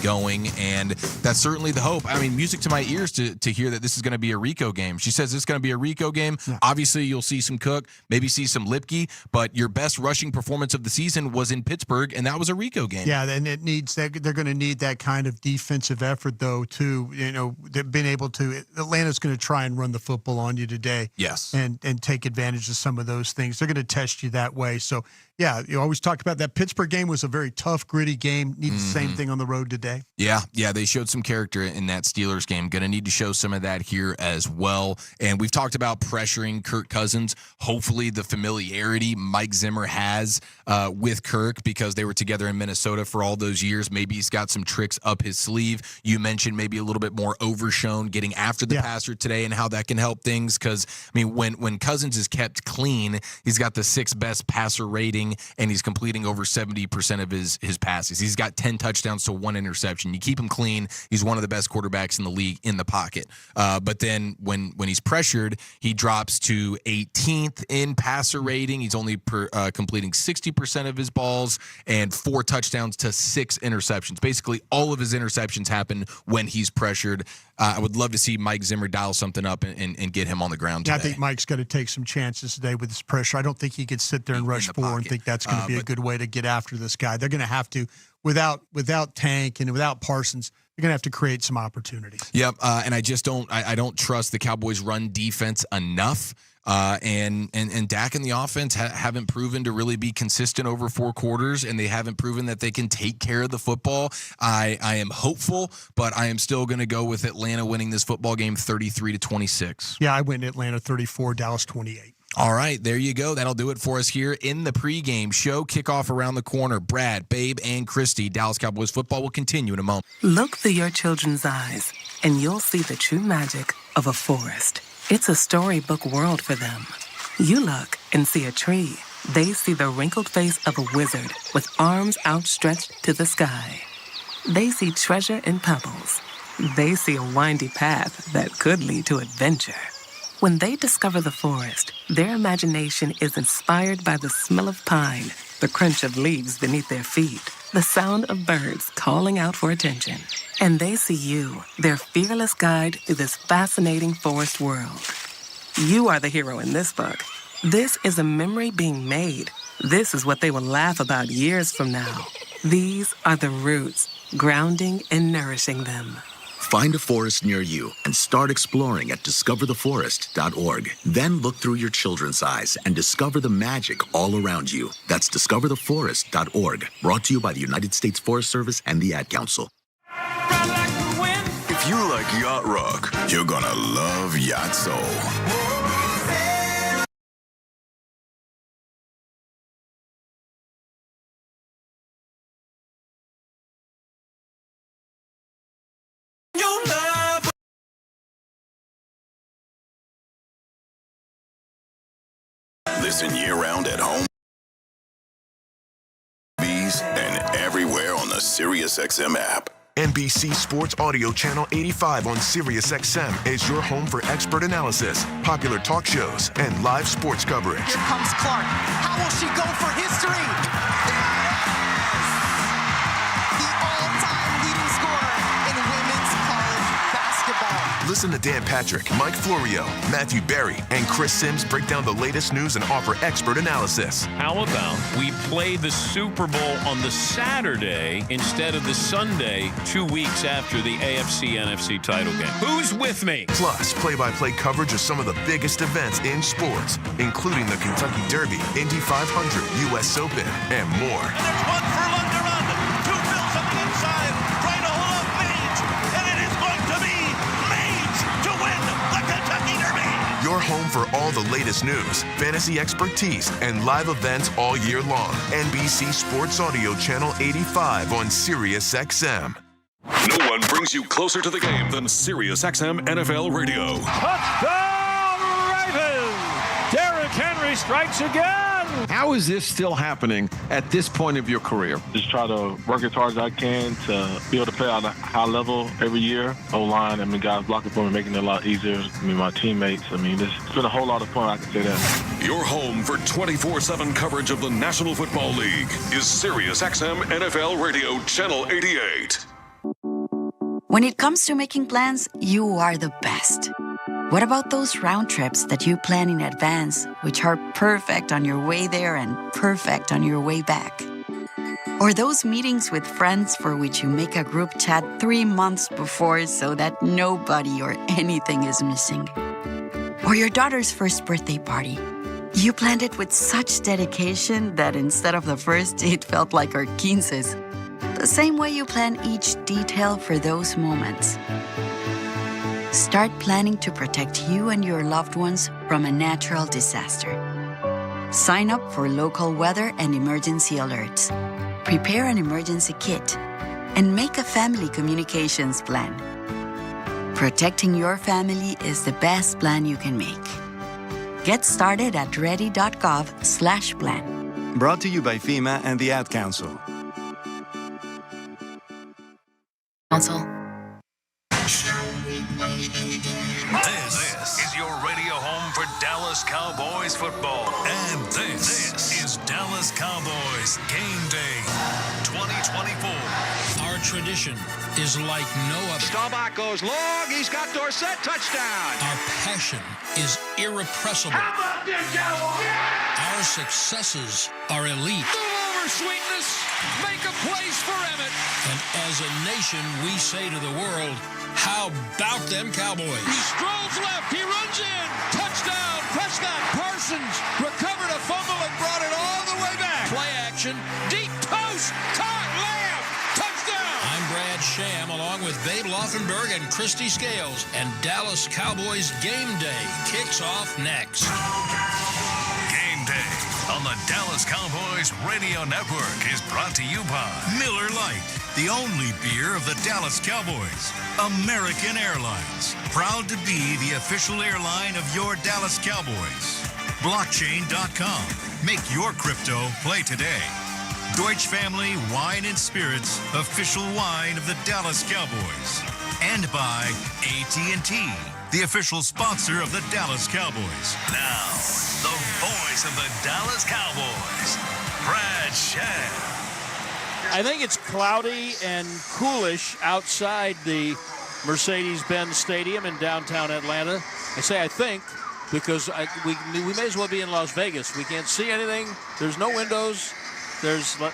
going, and that's certainly the hope. I mean, music to my ears to hear that this is going to be a Rico game. She says it's going to be a Rico game. Yeah. Obviously, you'll see some Cook, maybe see some Lipke, but your best rushing performance of the season was in Pittsburgh, and that was a Rico game. Yeah, and it needs they're going to need that kind of defensive effort, though, too. They've been able to. Atlanta's going to try and run the football on you today. Yes, and take advantage of some of those things. They're going to test you that way. So, yeah, you always talk about that Pittsburgh game was a very tough, gritty game. Need the same thing on the road today. Yeah, they showed some character in that Steelers game. Going to need to show some of that here as well. And we've talked about pressuring Kirk Cousins. Hopefully the familiarity Mike Zimmer has with Kirk, because they were together in Minnesota for all those years. Maybe he's got some tricks up his sleeve. You mentioned maybe a little bit more overshown getting after the passer today and how that can help things. Because, I mean, when Cousins is kept clean, he's got the 6th best passer rating, and he's completing over 70% of his passes. He's got 10 touchdowns to 1 interception. You keep him clean, he's one of the best quarterbacks in the league in the pocket. But then when he's pressured, he drops to 18th in passer rating. He's only completing 60% of his balls and 4 touchdowns to 6 interceptions. Basically, all of his interceptions happen when he's pressured. I would love to see Mike Zimmer dial something up and get him on the ground today. I think Mike's got to take some chances today with this pressure. I don't think he could sit there and rush forward and think that's going to be a good way to get after this guy. They're going to have to, without Tank and without Parsons, they're going to have to create some opportunities. Yep, and I don't trust the Cowboys' run defense enough. And Dak and the offense haven't proven to really be consistent over 4 quarters, and they haven't proven that they can take care of the football. I am hopeful, but I am still going to go with Atlanta winning this football game 33-26. Yeah, I went Atlanta 34, Dallas 28. All right, there you go. That'll do it for us here in the pregame show. Kickoff around the corner. Brad, Babe, and Christy. Dallas Cowboys football will continue in a moment. Look through your children's eyes, and you'll see the true magic of a forest. It's a storybook world for them. You look and see a tree. They see the wrinkled face of a wizard with arms outstretched to the sky. They see treasure in pebbles. They see a windy path that could lead to adventure. When they discover the forest, their imagination is inspired by the smell of pine, the crunch of leaves beneath their feet, the sound of birds calling out for attention. And they see you, their fearless guide through this fascinating forest world. You are the hero in this book. This is a memory being made. This is what they will laugh about years from now. These are the roots, grounding and nourishing them. Find a forest near you and start exploring at discovertheforest.org. Then look through your children's eyes and discover the magic all around you. That's discovertheforest.org. Brought to you by the United States Forest Service and the Ad Council. If you like yacht rock, you're gonna love Yacht Soul. Listen year-round at home, and everywhere on the SiriusXM app. NBC Sports Audio Channel 85 on SiriusXM is your home for expert analysis, popular talk shows, and live sports coverage. Here comes Clark. How will she go for history? The all-time leading scorer in women's college basketball. Listen to Dan Patrick, Mike Florio, Matthew Berry, and Chris Sims break down the latest news and offer expert analysis. How about we play the Super Bowl on the Saturday instead of the Sunday 2 weeks after the AFC-NFC title game? Who's with me? Plus, play-by-play coverage of some of the biggest events in sports, including the Kentucky Derby, Indy 500, U.S. Open, and more. And there's one furlong to run. 2 Bills on the inside, trying to hold up Mage, and it is going to be Mage to win the Kentucky Derby. Your home for all the latest news, fantasy expertise, and live events all year long. NBC Sports Audio Channel 85 on SiriusXM. No one brings you closer to the game than SiriusXM NFL Radio. Touchdown Ravens! Derrick Henry strikes again! How is this still happening at this point of your career? Just try to work as hard as I can to be able to play at a high level every year. O-line, guys blocking for me, making it a lot easier. my teammates, it's been a whole lot of fun, I can say that. Your home for 24/7 coverage of the National Football League is SiriusXM NFL Radio Channel 88. When it comes to making plans, you are the best. What about those round trips that you plan in advance, which are perfect on your way there and perfect on your way back? Or those meetings with friends for which you make a group chat 3 months before so that nobody or anything is missing? Or your daughter's first birthday party. You planned it with such dedication that instead of the first, it felt like our 15s. The same way you plan each detail for those moments. Start planning to protect you and your loved ones from a natural disaster. Sign up for local weather and emergency alerts. Prepare an emergency kit. And make a family communications plan. Protecting your family is the best plan you can make. Get started at ready.gov/plan. Brought to you by FEMA and the Ad Council. This is your radio home for Dallas Cowboys football. And this is Dallas Cowboys Game Day 2024. Our tradition is like no other. Staubach goes long. He's got Dorsett. Touchdown. Our passion is irrepressible. How about this, Cowboys? Our successes are elite. Move over, sweetness. Make a place for Emmett. And as a nation, we say to the world, how about them Cowboys? He strolls left. He runs in. Touchdown. Prescott. Parsons recovered a fumble and brought it all the way back. Play action. Deep post. Caught. Lamb. Touchdown. I'm Brad Sham along with Babe Laufenberg and Christy Scales. And Dallas Cowboys Game Day kicks off next. Game Day on the Dallas Cowboys Radio Network is brought to you by Miller Lite, the only beer of the Dallas Cowboys. American Airlines, proud to be the official airline of your Dallas Cowboys. Blockchain.com, make your crypto play today. Deutsche Family Wine and Spirits, official wine of the Dallas Cowboys. And by AT&T, the official sponsor of the Dallas Cowboys. Now, the voice of the Dallas Cowboys, Brad Sham. I think it's cloudy and coolish outside the Mercedes-Benz Stadium in downtown Atlanta. I say I think because we may as well be in Las Vegas. We can't see anything. There's no windows. There's the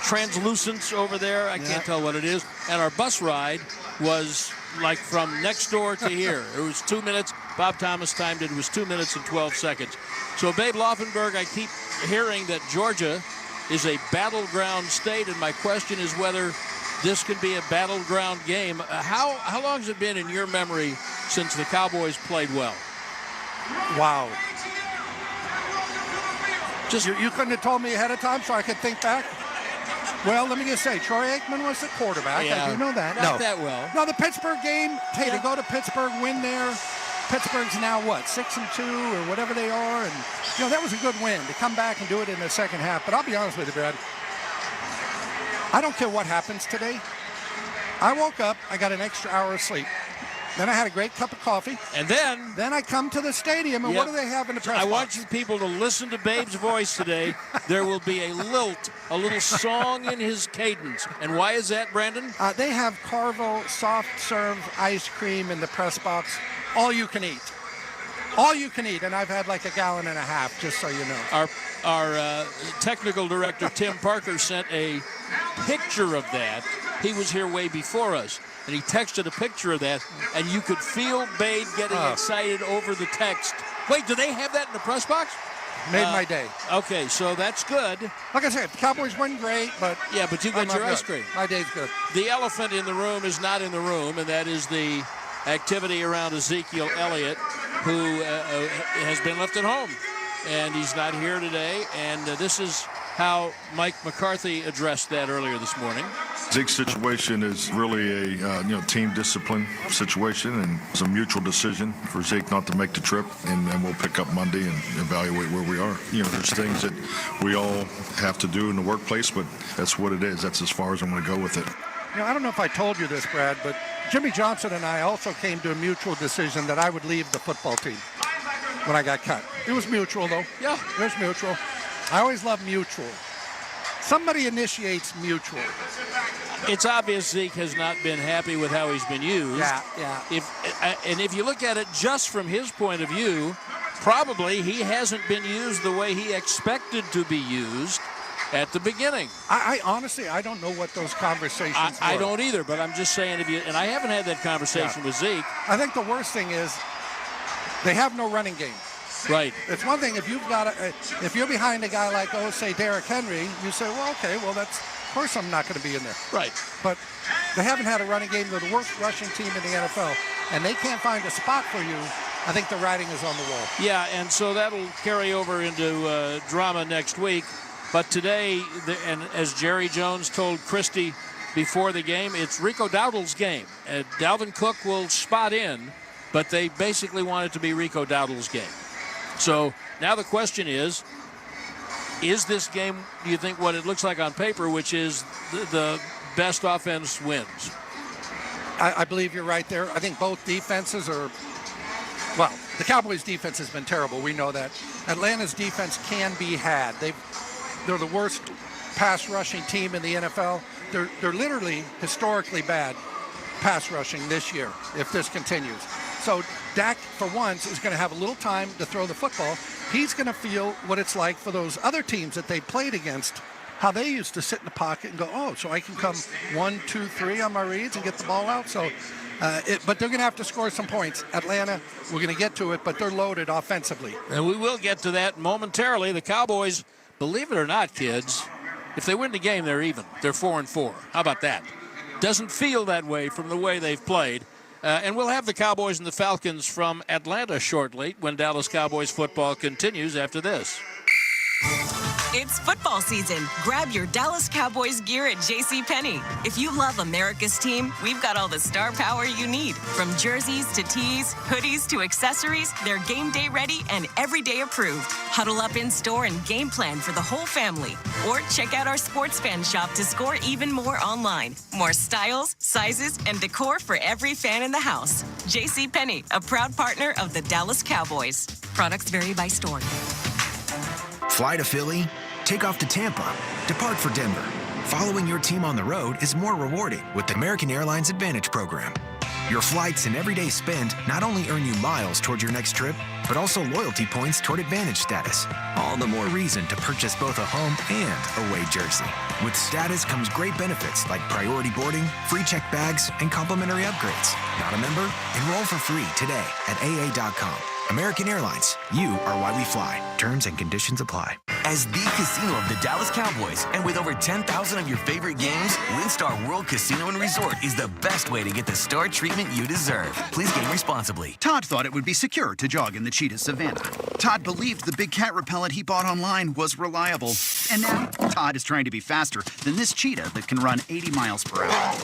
translucence over there. I can't tell what it is. And our bus ride was like from next door to here. It was 2 minutes. Bob Thomas timed it. It was 2 minutes and 12 seconds. So, Babe Laufenberg, I keep hearing that Georgia is a battleground state, and my question is whether this can be a battleground game. How long has it been in your memory since the Cowboys played well? Wow. Just you couldn't have told me ahead of time so I could think back? Well, let me just say, Troy Aikman was the quarterback. Yeah, I do know that. Not that well. No, the Pittsburgh game, hey, to go to Pittsburgh, win there. Pittsburgh's now, 6-2 or whatever they are. And, that was a good win to come back and do it in the second half. But I'll be honest with you, Brad. I don't care what happens today. I woke up, I got an extra hour of sleep. Then I had a great cup of coffee. And then I come to the stadium, and what do they have in the press box? I want you people to listen to Babe's voice today. There will be a lilt, a little song in his cadence. And why is that, Brandon? They have Carvel soft serve ice cream in the press box. All you can eat. All you can eat. And I've had like a gallon and a half, just so you know. Our technical director, Tim Parker, sent a picture of that. He was here way before us. And he texted a picture of that, and you could feel Babe getting excited over the text. Wait, do they have that in the press box? Made my day. Okay, so that's good. Like I said, the Cowboys win great, but yeah, but you got your ice cream. My day's good. The elephant in the room is not in the room, and that is the activity around Ezekiel Elliott, who has been left at home, and he's not here today. And this is how Mike McCarthy addressed that earlier this morning. Zeke's situation is really a team discipline situation, and it's a mutual decision for Zeke not to make the trip, and we'll pick up Monday and evaluate where we are. There's things that we all have to do in the workplace, but that's what it is. That's as far as I'm going to go with it. I don't know if I told you this, Brad, but Jimmy Johnson and I also came to a mutual decision that I would leave the football team when I got cut. It was mutual, though. Yeah. It was mutual. I always love mutual. somebody initiates mutual. It's obvious Zeke has not been happy with how he's been used. Yeah. If you look at it just from his point of view, probably he hasn't been used the way he expected to be used at the beginning. I honestly, I don't know what those conversations were. I don't either, but I'm just saying, and I haven't had that conversation with Zeke. I think the worst thing is they have no running game. Right. It's one thing if if you're behind a guy like, say, Derrick Henry, you say, well, okay, well, of course I'm not going to be in there. Right. But they haven't had a running game. They're the worst rushing team in the NFL, and they can't find a spot for you. I think the writing is on the wall. Yeah, and so that'll carry over into drama next week. But today, and as Jerry Jones told Christie before the game, it's Rico Dowdle's game. Dalvin Cook will spot in, but they basically want it to be Rico Dowdle's game. So now the question is this game, do you think, what it looks like on paper, which is the best offense wins? I believe you're right there. I think both defenses are, well, the Cowboys' defense has been terrible. We know that. Atlanta's defense can be had. They're the worst pass rushing team in the NFL. They're literally historically bad pass rushing this year if this continues. So Dak, for once, is going to have a little time to throw the football. He's going to feel what it's like for those other teams that they played against, how they used to sit in the pocket and go, oh, so I can come 1, 2, 3 on my reads and get the ball out. So, but they're going to have to score some points. Atlanta, we're going to get to it, but they're loaded offensively. And we will get to that momentarily. The Cowboys, believe it or not, kids, if they win the game, they're even. They're 4-4. How about that? Doesn't feel that way from the way they've played. And we'll have the Cowboys and the Falcons from Atlanta shortly when Dallas Cowboys football continues after this. It's football season. Grab your Dallas Cowboys gear at JCPenney. If you love America's team, we've got all the star power you need. From jerseys to tees, hoodies to accessories, they're game day ready and everyday approved. Huddle up in store and game plan for the whole family. Or check out our sports fan shop to score even more online. More styles, sizes, and decor for every fan in the house. JCPenney, a proud partner of the Dallas Cowboys. Products vary by store. Fly to Philly, take off to Tampa, depart for Denver. Following your team on the road is more rewarding with the American Airlines Advantage program. Your flights and everyday spend not only earn you miles toward your next trip, but also loyalty points toward Advantage status. All the more reason to purchase both a home and away jersey. With status comes great benefits like priority boarding, free check bags, and complimentary upgrades. Not a member? Enroll for free today at aa.com. American Airlines, you are why we fly. Terms and conditions apply. As the casino of the Dallas Cowboys, and with over 10,000 of your favorite games, WinStar World Casino and Resort is the best way to get the star treatment you deserve. Please game responsibly. Todd thought it would be secure to jog in the cheetah savanna. Todd believed the big cat repellent he bought online was reliable. And now, Todd is trying to be faster than this cheetah that can run 80 miles per hour.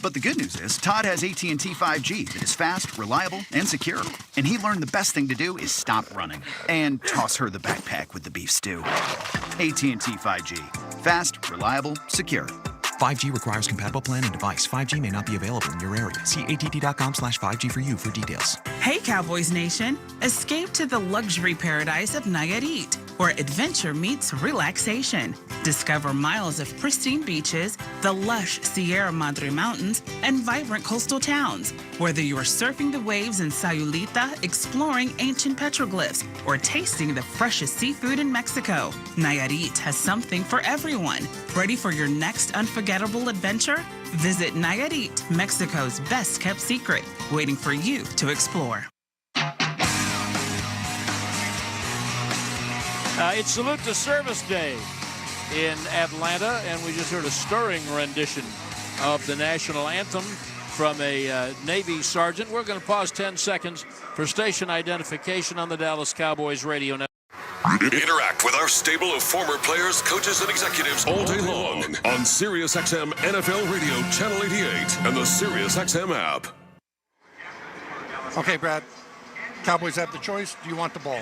But the good news is, Todd has AT&T 5G that is fast, reliable, and secure. And he learned the best thing to do is stop running and toss her the backpack with the beef stew. AT&T 5G. Fast, reliable, secure. 5G requires compatible plan and device. 5G may not be available in your area. See att.com/5G for you for details. Hey, Cowboys Nation. Escape to the luxury paradise of Nayarit, where adventure meets relaxation. Discover miles of pristine beaches, the lush Sierra Madre Mountains, and vibrant coastal towns. Whether you're surfing the waves in Sayulita, exploring ancient petroglyphs, or tasting the freshest seafood in Mexico, Nayarit has something for everyone. Ready for your next unforgettable adventure? Visit Nayarit, Mexico's best-kept secret, waiting for you to explore. It's Salute to Service Day in Atlanta, and we just heard a stirring rendition of the national anthem from a Navy sergeant. We're going to pause 10 seconds for station identification on the Dallas Cowboys radio network. Interact with our stable of former players, coaches, and executives all day long on SiriusXM NFL Radio Channel 88 and the SiriusXM app. Okay, Brad. Cowboys have the choice. Do you want the ball?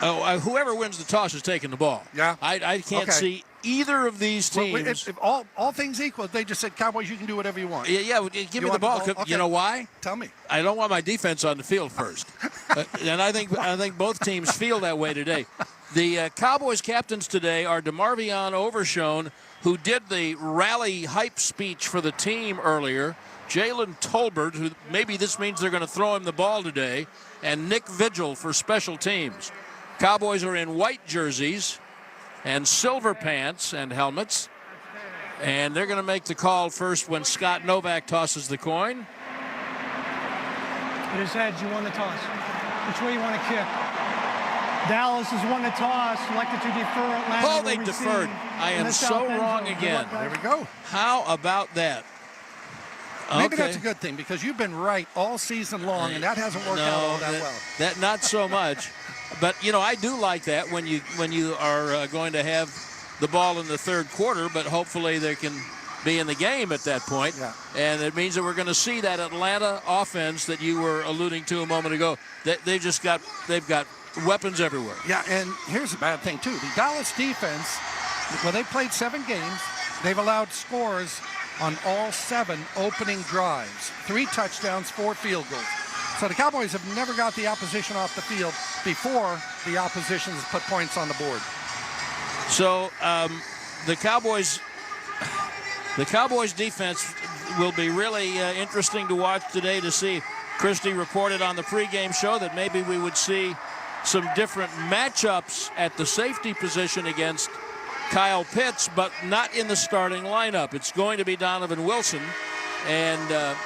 Oh, whoever wins the toss is taking the ball. Yeah. I can't see either of these teams. If all things equal, if they just said, Cowboys, you can do whatever you want. Yeah, give me the ball. Okay. You know why? Tell me. I don't want my defense on the field first. And I think both teams feel that way today. The Cowboys captains today are DeMarvion Overshone, who did the rally hype speech for the team earlier, Jalen Tolbert, who maybe this means they're going to throw him the ball today, and Nick Vigil for special teams. Cowboys are in white jerseys and silver pants and helmets, and they're going to make the call first when Scott Novak tosses the coin. It is heads. You won the toss. Which way you want to kick? Dallas has won the toss. Elected to defer. Atlanta Oh, they deferred. I am so wrong again. There we go. How about that? Maybe that's a good thing because you've been right all season long, and that hasn't worked out all that well. That not so much. But, I do like that when you are going to have the ball in the third quarter, but hopefully they can be in the game at that point. Yeah. And it means that we're going to see that Atlanta offense that you were alluding to a moment ago. They've got weapons everywhere. Yeah, and here's a bad thing, too. The Dallas defense, when they played 7 games, they've allowed scores on all 7 opening drives. 3 touchdowns, 4 field goals. So the Cowboys have never got the opposition off the field before the opposition has put points on the board. So the Cowboys defense will be really interesting to watch today to see. Christie reported on the pregame show that maybe we would see some different matchups at the safety position against Kyle Pitts, but not in the starting lineup. It's going to be Donovan Wilson and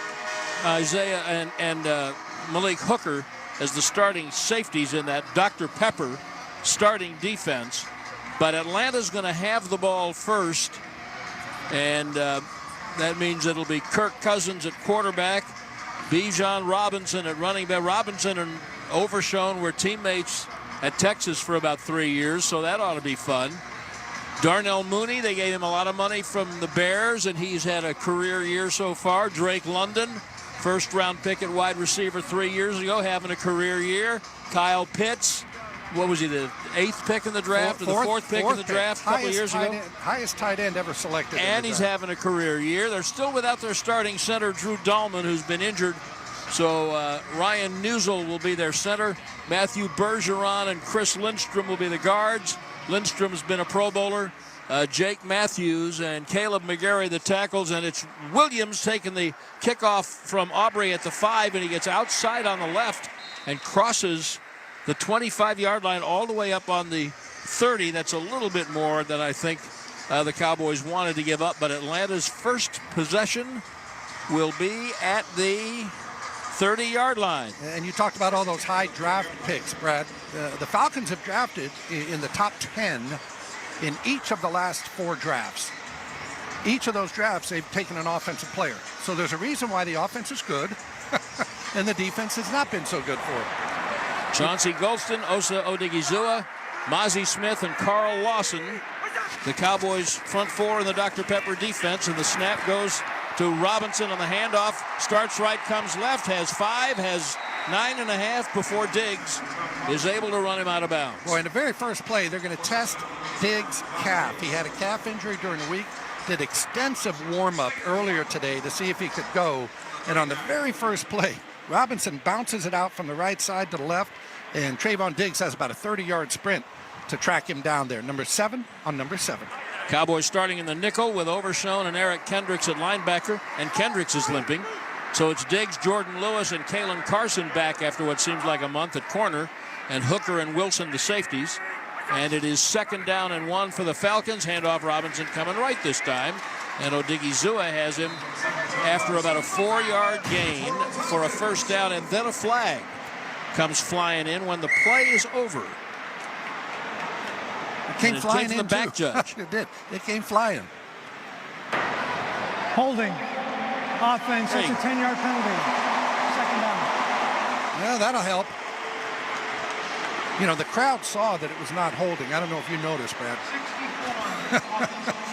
Isaiah and Malik Hooker as the starting safeties in that Dr. Pepper starting defense. But Atlanta's going to have the ball first, and that means it'll be Kirk Cousins at quarterback, Bijan Robinson at running back. Robinson and Overshone were teammates at Texas for about 3 years, so that ought to be fun. Darnell Mooney, they gave him a lot of money from the Bears, and he's had a career year so far. Drake London, first-round pick at wide receiver 3 years ago, having a career year. Kyle Pitts, what was he, the 8th pick in the draft or the 4th pick in the draft a couple of years ago? Highest tight end ever selected. And he's having a career year. They're still without their starting center, Drew Dahlman, who's been injured. So Ryan Newsel will be their center. Matthew Bergeron and Chris Lindstrom will be the guards. Lindstrom's been a Pro Bowler. Jake Matthews and Caleb McGarry the tackles, and it's Williams taking the kickoff from Aubrey at the 5, and he gets outside on the left and crosses the 25-yard line all the way up on the 30. That's a little bit more than I think the Cowboys wanted to give up, but Atlanta's first possession will be at the 30-yard line. And you talked about all those high draft picks, Brad. The Falcons have drafted in the top 10 in each of the last 4 drafts. Each of those drafts, they've taken an offensive player. So there's a reason why the offense is good and the defense has not been so good for it. Chauncey Golston, Osa Odigizua, Mozzie Smith, and Carl Lawson. The Cowboys front 4 in the Dr. Pepper defense, and the snap goes to Robinson on the handoff. Starts right, comes left, has 5, has 9.5 before Diggs is able to run him out of bounds. Boy, in the very first play, they're going to test Diggs' calf. He had a calf injury during the week, did extensive warm-up earlier today to see if he could go. And on the very first play, Robinson bounces it out from the right side to the left, and Trayvon Diggs has about a 30-yard sprint to track him down there. Number 7 on number 7. Cowboys starting in the nickel with Overshone and Eric Kendricks at linebacker, and Kendricks is limping. So it's Diggs, Jordan Lewis, and Kalen Carson back after what seems like a month at corner, and Hooker and Wilson the safeties. And it is 2nd down and 1 for the Falcons. Handoff Robinson coming right this time. And Odigizua has him after about a 4-yard gain for a first down, and then a flag comes flying in when the play is over. It came flying in the back judge. It did. It came flying. Holding. Offense. It's a 10-yard penalty. 2nd down. Yeah, that'll help. You know, the crowd saw that it was not holding. I don't know if you noticed, Brad.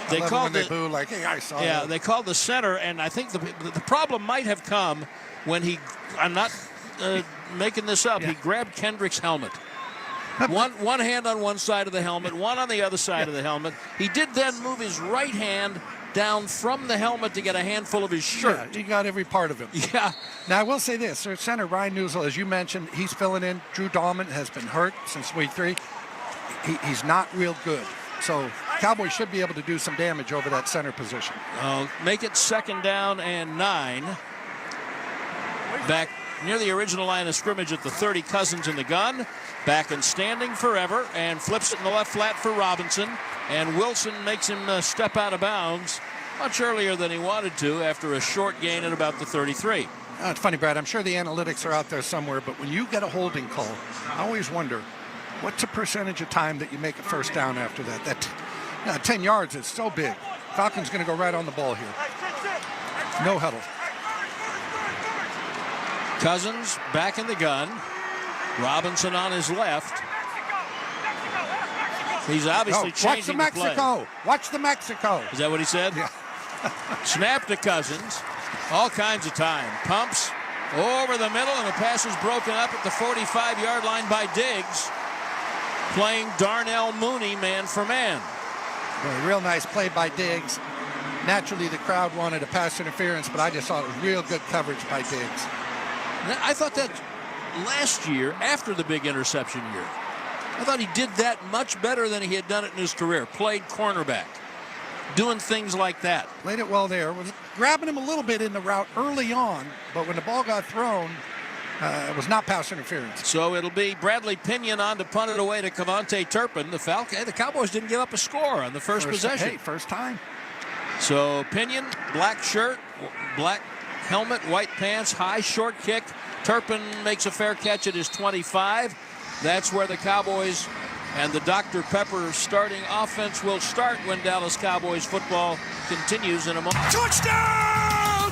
They called they boo like, hey, I saw. Yeah, that. they called the center, and I think the problem might have come when he. I'm not making this up. Yeah. He grabbed Kendrick's helmet. One hand on one side of the helmet, one on the other side of the helmet. He did then move his right hand down from the helmet to get a handful of his shirt. Yeah, he got every part of him. Yeah. Now, I will say this. Center Ryan Newsel, as you mentioned, he's filling in. Drew Dahlman has been hurt since week 3. he's not real good. So Cowboys should be able to do some damage over that center position. Make it 2nd down and 9. Back near the original line of scrimmage at the 30, Cousins in the gun. Back and standing forever and flips it in the left flat for Robinson. And Wilson makes him step out of bounds much earlier than he wanted to after a short gain at about the 33. It's funny, Brad. I'm sure the analytics are out there somewhere, but when you get a holding call, I always wonder, what's the percentage of time that you make a first down after that? That 10 yards is so big. Falcons going to go right on the ball here. No huddle. Cousins back in the gun. Robinson on his left. He's obviously changing the play. Watch the Mexico. Is that what he said? Yeah. Snap to Cousins. All kinds of time. Pumps over the middle, and the pass is broken up at the 45-yard line by Diggs. Playing Darnell Mooney man for man. A real nice play by Diggs. Naturally, the crowd wanted a pass interference, but I just thought it was real good coverage by Diggs. I thought that last year, after the big interception year, I thought he did that much better than he had done it in his career. Played cornerback, doing things like that. Played it well there. Was grabbing him a little bit in the route early on, but when the ball got thrown, it was not pass interference. So it'll be Bradley Pinion on to punt it away to Kevontae Turpin. The Cowboys didn't give up a score on the first possession. Hey, first time. So Pinion, black shirt, black helmet, white pants, high short kick. Turpin makes a fair catch at his 25. That's where the Cowboys and the Dr. Pepper starting offense will start when Dallas Cowboys football continues in a moment. Touchdown!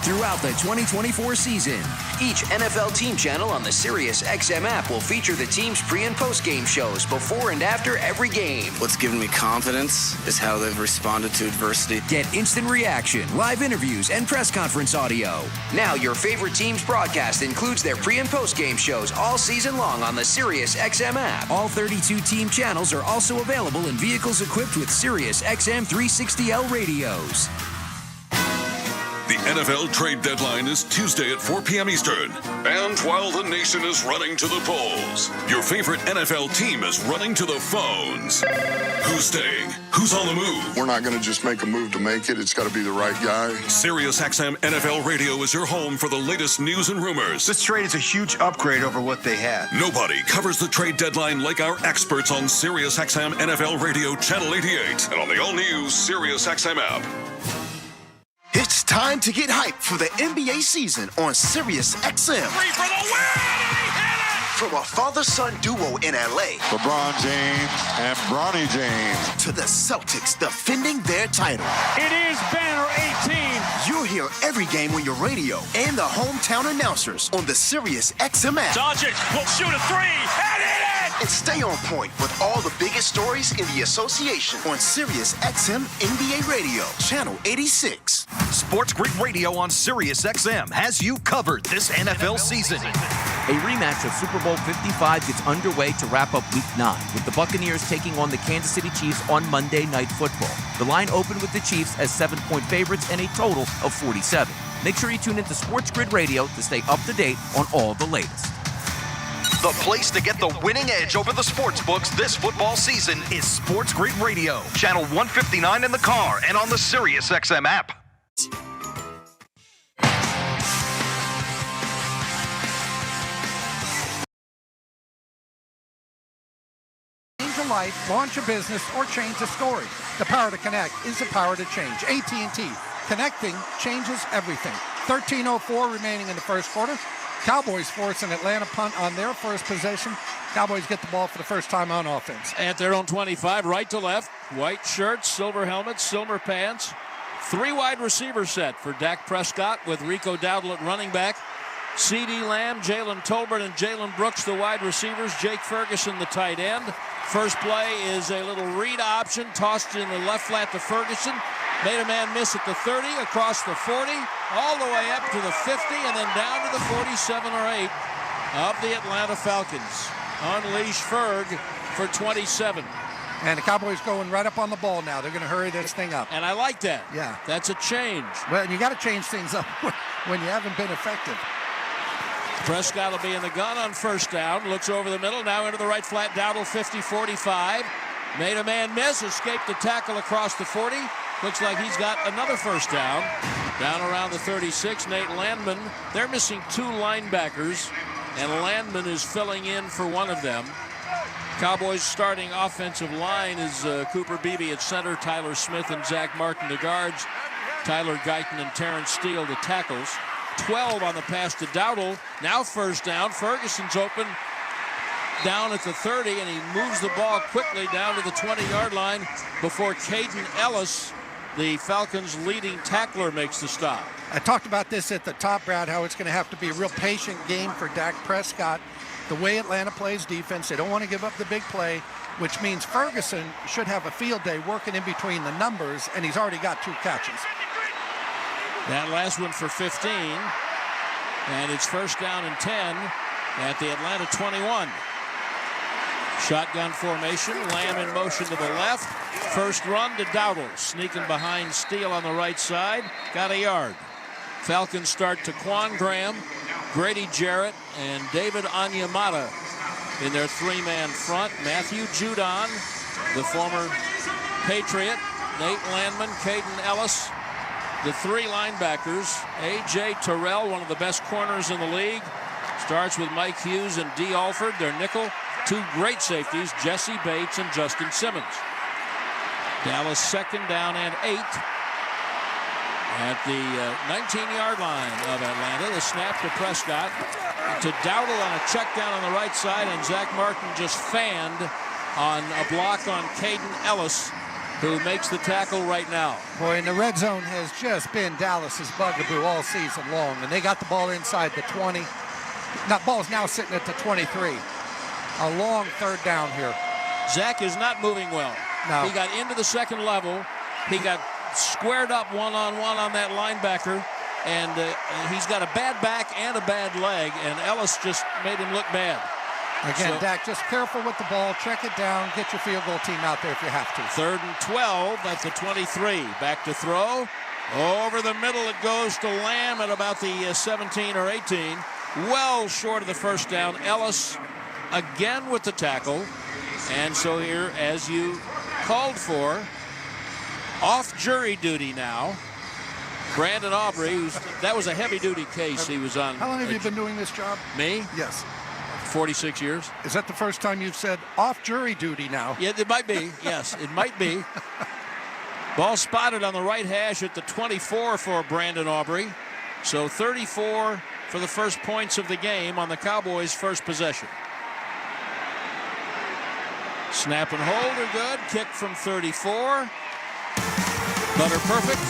Throughout the 2024 season, each NFL team channel on the SiriusXM app will feature the team's pre- and post-game shows before and after every game. What's given me confidence is how they've responded to adversity. Get instant reaction, live interviews, and press conference audio. Now your favorite team's broadcast includes their pre- and post-game shows all season long on the SiriusXM app. All 32 team channels are also available in vehicles equipped with SiriusXM 360L radios. The NFL trade deadline is Tuesday at 4 p.m. Eastern. And while the nation is running to the polls, your favorite NFL team is running to the phones. Who's staying? Who's on the move? We're not going to just make a move to make it. It's got to be the right guy. SiriusXM NFL Radio is your home for the latest news and rumors. This trade is a huge upgrade over what they had. Nobody covers the trade deadline like our experts on SiriusXM NFL Radio Channel 88 and on the all-new SiriusXM app. It's time to get hyped for the NBA season on SiriusXM. 3 for the win! He hit it! From a father-son duo in LA, LeBron James and Bronny James, to the Celtics defending their title. It is banner 18. You'll hear every game on your radio and the hometown announcers on the SiriusXM app. Doncic will shoot a 3 and hit it! And stay on point with all the biggest stories in the association on SiriusXM NBA Radio, Channel 86. Sports Grid Radio on SiriusXM has you covered this NFL season. A rematch of Super Bowl 55 gets underway to wrap up Week 9, with the Buccaneers taking on the Kansas City Chiefs on Monday Night Football. The line opened with the Chiefs as 7-point favorites and a total of 47. Make sure you tune into Sports Grid Radio to stay up to date on all the latest. The place to get the winning edge over the sports books this football season is Sports Grid Radio, channel 159 in the car and on the SiriusXM app. Change a life, launch a business, or change a story. The power to connect is the power to change. AT&T. Connecting changes everything. 13:04 remaining in the first quarter. Cowboys force an Atlanta punt on their first possession. Cowboys get the ball for the first time on offense. At their own 25, right to left. White shirts, silver helmets, silver pants. 3 wide receiver set for Dak Prescott with Rico Dowdle at running back. CeeDee Lamb, Jalen Tolbert, and Jalen Brooks, the wide receivers. Jake Ferguson, the tight end. First play is a little read option, tossed in the left flat to Ferguson. Made a man miss at the 30, across the 40, all the way up to the 50, and then down to the 47 or 8 of the Atlanta Falcons. Unleash Ferg for 27. And the Cowboys going right up on the ball now. They're going to hurry this thing up. And I like that. Yeah. That's a change. Well, you got to change things up when you haven't been effective. Prescott will be in the gun on first down. Looks over the middle, now into the right flat. Dowdle 50-45. Made a man miss, escaped the tackle across the 40. Looks like he's got another first down. Down around the 36, Nate Landman. They're missing 2 linebackers, and Landman is filling in for one of them. Cowboys starting offensive line is Cooper Beebe at center, Tyler Smith and Zach Martin the guards, Tyler Guyton and Terrence Steele the tackles. 12 on the pass to Dowdle. Now first down. Ferguson's open down at the 30, and he moves the ball quickly down to the 20-yard line before Caden Ellis, the Falcons' leading tackler, makes the stop. I talked about this at the top, Brad, how it's going to have to be a real patient game for Dak Prescott. The way Atlanta plays defense, they don't want to give up the big play, which means Ferguson should have a field day working in between the numbers, and he's already got 2 catches. That last one for 15, and it's first down and 10 at the Atlanta 21. Shotgun formation, Lamb in motion to the left. First run to Dowdle, sneaking behind Steele on the right side, got a yard. Falcons start to Quan Graham, Grady Jarrett, and David Onyemata in their 3-man front. Matthew Judon, the former Patriot, Nate Landman, Caden Ellis, the 3 linebackers. A.J. Terrell, one of the best corners in the league, starts with Mike Hughes and D. Alford, their nickel. 2 great safeties, Jesse Bates and Justin Simmons. Dallas second down and 8 at the 19-yard line of Atlanta. The snap to Prescott, to Dowdle on a check down on the right side, and Zach Martin just fanned on a block on Caden Ellis, who makes the tackle right now. Boy, and the red zone has just been Dallas's bugaboo all season long, and they got the ball inside the 20. That ball's now sitting at the 23. A long third down here. Zach is not moving well. No. He got into the second level. He got squared up one-on-one on that linebacker, and he's got a bad back and a bad leg, and Ellis just made him look bad. Again, So, Dak, just careful with the ball. Check it down. Get your field goal team out there if you have to. 3rd and 12 at the 23. Back to throw. Over the middle it goes to Lamb at about the 17 or 18. Well short of the first down. Ellis again with the tackle. And so here, as you called for, off jury duty now, Brandon Aubrey, that was a heavy-duty case he was on. How long have you been doing this job? Me? Yes. 46 years. Is that the first time you've said off jury duty now? Yeah, it might be. Yes, it might be. Ball spotted on the right hash at the 24 for Brandon Aubrey. So 34 for the first points of the game on the Cowboys' first possession. Snap and hold are good. Kick from 34. Butter perfect.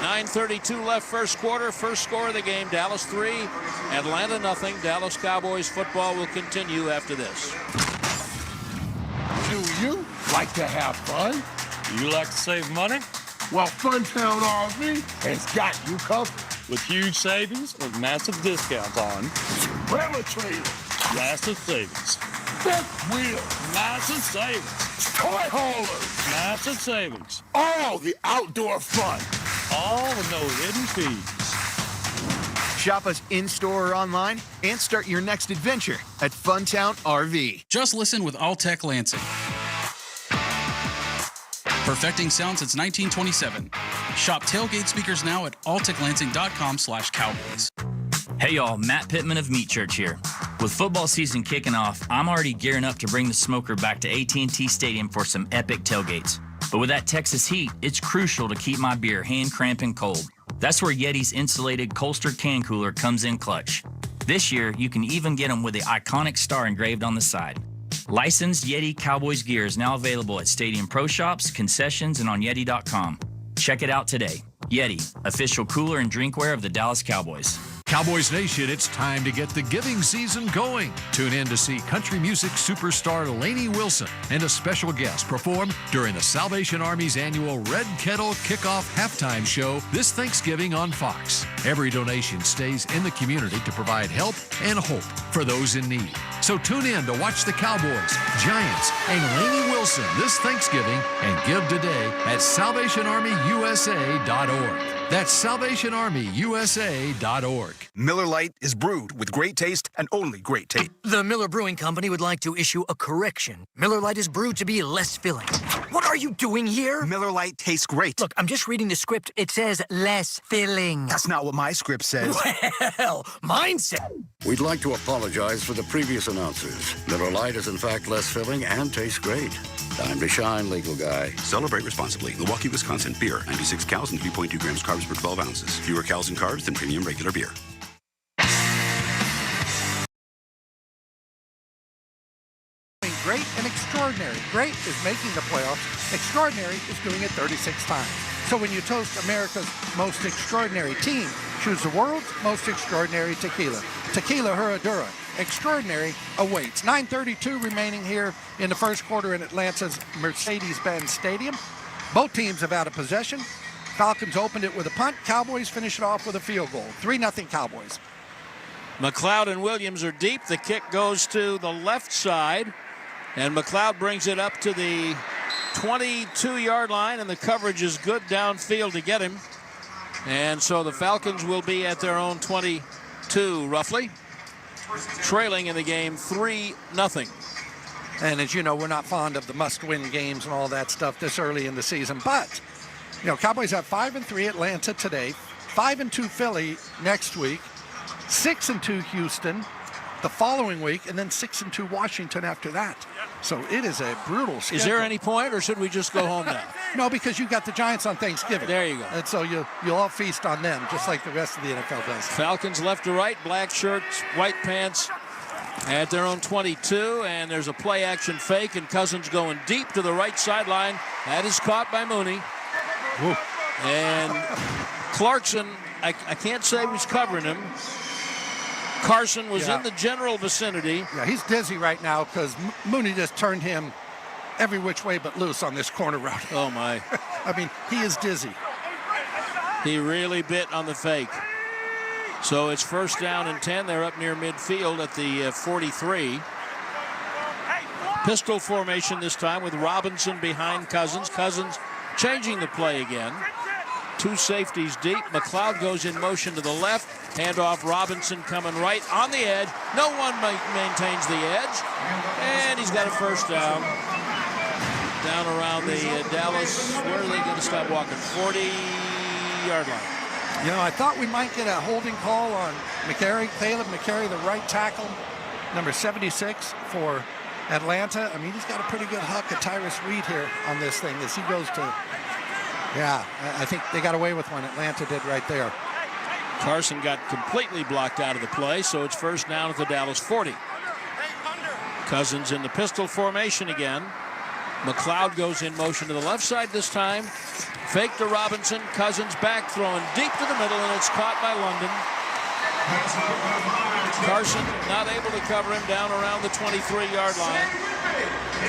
9:32 left first quarter. First score of the game. Dallas 3, Atlanta nothing. Dallas Cowboys football will continue after this. Do you like to have fun? You like to save money? Well, Funtown RV has got you covered. With huge savings and massive discounts on Trailer trailer, massive savings. fifth wheel, Massive savings. toy haulers, Massive savings. all the outdoor fun. All with no hidden fees. Shop us in-store or online and start your next adventure at Funtown RV. Just listen with Alltech Lansing. Perfecting sound since 1927. Shop tailgate speakers now at alltechlansing.com/cowboys. Hey y'all, Matt Pittman of Meat Church here. With football season kicking off, I'm already gearing up to bring the smoker back to AT&T Stadium for some epic tailgates. But with that Texas heat, it's crucial to keep my beer hand cramping cold. That's where Yeti's insulated Colster can cooler comes in clutch. This year, you can even get them with the iconic star engraved on the side. Licensed Yeti Cowboys gear is now available at Stadium Pro Shops, concessions, and on Yeti.com. Check it out today. Yeti, official cooler and drinkware of the Dallas Cowboys. Cowboys Nation, it's time to get the giving season going. Tune in to see country music superstar Lainey Wilson and a special guest perform during the Salvation Army's annual Red Kettle Kickoff Halftime Show this Thanksgiving on Fox. Every donation stays in the community to provide help and hope for those in need. So tune in to watch the Cowboys, Giants, and Lainey Wilson this Thanksgiving and give today at SalvationArmyUSA.org. That's SalvationArmyUSA.org. Miller Lite is brewed with great taste and only great taste. The Miller Brewing Company would like to issue a correction. Miller Lite is brewed to be less filling. What are you doing here? Miller Lite tastes great. Look, I'm just reading the script. It says less filling. That's not what my script says. Well, mine says. We'd like to apologize for the previous announcers. Miller Lite is in fact less filling and tastes great. Time to shine, legal guy. Celebrate responsibly. Milwaukee, Wisconsin. Beer. 96 calories and 3.2 grams carbs per 12 ounces. Fewer calories and carbs than premium regular beer. Great and extraordinary. Great is making the playoffs. Extraordinary is doing it 36 times. So when you toast America's most extraordinary team, choose the world's most extraordinary tequila. Tequila Herradura. Extraordinary awaits. 9:32 remaining here in the first quarter in Atlanta's Mercedes-Benz Stadium. Both teams have out of possession. Falcons opened it with a punt. Cowboys finish it off with a field goal. 3-0 Cowboys. McLeod and Williams are deep. The kick goes to the left side. And McLeod brings it up to the 22-yard line, and the coverage is good downfield to get him. And so the Falcons will be at their own 22, roughly, trailing in the game 3-0. And as you know, we're not fond of the must-win games and all that stuff this early in the season. But, you know, Cowboys have 5-3 Atlanta today, 5-2 Philly next week, 6-2 Houston the following week, and then 6-2 Washington after that. So it is a brutal schedule. Is there any point, or should we just go home now? No, because you got the Giants on Thanksgiving. There you go. And so you'll all feast on them, just like the rest of the NFL does. Falcons left to right, black shirts, white pants at their own 22, and there's a play-action fake, and Cousins going deep to the right sideline. That is caught by Mooney. Woo. And Clarkson, I can't say who's covering him. Carson was in the general vicinity. Yeah, he's dizzy right now because Mooney just turned him every which way but loose on this corner route. Oh, my. I mean, he is dizzy. He really bit on the fake. So it's 1st down and 10. They're up near midfield at the 43. Pistol formation this time with Robinson behind Cousins. Cousins changing the play again. 2 safeties deep. McLeod goes in motion to the left. Handoff, Robinson coming right on the edge. No one maintains the edge. And he's got a 1st down. Down around the Dallas, where are they going to stop walking? 40-yard line. You know, I thought we might get a holding call on McCary, Caleb McCary, the right tackle, number 76 for Atlanta. I mean, he's got a pretty good huck at Tyrus Reed here on this thing as he goes to... Yeah, I think they got away with one. Atlanta did right there. Carson got completely blocked out of the play, so it's 1st down at the Dallas 40. Cousins in the pistol formation again. McLeod goes in motion to the left side this time. Fake to Robinson. Cousins back, throwing deep to the middle, and it's caught by London. Carson not able to cover him down around the 23-yard line.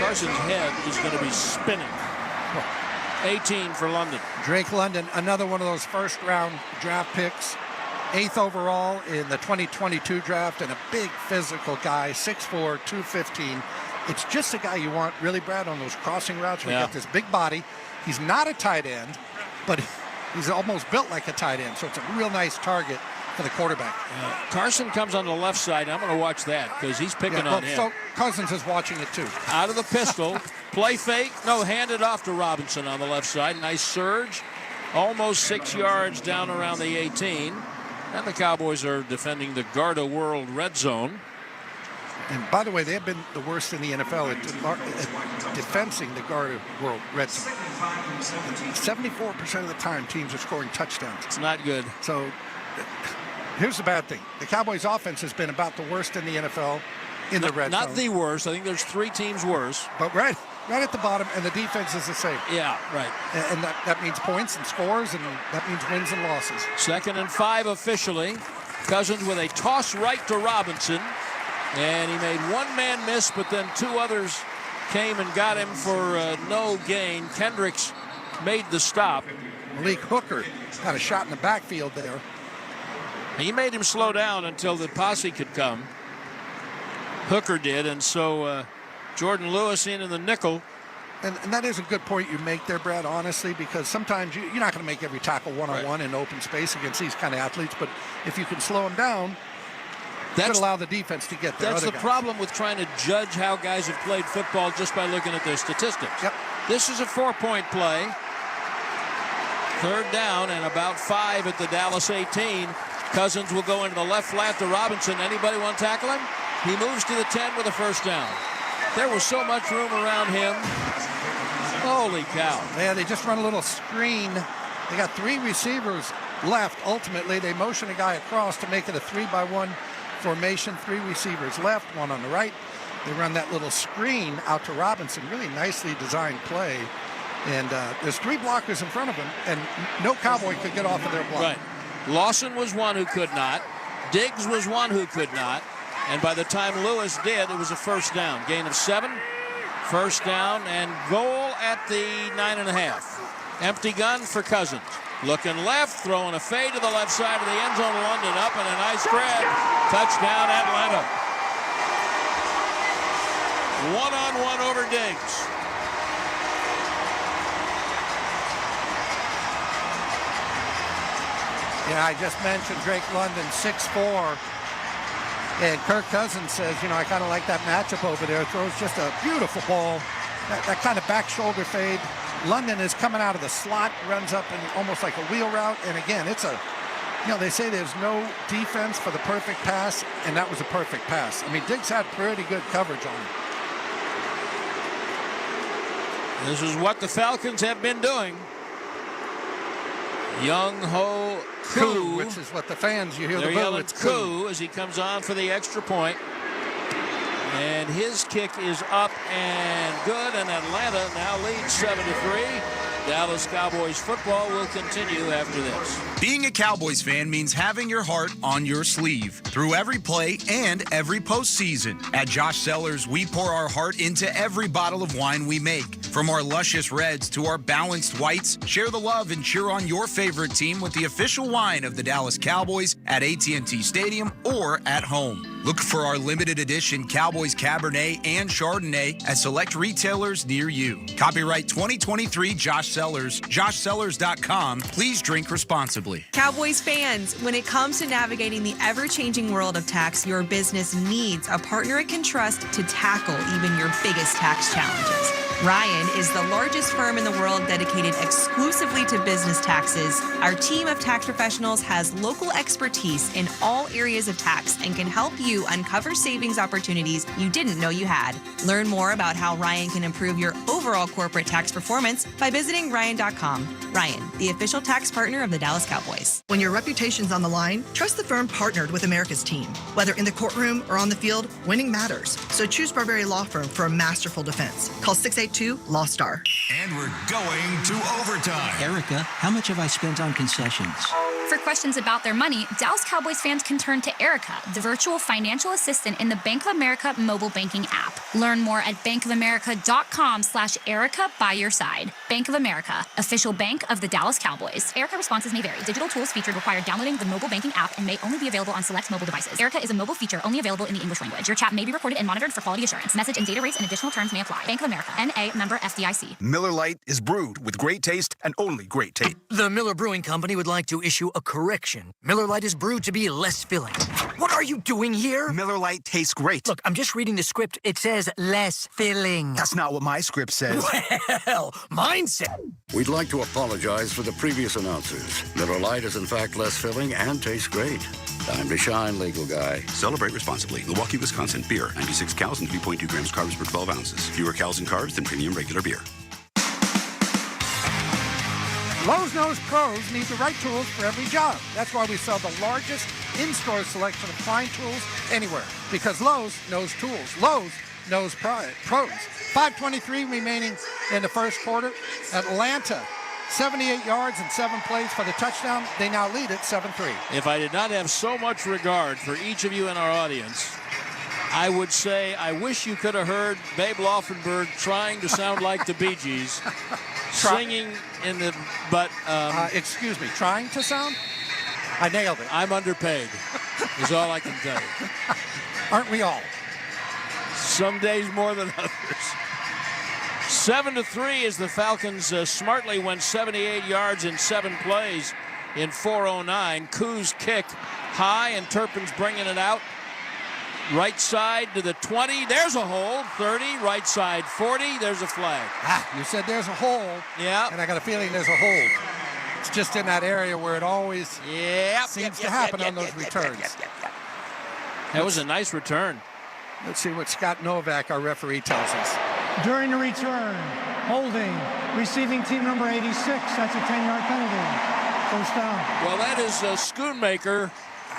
Carson's head is going to be spinning. 18 for London. Drake London, another one of those 1st-round draft picks. 8th overall in the 2022 draft, and a big physical guy, 6'4", 215. It's just the guy you want, really, Brad, on those crossing routes. Where you got this big body. He's not a tight end, but he's almost built like a tight end, so it's a real nice target for the quarterback. Carson comes on the left side. I'm going to watch that because he's picking on him. So Cousins is watching it too. Out of the pistol, play fake. No, hand it off to Robinson on the left side. Nice surge. Almost 6 yards down around the 18. And the Cowboys are defending the Garda World red zone. And by the way, they have been the worst in the NFL at defensing the Garda World red zone. 74% of the time, teams are scoring touchdowns. It's not good. So here's the bad thing. The Cowboys offense has been about the worst in the NFL in the red zone. Not the worst. I think there's 3 teams worse. But right at the bottom, and the defense is the same. Yeah, right. And that means points and scores, and that means wins and losses. 2nd and 5 officially. Cousins with a toss right to Robinson. And he made 1 man miss, but then 2 others came and got him for no gain. Kendricks made the stop. Malik Hooker had a shot in the backfield there. He made him slow down until the posse could come. Hooker did, and so Jordan Lewis in the nickel And that is a good point you make there, Brad, honestly, because sometimes you're not going to make every tackle one-on-one in open space against these kind of athletes, but if you can slow them down, you could allow the defense to get there. That's the problem with trying to judge how guys have played football just by looking at their statistics. Yep. This is a 4-point play. 3rd down and about 5 at the Dallas 18. Cousins will go into the left flat to Robinson. Anybody want to tackle him? He moves to the 10 with a first down. There was so much room around him. Holy cow. Yeah, they just run a little screen. They got 3 receivers left. Ultimately, they motion a guy across to make it a 3-by-1 formation. 3 receivers left, 1 on the right. They run that little screen out to Robinson. Really nicely designed play. And there's 3 blockers in front of him, and no Cowboy could get off of their block. Right. Lawson was one who could not. Diggs was one who could not. And by the time Lewis did, it was a first down. Gain of 7. First down and goal at the 9.5. Empty gun for Cousins. Looking left, throwing a fade to the left side of the end zone. London up and a nice grab. Touchdown Atlanta. 1-on-1 over Diggs. Yeah, I just mentioned Drake London, 6'4". And Kirk Cousins says, I kind of like that matchup over there. Throws just a beautiful ball. That kind of back shoulder fade. London is coming out of the slot, runs up in almost like a wheel route. And again, it's they say there's no defense for the perfect pass, and that was a perfect pass. I mean, Diggs had pretty good coverage on him. This is what the Falcons have been doing. Young Ho Koo, which is what the fans, you hear they're the boo. yelling It's Koo as he comes on for the extra point. And his kick is up and good, and Atlanta now leads 7-3. Dallas Cowboys football will continue after this. Being a Cowboys fan means having your heart on your sleeve through every play and every postseason. At Josh Cellars, we pour our heart into every bottle of wine we make. From our luscious reds to our balanced whites, share the love and cheer on your favorite team with the official wine of the Dallas Cowboys at AT&T Stadium or at home. Look for our limited edition Cowboys Cabernet and Chardonnay at select retailers near you. Copyright 2023 Josh Cellars, joshcellars.com. Please drink responsibly. Cowboys fans, when it comes to navigating the ever-changing world of tax, your business needs a partner it can trust to tackle even your biggest tax challenges. Ryan is the largest firm in the world dedicated exclusively to business taxes. Our team of tax professionals has local expertise in all areas of tax and can help you uncover savings opportunities you didn't know you had. Learn more about how Ryan can improve your overall corporate tax performance by visiting Ryan.com. Ryan, the official tax partner of the Dallas Cowboys. When your reputation's on the line, trust the firm partnered with America's team. Whether in the courtroom or on the field, winning matters. So choose Barberi Law Firm for a masterful defense. Call 682-LAW-STAR. And we're going to overtime. Erica, how much have I spent on concessions? For questions about their money, Dallas Cowboys fans can turn to Erica, the virtual financial assistant in the Bank of America mobile banking app. Learn more at bankofamerica.com/Erica by your side. Bank of America, official bank of the Dallas Cowboys. Erica responses may vary. Digital tools featured require downloading the mobile banking app and may only be available on select mobile devices. Erica is a mobile feature only available in the English language. Your chat may be recorded and monitored for quality assurance. Message and data rates and additional terms may apply. Bank of America, N.A., member FDIC. Miller Lite is brewed with great taste and only great taste. The Miller Brewing Company would like to issue a correction. Miller Lite is brewed to be less filling. What are you doing here? Miller Lite tastes great. Look, I'm just reading the script. It says less filling. That's not what my script says. Well, mine said. We'd like to apologize for the previous announcers. Miller Lite is in fact less filling and tastes great. Time to shine, legal guy. Celebrate responsibly. Milwaukee, Wisconsin. Beer. 96 cows and 3.2 grams carbs per 12 ounces. Fewer cows and carbs than premium regular beer. Lowe's knows pros need the right tools for every job. That's why we sell the largest in-store selection of fine tools anywhere. Because Lowe's knows tools. Lowe's knows pros. 5:23 remaining in the first quarter. Atlanta, 78 yards and 7 plays for the touchdown. They now lead it 7-3. If I did not have so much regard for each of you in our audience, I would say I wish you could have heard Babe Laufenberg trying to sound like the Bee Gees, singing in the, but... excuse me, trying to sound? I nailed it. I'm underpaid, is all I can tell you. Aren't we all? Some days more than others. 7-3 as the Falcons smartly went 78 yards in 7 plays in 4:09. Koo's kick high, and Turpin's bringing it out. Right side to the 20. There's a hold. 30. Right side 40. There's a flag. You said there's a hole. Yeah. And I got a feeling there's a hold. It's just in that area where it always seems to happen on those returns. That was a nice return. Let's see what Scott Novak, our referee, tells us. During the return, holding, receiving team number 86. That's a 10-yard penalty. First down. Well, that is Schoonmaker.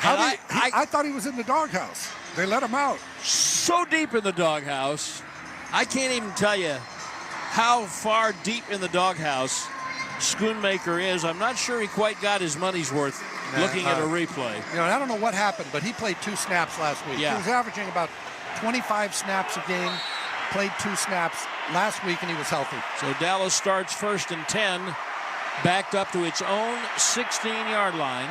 I thought he was in the doghouse. They let him out. So deep in the doghouse, I can't even tell you how far deep in the doghouse Schoonmaker is. I'm not sure he quite got his money's worth looking at a replay. I don't know what happened, but he played 2 snaps last week. Yeah. He was averaging about 25 snaps a game, played 2 snaps last week, and he was healthy. So Dallas starts 1st and 10, backed up to its own 16-yard line.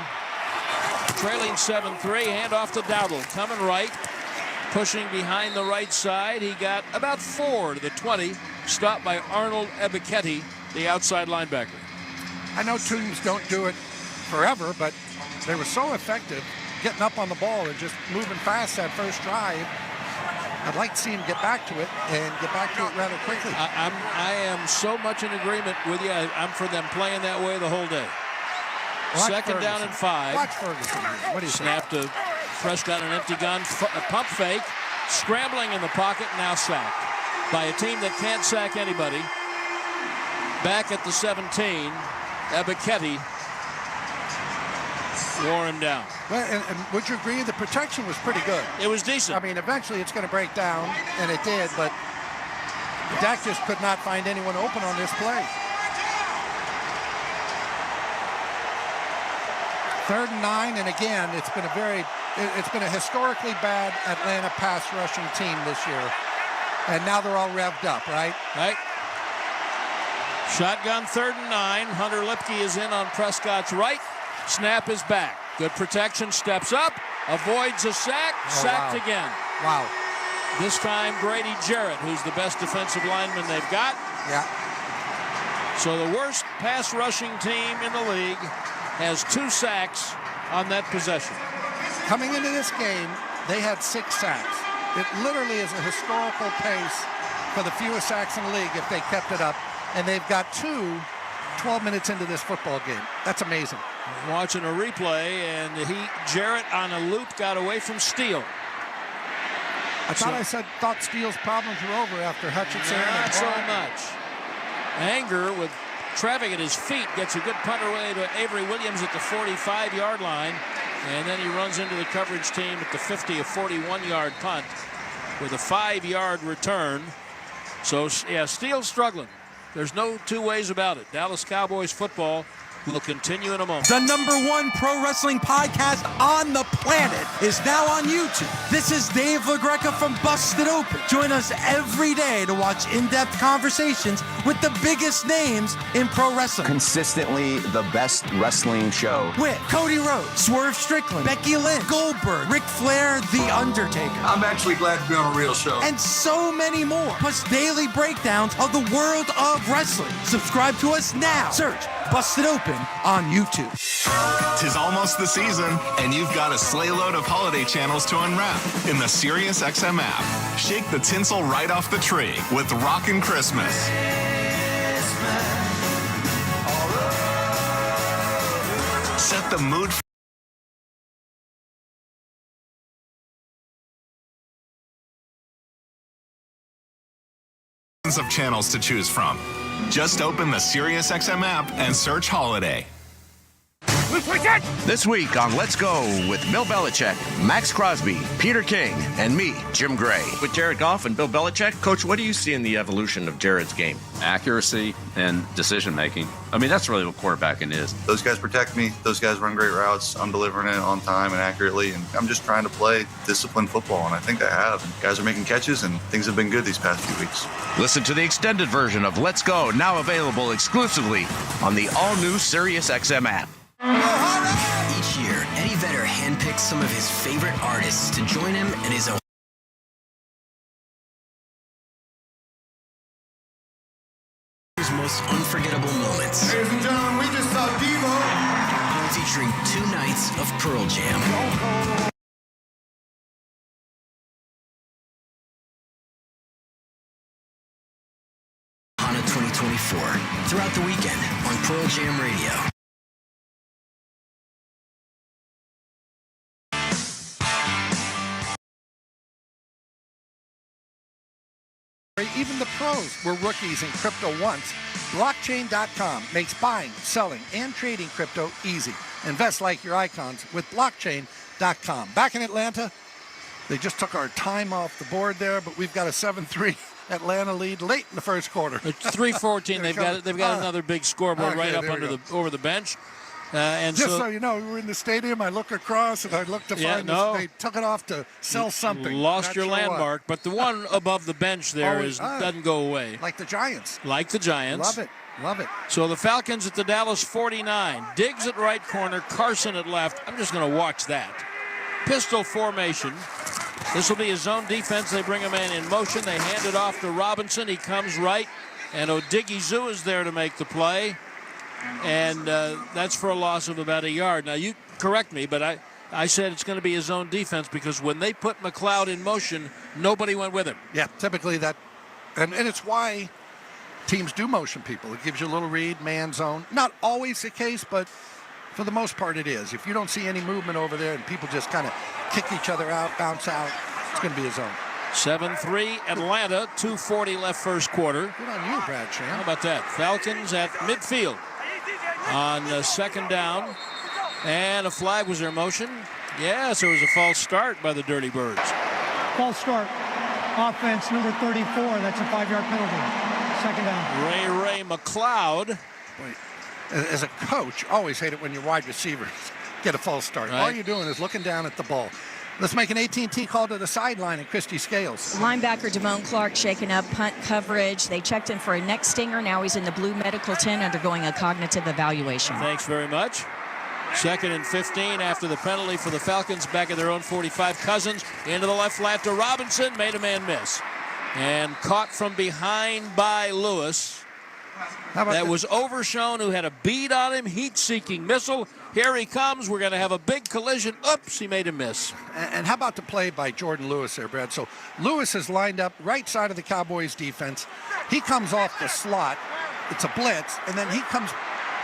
Trailing 7-3, handoff to Dowdle, coming right, pushing behind the right side. He got about 4 to the 20, stopped by Arnold Ebiketie, the outside linebacker. I know teams don't do it forever, but they were so effective getting up on the ball and just moving fast that first drive. I'd like to see him get back to it and get back to it rather quickly. I am so much in agreement with you. I'm for them playing that way the whole day. Second down and 5. Watch Ferguson. What do you Snap to Prescott, an empty gun, pump fake, scrambling in the pocket, now sacked by a team that can't sack anybody. Back at the 17, Ebiketie wore him down. Well, and would you agree the protection was pretty good? It was decent. I mean, eventually it's going to break down, and it did, but Dak just could not find anyone open on this play. 3rd and 9, and again, it's been a historically bad Atlanta pass rushing team this year, and now they're all revved up, right? Right. Shotgun 3rd and 9. Hunter Lipke is in on Prescott's right. Snap is back. Good protection. Steps up. Avoids a sack. Sacked again. Wow. This time Grady Jarrett, who's the best defensive lineman they've got. Yeah. So the worst pass rushing team in the league has 2 sacks on that possession. Coming into this game, they had 6 sacks. It literally is a historical pace for the fewest sacks in the league if they kept it up. And they've got 12 minutes into this football game. That's amazing. Watching a replay, and Jarrett on a loop got away from Steele. I thought Steele's problems were over after Hutchinson. Not so much. Anger with traffic at his feet gets a good punt away to Avery Williams at the 45-yard line, and then he runs into the coverage team at the 50, a 41-yard punt with a 5-yard return. So, yeah, Steele's struggling. There's no 2 ways about it. Dallas Cowboys football will continue in a moment. The #1 pro wrestling podcast on the planet is now on YouTube. This is Dave LaGreca from Busted Open. Join us every day to watch in-depth conversations with the biggest names in pro wrestling. Consistently the best wrestling show. With Cody Rhodes, Swerve Strickland, Becky Lynch, Goldberg, Ric Flair, The Undertaker. I'm actually glad to be on a real show. And so many more. Plus daily breakdowns of the world of wrestling. Subscribe to us now. Search Busted Open on YouTube. 'Tis almost the season, and you've got a sleigh load of holiday channels to unwrap in the SiriusXM app. Shake the tinsel right off the tree with Rockin' Christmas. Set the mood of channels to choose from. Just open the SiriusXM app and search Holiday. This week on Let's Go with Bill Belichick, Max Crosby, Peter King, and me, Jim Gray. With Jared Goff and Bill Belichick, Coach, what do you see in the evolution of Jared's game? Accuracy and decision-making. I mean, that's really what quarterbacking is. Those guys protect me. Those guys run great routes. I'm delivering it on time and accurately, and I'm just trying to play disciplined football, and I think I have. And guys are making catches, and things have been good these past few weeks. Listen to the extended version of Let's Go, now available exclusively on the all-new SiriusXM app. Each year, Eddie Vedder handpicks some of his favorite artists to join him in his most unforgettable moments. Ladies and gentlemen, we just saw Devo. Featuring 2 nights of Pearl Jam. HANA 2024. Throughout the weekend on Pearl Jam Radio. Even the pros were rookies in crypto once. Blockchain.com makes buying, selling, and trading crypto easy. Invest like your icons with Blockchain.com. Back in Atlanta, they just took our time off the board there, but we've got a 7-3 Atlanta lead late in the first quarter. It's 3:14. They've got another big scoreboard right up over the bench. And just so you know, we were in the stadium. I look across and I look to find this. They took it off to sell something. Lost your landmark, but the one above the bench there doesn't go away. Like the Giants. Like the Giants. Love it. Love it. So the Falcons at the Dallas 49. Diggs at right corner, Carson at left. I'm just going to watch that. Pistol formation. This will be a zone defense. They bring a man in motion. They hand it off to Robinson. He comes right, and Odighizu is there to make the play. And that's for a loss of about a yard. Now, you correct me, but I said it's going to be a zone defense because when they put McLeod in motion, nobody went with him. Yeah, typically that, and it's why teams do motion people. It gives you a little read, man zone. Not always the case, but for the most part it is. If you don't see any movement over there and people just kind of kick each other out, bounce out, it's going to be a zone. 7-3 Atlanta, 2:40 left first quarter. Good on you, Brad Sham. How about that? Falcons at midfield on second down. And a flag. Was there motion? Yes, there was a false start by the Dirty Birds. False start. Offense number 34. That's a 5-yard penalty. Second down. Ray McLeod. Wait. As a coach, always hate it when your wide receivers get a false start. Right. All you're doing is looking down at the ball. Let's make an AT&T call to the sideline at Christie Scales. Linebacker Damone Clark shaken up, punt coverage. They checked him for a neck stinger. Now he's in the blue medical tent undergoing a cognitive evaluation. Thanks very much. 2nd and 15 after the penalty for the Falcons back at their own 45. Cousins into the left flat to Robinson. Made a man miss. And caught from behind by Lewis. That was Overshown, who had a bead on him. Heat-seeking missile. Here he comes. We're going to have a big collision. Oops, he made a miss. And how about the play by Jordan Lewis there, Brad? So Lewis is lined up right side of the Cowboys defense. He comes off the slot. It's a blitz. And then he comes,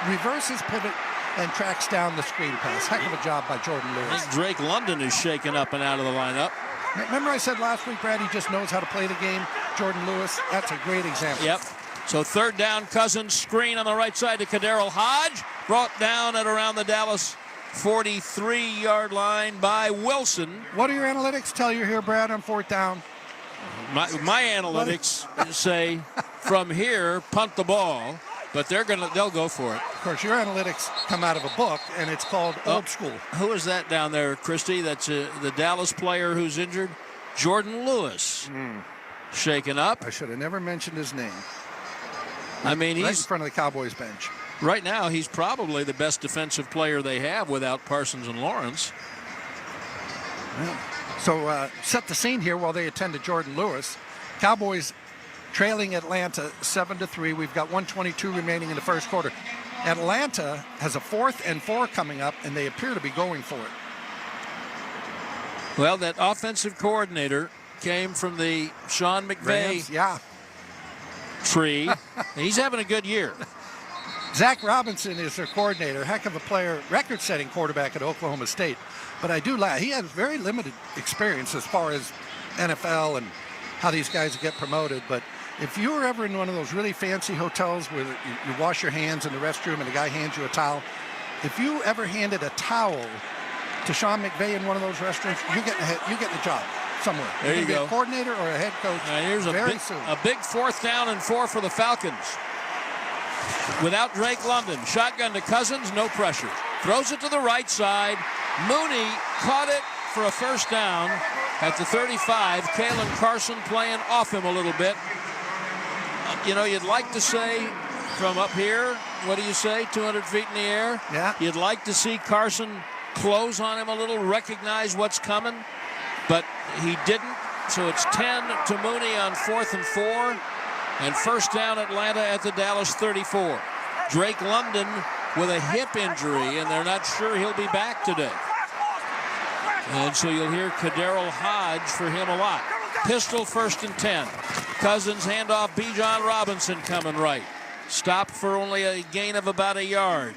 reverses pivot, and tracks down the screen pass. Heck of a job by Jordan Lewis. I think Drake London is shaken up and out of the lineup. Remember I said last week, Brad, he just knows how to play the game. Jordan Lewis, that's a great example. Yep. So third down, Cousins, screen on the right side to Kaderil Hodge. Brought down at around the Dallas 43-yard line by Wilson. What do your analytics tell you here, Brad, on fourth down? My analytics say from here, punt the ball, but they'll go for it. Of course, your analytics come out of a book, and it's called Old School. Who is that down there, Christy? That's the Dallas player who's injured? Jordan Lewis. Shaken up. I should have never mentioned his name. I mean, right he's in front of the Cowboys bench. Right now, he's probably the best defensive player they have without Parsons and Lawrence. Well, so set the scene here while they attend to Jordan Lewis. Cowboys trailing Atlanta 7-3. We've got 1:22 remaining in the first quarter. Atlanta has a 4th and 4 coming up, and they appear to be going for it. Well, that offensive coordinator came from the Sean McVay tree. He's having a good year. Zach Robinson is their coordinator. Heck of a player, record-setting quarterback at Oklahoma State. But I do laugh. He has very limited experience as far as NFL and how these guys get promoted. But if you were ever in one of those really fancy hotels where you wash your hands in the restroom and the guy hands you a towel, if you ever handed a towel to Sean McVay in one of those restaurants, you're getting a job somewhere. There you be go. A coordinator or a head coach. Here's a big 4th down and 4 for the Falcons. Without Drake London, shotgun to Cousins, no pressure. Throws it to the right side. Mooney caught it for a first down at the 35. Kalen Carson playing off him a little bit. You know, you'd like to say from up here, what do you say, 200 feet in the air? Yeah. You'd like to see Carson close on him a little, recognize what's coming, but he didn't. So it's 10 to Mooney on 4th and 4. And first down Atlanta at the Dallas 34. Drake London with a hip injury, and they're not sure he'll be back today. And so you'll hear Kaderil Hodge for him a lot. Pistol 1st and 10. Cousins handoff, Bijan Robinson coming right. Stop for only a gain of about a yard.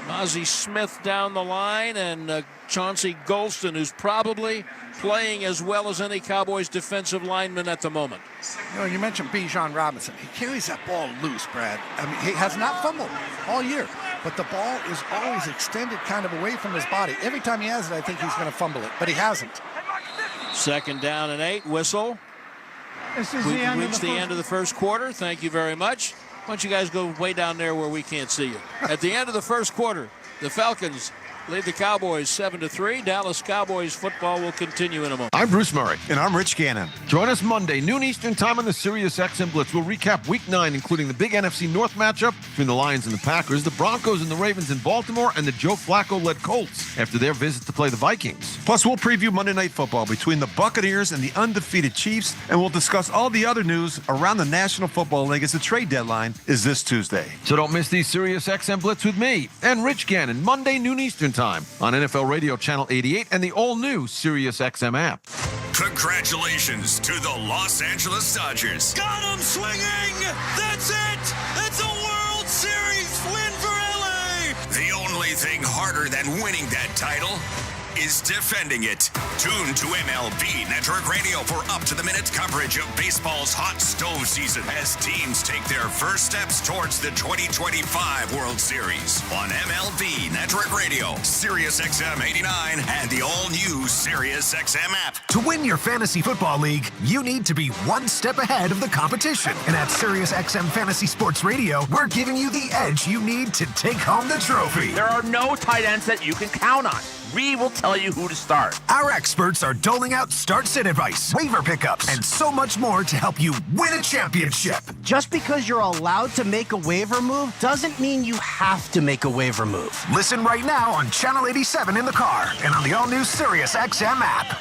Mozzie Smith down the line, and Chauncey Golston, who's probably playing as well as any Cowboys defensive lineman at the moment. You mentioned Bijan Robinson. He carries that ball loose, Brad. I mean, he has not fumbled all year, but the ball is always extended kind of away from his body. Every time he has it, I think he's going to fumble it, but he hasn't. 2nd down and 8, whistle. We've reached the end of the first quarter. Thank you very much. Why don't you guys go way down there where we can't see you? At the end of the first quarter, the Falcons lead the Cowboys 7-3. Dallas Cowboys football will continue in a moment. I'm Bruce Murray. And I'm Rich Gannon. Join us Monday, noon Eastern time on the Sirius XM Blitz. We'll recap Week 9, including the big NFC North matchup between the Lions and the Packers, the Broncos and the Ravens in Baltimore, and the Joe Flacco-led Colts after their visit to play the Vikings. Plus, we'll preview Monday Night Football between the Buccaneers and the undefeated Chiefs, and we'll discuss all the other news around the National Football League as the trade deadline is this Tuesday. So don't miss the Sirius XM Blitz with me and Rich Gannon, Monday, noon Eastern time on NFL Radio Channel 88 and the all-new Sirius XM app. Congratulations to the Los Angeles Dodgers. Got him swinging! That's it! It's a World Series win for LA! The only thing harder than winning that title is defending it. Tune to MLB Network Radio for up-to-the-minute coverage of baseball's hot stove season as teams take their first steps towards the 2025 World Series on MLB Network Radio, Sirius XM 89, and the all-new Sirius XM app. To win your fantasy football league, you need to be one step ahead of the competition. And at Sirius XM Fantasy Sports Radio, we're giving you the edge you need to take home the trophy. There are no tight ends that you can count on. We will tell you who to start. Our experts are doling out start-sit advice, waiver pickups, and so much more to help you win a championship. Just because you're allowed to make a waiver move doesn't mean you have to make a waiver move. Listen right now on Channel 87 in the car and on the all-new Sirius XM app.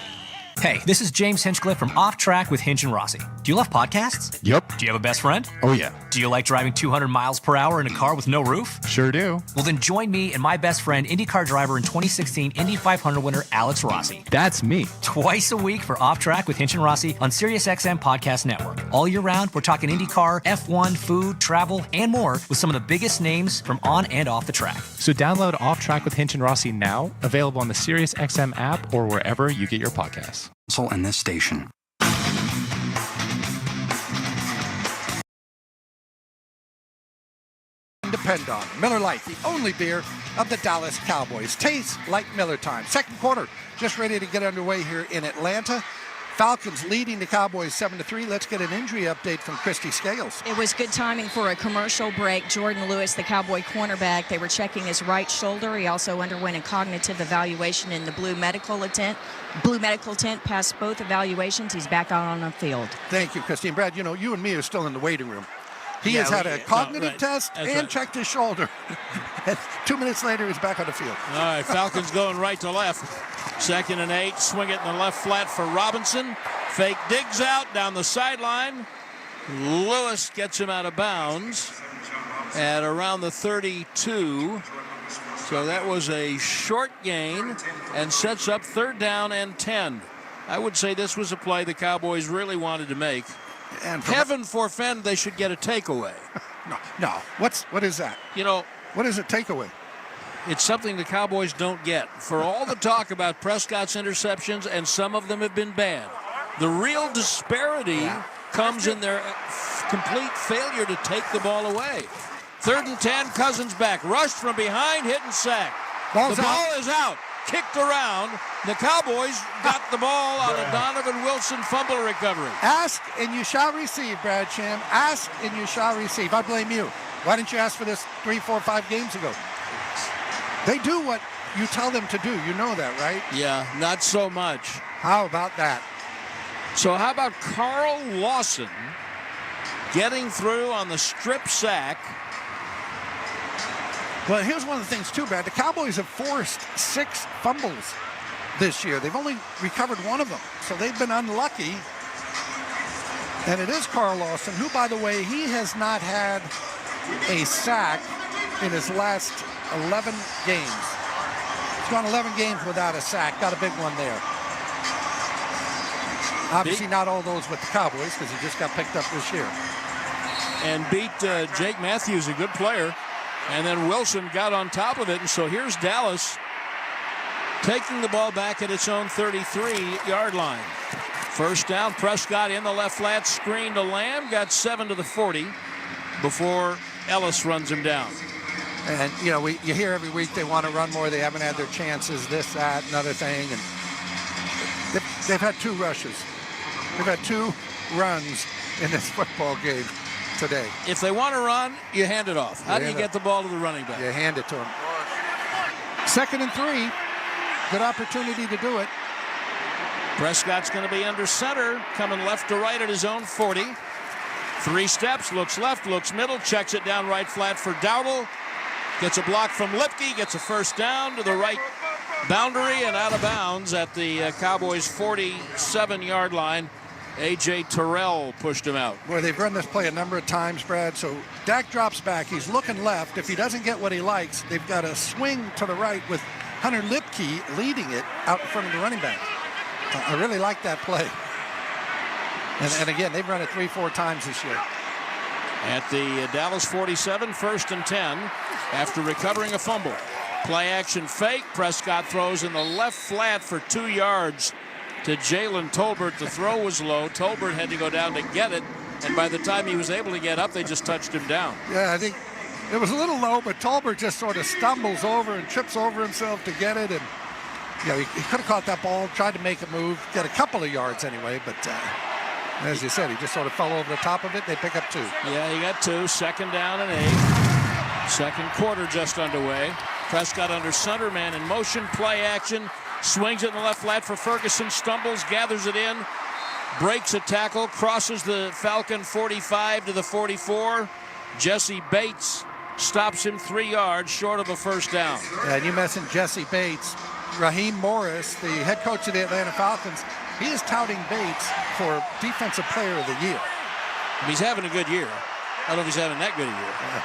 Hey, this is James Hinchcliffe from Off Track with Hinch and Rossi. Do you love podcasts? Yep. Do you have a best friend? Oh, yeah. Do you like driving 200 miles per hour in a car with no roof? Sure do. Well, then join me and my best friend, IndyCar driver and 2016 Indy 500 winner Alex Rossi. That's me. Twice a week for Off Track with Hinch and Rossi on Sirius XM Podcast Network. All year round, we're talking IndyCar, F1, food, travel, and more with some of the biggest names from on and off the track. So download Off Track with Hinch and Rossi now, available on the Sirius XM app or wherever you get your podcasts. And this station. Depend on Miller Lite, the only beer of the Dallas Cowboys. Tastes like Miller time. Second quarter just ready to get underway here in Atlanta. Falcons leading the Cowboys 7-3. Let's get an injury update from Christy Scales. It was good timing for a commercial break. Jordan Lewis, the Cowboy cornerback, they were checking his right shoulder. He also underwent a cognitive evaluation in the Blue Medical tent, passed both evaluations. He's back out on the field. Thank you, Christy. And Brad, you and me are still in the waiting room. He has had a cognitive test and checked his shoulder. And 2 minutes later, he's back on the field. All right, Falcons going right to left. 2nd and 8, swing it in the left flat for Robinson. Fake digs out down the sideline. Lewis gets him out of bounds at around the 32. So that was a short gain and sets up 3rd down and 10. I would say this was a play the Cowboys really wanted to make. And heaven forfend they should get a takeaway. No. What is that? What is a takeaway? It's something the Cowboys don't get. For all the talk about Prescott's interceptions, and some of them have been bad, the real disparity comes in their complete failure to take the ball away. 3rd and 10, Cousins back. Rushed from behind, hit and sack. The ball is out. Kicked around. The Cowboys got the ball on a Donovan Wilson fumble recovery. Ask and you shall receive, Brad Sham. Ask and you shall receive. I blame you. Why didn't you ask for this 3, 4, 5 games ago? They do what you tell them to do. You know that, right? Yeah, not so much. How about that? So how about Carl Lawson getting through on the strip sack? Well, here's one of the things, too, Brad. The Cowboys have forced 6 fumbles this year. They've only recovered 1 of them, so they've been unlucky. And it is Carl Lawson, who, by the way, he has not had a sack in his last 11 games. He's gone 11 games without a sack. Got a big one there. Obviously not all those with the Cowboys because he just got picked up this year. And beat Jake Matthews, a good player. And then Wilson got on top of it. And so here's Dallas taking the ball back at its own 33-yard line. First down, Prescott in the left flat, screen to Lamb, got 7 to the 40 before Ellis runs him down. And, you know, you hear every week they want to run more. They haven't had their chances, this, that, another thing. And they've had 2 rushes. They've had 2 runs in this football game today. If they want to run, you hand it off. How do you get the ball to the running back? You hand it to him. 2nd and 3. Good opportunity to do it. Prescott's going to be under center, coming left to right at his own 40. 3 steps, looks left, looks middle, checks it down right flat for Dowdle. Gets a block from Lipke, gets a first down to the right boundary and out of bounds at the Cowboys' 47-yard line. A.J. Terrell pushed him out. Boy, they've run this play a number of times, Brad. So Dak drops back. He's looking left. If he doesn't get what he likes, they've got a swing to the right with Hunter Lipke leading it out in front of the running back. I really like that play. And again, they've run it 3-4 times this year. At the Dallas 47, 1st and 10, after recovering a fumble. Play action fake. Prescott throws in the left flat for 2 yards to Jalen Tolbert. The throw was low. Tolbert had to go down to get it, and by the time he was able to get up, they just touched him down. Yeah, I think it was a little low, but Tolbert just sort of stumbles over and trips over himself to get it, and you know, he could have caught that ball, tried to make it move, get a couple of yards anyway, but as you said, he just sort of fell over the top of it. They pick up 2. Yeah, he got 2. 2nd down and 8. Second quarter just underway. Prescott under center, man in motion, play action, swings it in the left flat for Ferguson, stumbles, gathers it in, breaks a tackle, crosses the Falcon 45 to the 44. Jesse Bates stops him 3 yards short of a first down. Yeah, and you mentioned Jesse Bates. Raheem Morris, the head coach of the Atlanta Falcons, he is touting Bates for Defensive Player of the Year. He's having a good year. I don't know if he's having that good a year. Yeah.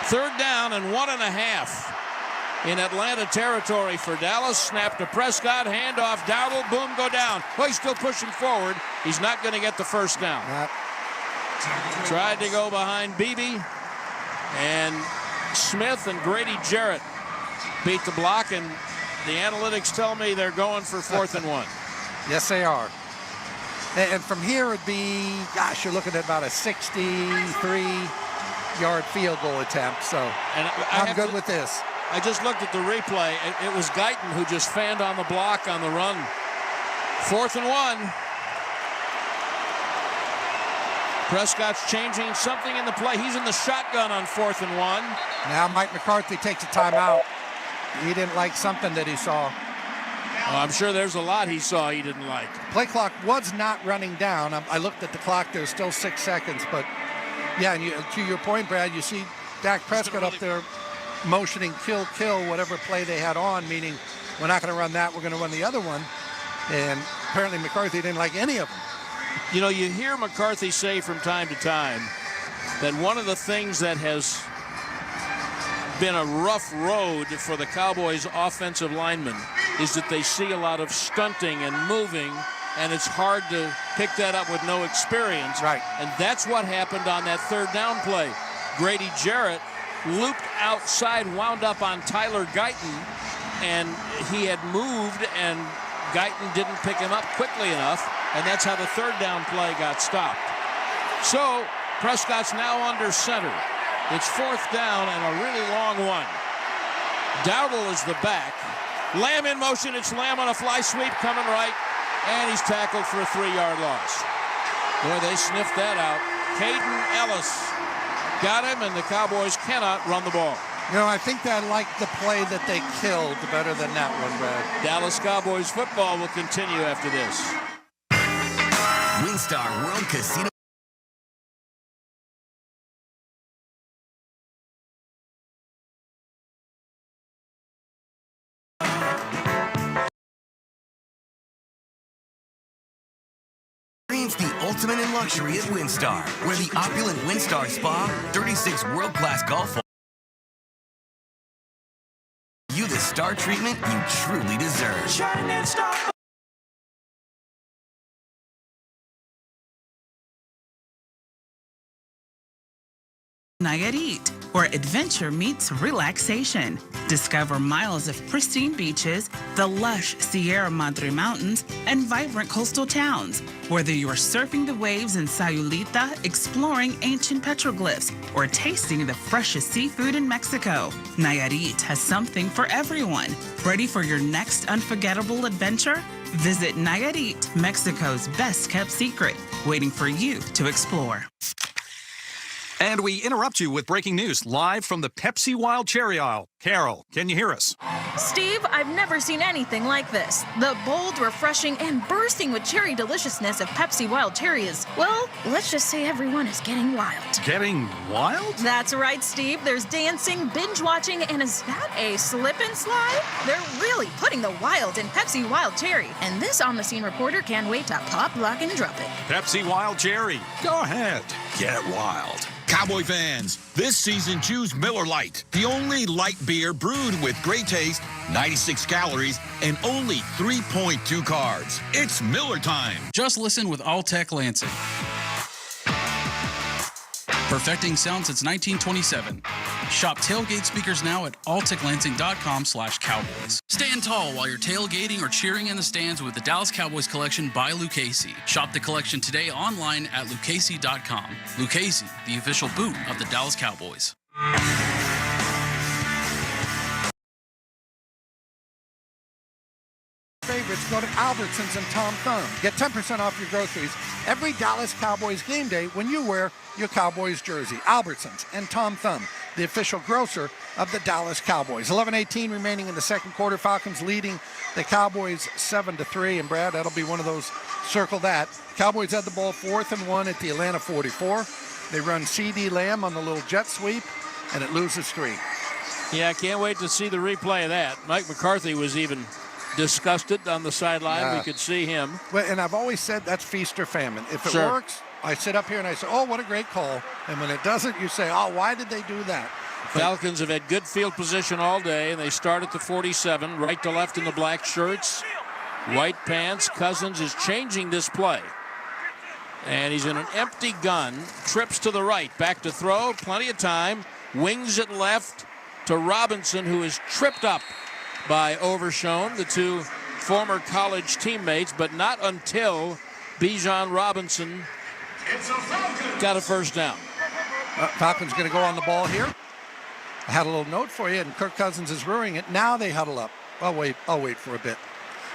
3rd down and 1.5 in Atlanta territory for Dallas. Snap to Prescott, handoff, Dowdle, boom, go down. Well, he's still pushing forward. He's not going to get the first down. Tried to go behind Beebe, and Smith and Grady Jarrett beat the block, and the analytics tell me they're going for 4th and 1. Yes, they are. And from here it'd be, gosh, you're looking at about a 63-yard field goal attempt. So I'm good with this. I just looked at the replay. It was Guyton who just fanned on the block on the run. 4th and 1. Prescott's changing something in the play. He's in the shotgun on 4th and 1. Now Mike McCarthy takes a timeout. He didn't like something that he saw. Oh, I'm sure there's a lot he saw he didn't like. Play clock was not running down. I looked at the clock. There's still 6 seconds. But, yeah, and to your point, Brad, you see Dak Prescott up there motioning kill, whatever play they had on, meaning we're not going to run that, we're going to run the other one. And apparently McCarthy didn't like any of them. You know, you hear McCarthy say from time to time that one of the things that has been a rough road for the Cowboys offensive linemen is that they see a lot of stunting and moving, and it's hard to pick that up with no experience. Right. And that's what happened on that 3rd down play. Grady Jarrett looped outside, wound up on Tyler Guyton, and he had moved, and Guyton didn't pick him up quickly enough, and that's how the 3rd down play got stopped. So Prescott's now under center. It's 4th down and a really long one. Dowdle is the back. Lamb in motion. It's Lamb on a fly sweep coming right, and he's tackled for a 3-yard loss. Boy, they sniffed that out. Caden Ellis got him, and the Cowboys cannot run the ball. You know, I think I like the play that they killed better than that one, Brad. Dallas Cowboys football will continue after this. WinStar World Casino. ultimate in luxury at WinStar, where the opulent WinStar Spa, 36 world-class golf you the star treatment you truly deserve. Shining Star. Nayarit, where adventure meets relaxation. Discover miles of pristine beaches, the lush Sierra Madre Mountains, and vibrant coastal towns. Whether you're surfing the waves in Sayulita, exploring ancient petroglyphs, or tasting the freshest seafood in Mexico, Nayarit has something for everyone. Ready for your next unforgettable adventure? Visit Nayarit, Mexico's best-kept secret, waiting for you to explore. And we interrupt you with breaking news live from the Pepsi Wild Cherry aisle. Carol, can you hear us? Steve, I've never seen anything like this. The bold, refreshing, and bursting with cherry deliciousness of Pepsi Wild Cherry is, well, let's just say everyone is getting wild. Getting wild? That's right, Steve. There's dancing, binge watching, and is that a slip and slide? They're really putting the wild in Pepsi Wild Cherry. And this on-the-scene reporter can't wait to pop, lock, and drop it. Pepsi Wild Cherry. Go ahead. Get wild. Cowboy fans, this season choose Miller Lite, the only light beer brewed with great taste, 96 calories, and only 3.2 carbs. It's Miller time. Just listen with Alltech Lansing. Perfecting sound since 1927. Shop tailgate speakers now at alltechlansing.com/Cowboys. Stand tall while you're tailgating or cheering in the stands with the Dallas Cowboys collection by Lucchese. Shop the collection today online at lucchese.com. Lucchese, the official boot of the Dallas Cowboys. Favorites, go to Albertsons and Tom Thumb. Get 10% off your groceries every Dallas Cowboys game day when you wear your Cowboys jersey. Albertsons and Tom Thumb, the official grocer of the Dallas Cowboys. 11:18 remaining in the second quarter. Falcons leading the Cowboys 7-3. And Brad, that'll be one of those, circle that. Cowboys had the ball 4th and 1 at the Atlanta 44. They run C.D. Lamb on the little jet sweep, and it loses 3. Yeah, I can't wait to see the replay of that. Mike McCarthy was even disgusted on the sideline. Yeah. We could see him. Well, and I've always said that's feast or famine. If it Sure. works, I sit up here and I say, oh, what a great call. And when it doesn't, you say, oh, why did they do that? Falcons have had good field position all day, and they start at the 47, right to left in the black shirts, white pants. Cousins is changing this play. And he's in an empty gun, trips to the right, back to throw, plenty of time, wings it left to Robinson, who is tripped up by Overshone, the two former college teammates, but not until Bijan Robinson got a first down. Falcons going to go on the ball here. I had a little note for you, and Kirk Cousins is ruining it. Now they huddle up. I'll wait for a bit.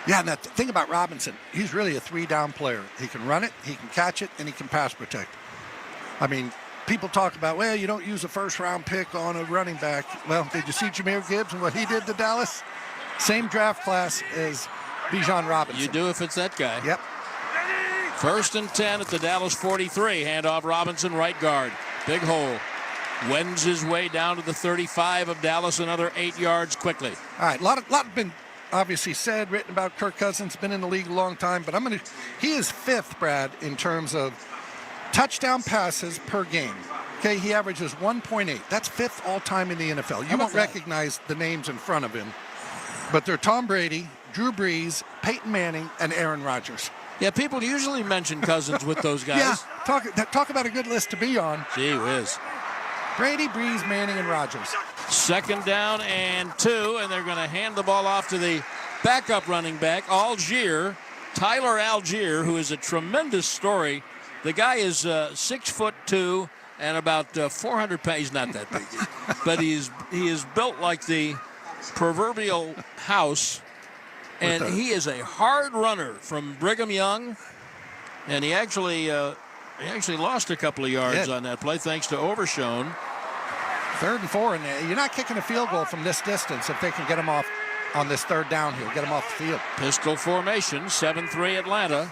Yeah, and the thing about Robinson, he's really a 3-down player. He can run it, he can catch it, and he can pass protect. I mean, people talk about, well, you don't use a first-round pick on a running back. Well, did you see Jahmyr Gibbs and what he did to Dallas? Same draft class as Bijan Robinson. You do if it's that guy. Yep. 1st and 10 at the Dallas 43. Handoff Robinson, right guard. Big hole. Wends his way down to the 35 of Dallas, another 8 yards quickly. All right, a lot been obviously said, written about Kirk Cousins, been in the league a long time, but he is 5th, Brad, in terms of touchdown passes per game. Okay, he averages 1.8. That's 5th all-time in the NFL. You won't recognize the names in front of him, but they're Tom Brady, Drew Brees, Peyton Manning, and Aaron Rodgers. Yeah, people usually mention Cousins with those guys. Yeah, talk about a good list to be on. Gee whiz. Brady, Brees, Manning, and Rodgers. 2nd down and 2, and they're going to hand the ball off to the backup running back, Tyler Algier, who is a tremendous story. The guy is 6'2" and about 400 pounds. He's not that big, but he is built like the proverbial house, and he is a hard runner from Brigham Young, and he actually lost a couple of yards on that play thanks to Overshone. 3rd and 4, and you're not kicking a field goal from this distance if they can get him off on this 3rd down here, get him off the field. Pistol formation, 7-3 Atlanta.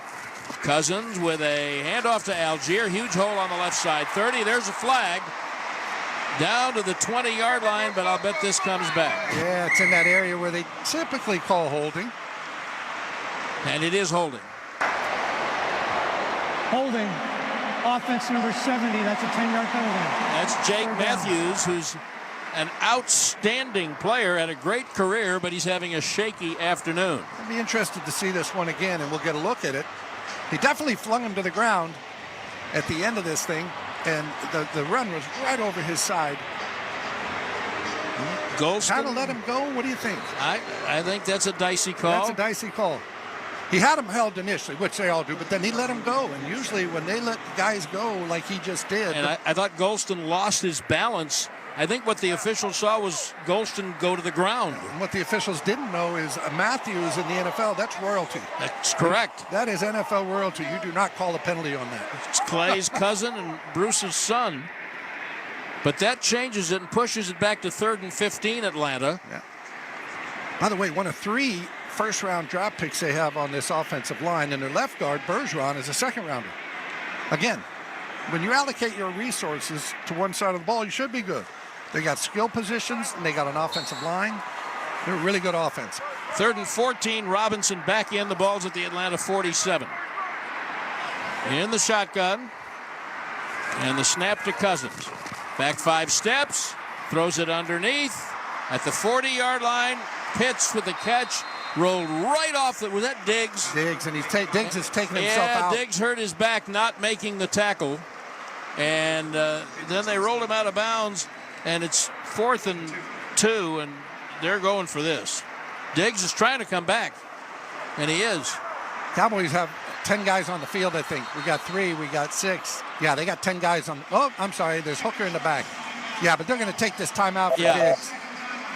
Cousins with a handoff to Algier, huge hole on the left side, 30, there's a flag. Down to the 20-yard line, but I'll bet this comes back. Yeah, it's in that area where they typically call holding. And it is holding. Holding. Offense number 70. That's a 10-yard penalty. That's Jake Third down. Matthews, who's an outstanding player, had a great career, but he's having a shaky afternoon. I'd be interested to see this one again, and we'll get a look at it. He definitely flung him to the ground at the end of this thing, and the run was right over his side. Golston kind of let him go. What do you think? I think that's a dicey call. That's a dicey call. He had him held initially, which they all do, but then he let him go. And usually when they let guys go like he just did. And I thought Golston lost his balance. I think what the officials saw was Golston go to the ground. And what the officials didn't know is Matthews in the NFL, that's royalty. That's correct. That is NFL royalty. You do not call a penalty on that. It's Clay's cousin and Bruce's son. But that changes it and pushes it back to 3rd and 15, Atlanta. Yeah. By the way, one of 3 first-round draft picks they have on this offensive line, and their left guard, Bergeron, is a second-rounder. Again, when you allocate your resources to one side of the ball, you should be good. They got skill positions, and they got an offensive line. They're a really good offense. 3rd and 14, Robinson back in. The ball's at the Atlanta 47. In the shotgun, and the snap to Cousins. Back 5 steps, throws it underneath at the 40-yard line. Pitts with the catch. Rolled right off. Was that Diggs? Diggs, and Diggs is taking himself out. Yeah, Diggs hurt his back not making the tackle. And then they rolled him out of bounds, and it's 4th and 2, and they're going for this. Diggs is trying to come back, and he is. Cowboys have 10 guys on the field, I think. We got 3, we got 6. Yeah, they got 10 guys on. Oh, I'm sorry, there's Hooker in the back. Yeah, but they're going to take this timeout for Diggs.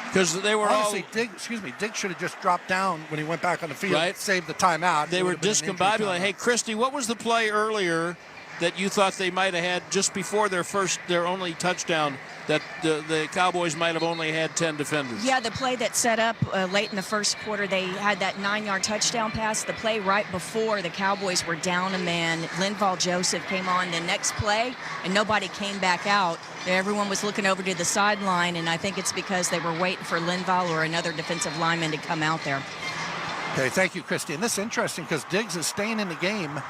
Because they were honestly, Diggs should have just dropped down when he went back on the field, right? Saved the timeout. They were discombobulated. Hey, Christy, what was the play earlier that you thought they might have had just before their only touchdown, that the Cowboys might have only had 10 defenders? Yeah, the play that set up late in the first quarter, they had that 9-yard touchdown pass. The play right before the Cowboys were down a man, Linval Joseph came on the next play, and nobody came back out. Everyone was looking over to the sideline, and I think it's because they were waiting for Linval or another defensive lineman to come out there. Okay, thank you, Christy. And this is interesting because Diggs is staying in the game.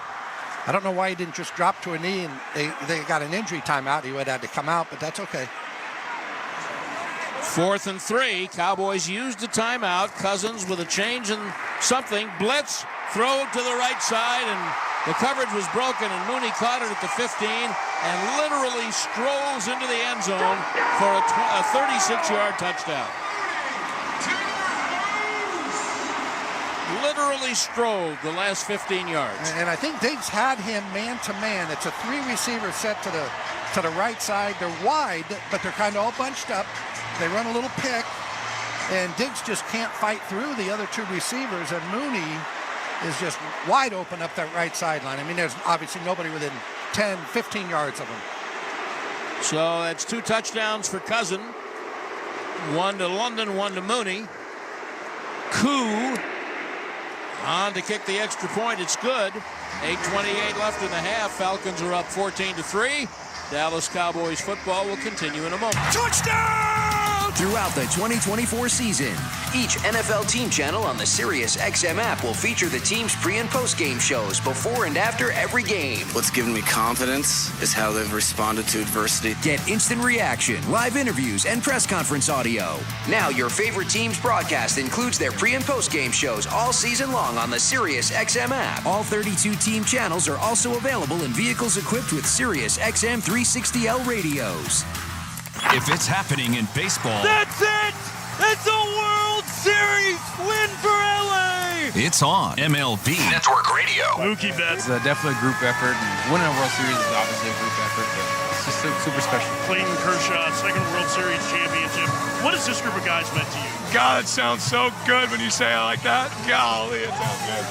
I don't know why he didn't just drop to a knee, and they got an injury timeout. He would have had to come out, but that's okay. 4th and 3. Cowboys used the timeout. Cousins with a change in something. Blitz, throw to the right side, and the coverage was broken, and Mooney caught it at the 15 and literally strolls into the end zone for a 36-yard touchdown. Literally strolled the last 15 yards. And I think Diggs had him man-to-man. It's a 3-receiver set to the right side. They're wide, but they're kind of all bunched up. They run a little pick, and Diggs just can't fight through the other 2 receivers, and Mooney is just wide open up that right sideline. I mean, there's obviously nobody within 10, 15 yards of him. So that's 2 touchdowns for Cousin. 1 to London, 1 to Mooney. Koo on to kick the extra point. It's good. 8:28 left in the half. Falcons are up 14-3. Dallas Cowboys football will continue in a moment. Touchdown! Throughout the 2024 season, each NFL team channel on the SiriusXM app will feature the team's pre- and post-game shows before and after every game. What's given me confidence is how they've responded to adversity. Get instant reaction, live interviews, and press conference audio. Now your favorite team's broadcast includes their pre- and post-game shows all season long on the SiriusXM app. All 32 team channels are also available in vehicles equipped with SiriusXM 360L radios. If it's happening in baseball, That's it! It's a World Series win for LA! it's on MLB Network Radio. Mookie Betts. It's definitely a group effort. And winning a World Series is obviously a group effort, but it's just super special. Clayton Kershaw, 2nd World Series championship. What has this group of guys meant to you? God, it sounds so good when you say it like that. Golly, it sounds good.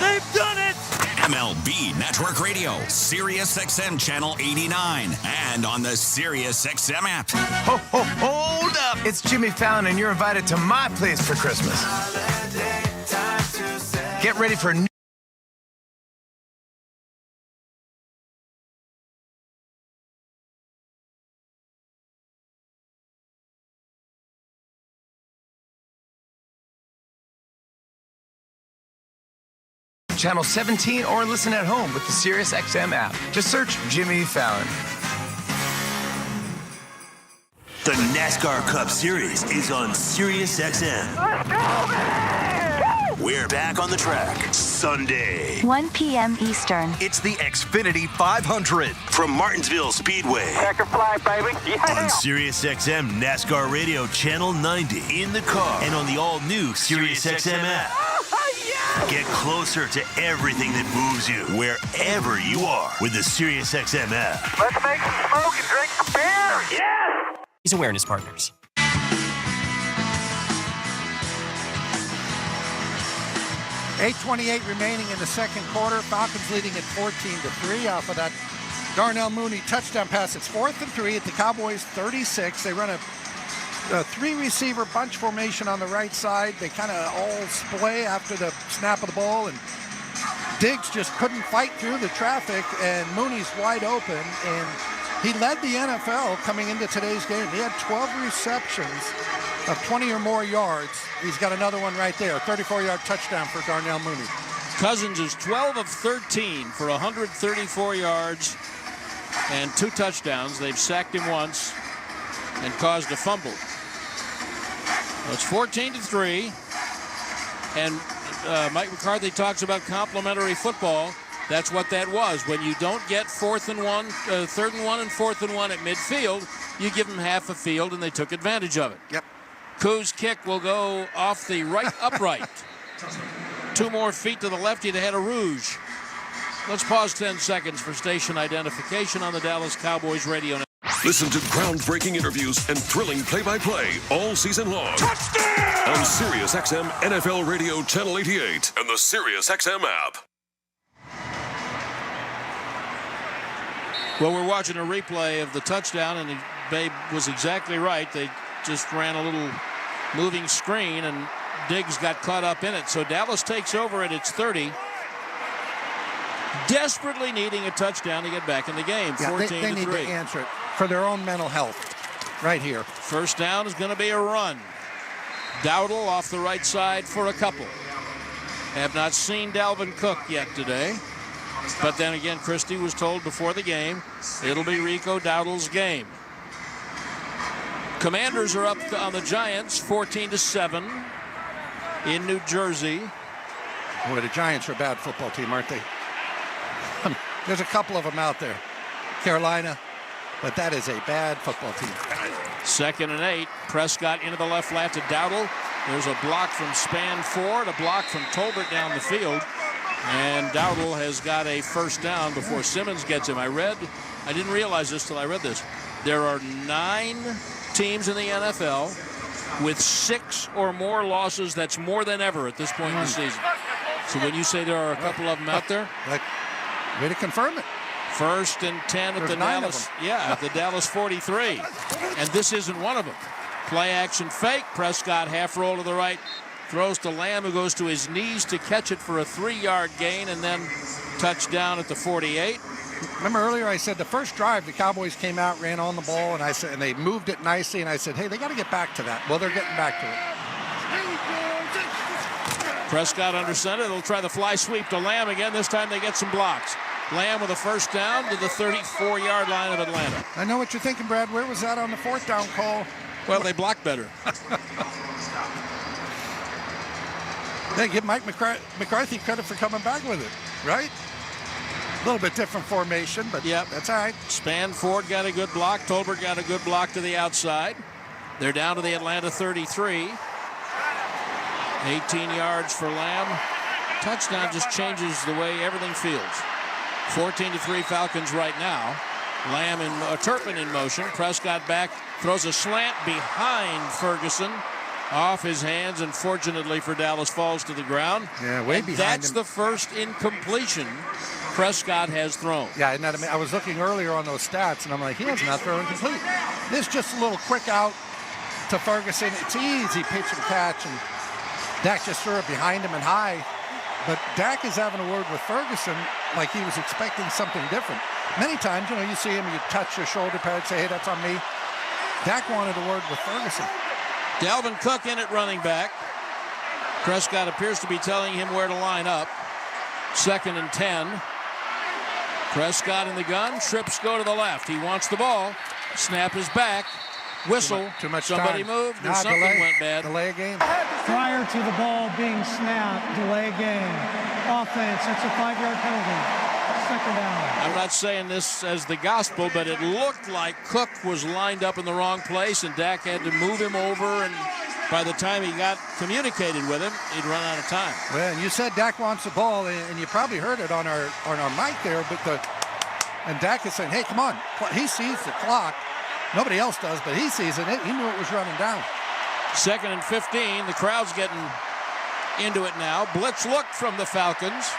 They've done it! MLB Network Radio, SiriusXM Channel 89, and on the SiriusXM app. Ho, ho, hold up! It's Jimmy Fallon, and you're invited to my place for Christmas. Get ready for new Channel 17, or listen at home with the SiriusXM app. Just search Jimmy Fallon. The NASCAR Cup Series is on SiriusXM. Let's go, man! We're back on the track Sunday. 1 p.m. Eastern. It's the Xfinity 500 from Martinsville Speedway. Checker fly, baby. On SiriusXM NASCAR Radio Channel 90. In the car and on the all-new SiriusXM app. Get closer to everything that moves you, wherever you are, with the SiriusXM app. Let's make some smoke and drink some beer. Yes! These awareness partners. 8:28 remaining in the second quarter. Falcons leading at 14-3 off of that Darnell Mooney touchdown pass. It's 4th and 3 at the Cowboys 36. They run a three-receiver bunch formation on the right side. They kind of all splay after the snap of the ball, and Diggs just couldn't fight through the traffic, and Mooney's wide open, and he led the NFL coming into today's game. He had 12 receptions of 20 or more yards. He's got another one right there, a 34-yard touchdown for Darnell Mooney. Cousins is 12 of 13 for 134 yards and 2 touchdowns. They've sacked him once and caused a fumble. It's 14-3, and Mike McCarthy talks about complementary football. That's what that was. When you don't get 3rd and 1 and 4th and 1 at midfield, you give them half a field, and they took advantage of it. Yep. Koo's kick will go off the right upright. 2 more feet to the left, he'd had a rouge. Let's pause 10 seconds for station identification on the Dallas Cowboys radio network. Listen to groundbreaking interviews and thrilling play-by-play all season long. Touchdown! On SiriusXM NFL Radio Channel 88 and the SiriusXM app. Well, we're watching a replay of the touchdown, and Babe was exactly right. They just ran a little moving screen, and Diggs got caught up in it. So Dallas takes over at its 30. Desperately needing a touchdown to get back in the game. Yeah, 14-3. they need to answer it for their own mental health right here. First down is going to be a run. Dowdle off the right side for a couple. Have not seen Dalvin Cook yet today. But then again, Christie was told before the game, it'll be Rico Dowdle's game. Commanders are up on the Giants, 14-7 in New Jersey. Boy, the Giants are a bad football team, aren't they? There's a couple of them out there. Carolina, but that is a bad football team. 2nd and 8. Prescott into the left flat to Dowdle. There's a block from Spanford, a block from Tolbert down the field. And Dowdle has got a first down before Simmons gets him. I didn't realize this till I read this. There are 9 teams in the NFL with 6 or more losses. That's more than ever at this point in the season. So when you say there are a couple of them out there, way to confirm it. 1st and 10 at the Dallas. Yeah, at the Dallas 43. And this isn't one of them. Play action fake. Prescott half roll to the right. Throws to Lamb, who goes to his knees to catch it for a 3-yard gain, and then touchdown at the 48. Remember earlier I said the first drive, the Cowboys came out, ran on the ball, and I said, and they moved it nicely, and I said, hey, they got to get back to that. Well, they're getting back to it. Prescott under center. They'll try the fly sweep to Lamb again. This time they get some blocks. Lamb with a first down to the 34-yard line of Atlanta. I know what you're thinking, Brad. Where was that on the 4th down call? Well, they blocked better. They give Mike McCarthy credit for coming back with it, right? A little bit different formation, but yep, that's all right. Spanford got a good block. Tolbert got a good block to the outside. They're down to the Atlanta 33. 18 yards for Lamb. Touchdown just changes the way everything feels. 14-3 Falcons right now. Lamb and Turpin in motion. Prescott back, throws a slant behind Ferguson. Off his hands, and fortunately for Dallas, falls to the ground. Yeah, way behind That's him. the first incompletion Prescott has thrown. Yeah, isn't that amazing? I was looking earlier on those stats, and I'm like, he has not thrown complete. This just a little quick out to Ferguson. It's easy pitch and catch, and Dak just threw it behind him and high. But Dak is having a word with Ferguson like he was expecting something different. Many times, you see him, you touch your shoulder pad, say, hey, that's on me. Dak wanted a word with Ferguson. Dalvin Cook in at running back. Prescott appears to be telling him where to line up. 2nd and 10. Prescott in the gun. Trips go to the left. He wants the ball. Snap is back. Whistle. Too much Somebody time. moved. Nah, Something delay. went bad. Delay a game. Prior to the ball being snapped, delay game. Offense, that's a 5-yard penalty. 2nd down. I'm not saying this as the gospel, but it looked like Cook was lined up in the wrong place, and Dak had to move him over, and by the time he got communicated with him, he'd run out of time. Well, and you said Dak wants the ball, and you probably heard it on our mic there, and Dak is saying, hey, come on. He sees the clock. Nobody else does, but he sees it. He knew it was running down. 2nd and 15. The crowd's getting into it now. Blitz look from the Falcons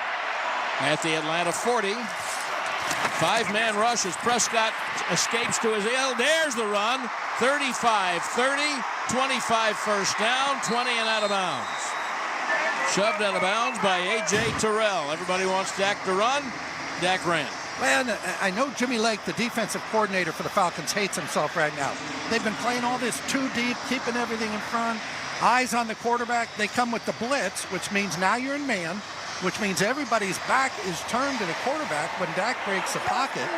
at the Atlanta 40. 5-man rush as Prescott escapes to his hill. There's the run. 35-30, 25 first down, 20 and out of bounds. Shoved out of bounds by A.J. Terrell. Everybody wants Dak to run. Dak ran. Man, I know Jimmy Lake, the defensive coordinator for the Falcons, hates himself right now. They've been playing all this too deep, keeping everything in front. Eyes on the quarterback. They come with the blitz, which means now you're in man, which means everybody's back is turned to the quarterback when Dak breaks the pocket.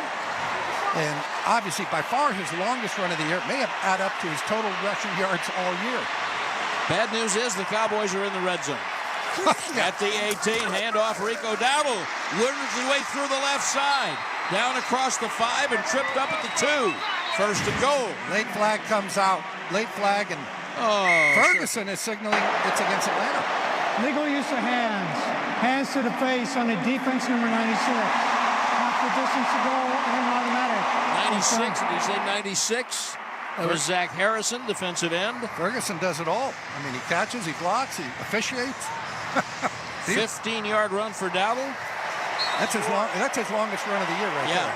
And obviously, by far, his longest run of the year may have add up to his total rushing yards all year. Bad news is the Cowboys are in the red zone. At the 18, handoff Rico Dowdle. Wins his way through the left side. Down across the 5 and tripped up at the 2. First and goal. Late flag comes out. Late flag, and Ferguson is signaling it's against Atlanta. Legal use of hands. Hands to the face on the defense, number 96. Half the distance to go and automatic. 96, did you say 96? That was Zach Harrison, defensive end. Ferguson does it all. I mean, he catches, he blocks, he officiates. 15-yard run for Dowdle. That's his longest run of the year right there.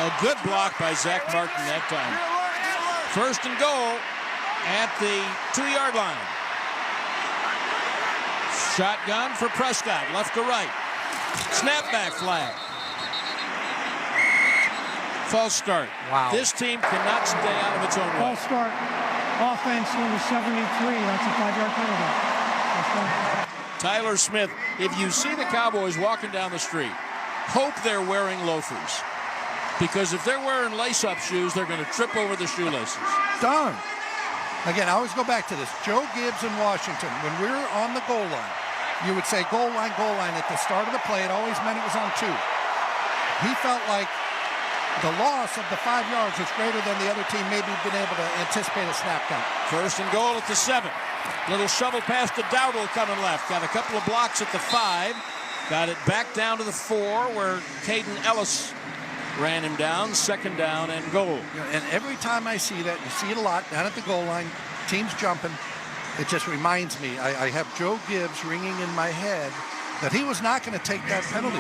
A good block by Zach Martin that time. First and goal at the 2-yard line. Shotgun for Prescott, left to right. Snapback flag. False start. Wow. This team cannot stay out of its own way. False start. Offense number 73. That's a 5-yard penalty. Tyler Smith, if you see the Cowboys walking down the street, hope they're wearing loafers. Because if they're wearing lace-up shoes, they're going to trip over the shoelaces. Darn. Again, I always go back to this. Joe Gibbs in Washington, when we were on the goal line, you would say goal line at the start of the play. It always meant it was on 2. He felt like the loss of the 5 yards was greater than the other team maybe been able to anticipate a snap count. First and goal at the 7. Little shovel pass to Dowdle coming left. Got a couple of blocks at the 5. Got it back down to the 4 where Caden Ellis ran him down. 2nd down and goal. And every time I see that, you see it a lot down at the goal line, teams jumping. It just reminds me, I have Joe Gibbs ringing in my head that he was not going to take that penalty.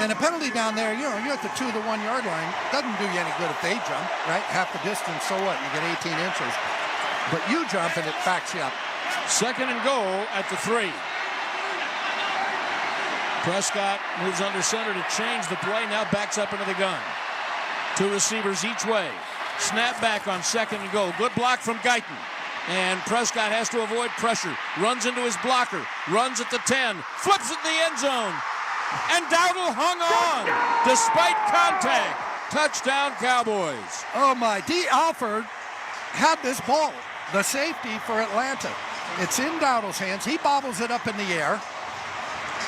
And a penalty down there, you're at the 2 to 1 yard line. Doesn't do you any good if they jump, right? Half the distance, so what? You get 18 inches. But you jump and it backs you up. 2nd and goal at the 3. Prescott moves under center to change the play. Now backs up into the gun. 2 receivers each way. Snap back on 2nd and goal. Good block from Guyton. And Prescott has to avoid pressure. Runs into his blocker. Runs at the 10. Flips it in the end zone. And Dowdle hung on despite contact. Touchdown, Cowboys. Oh, my. D. Alford had this ball. The safety for Atlanta. It's in Dowdle's hands. He bobbles it up in the air.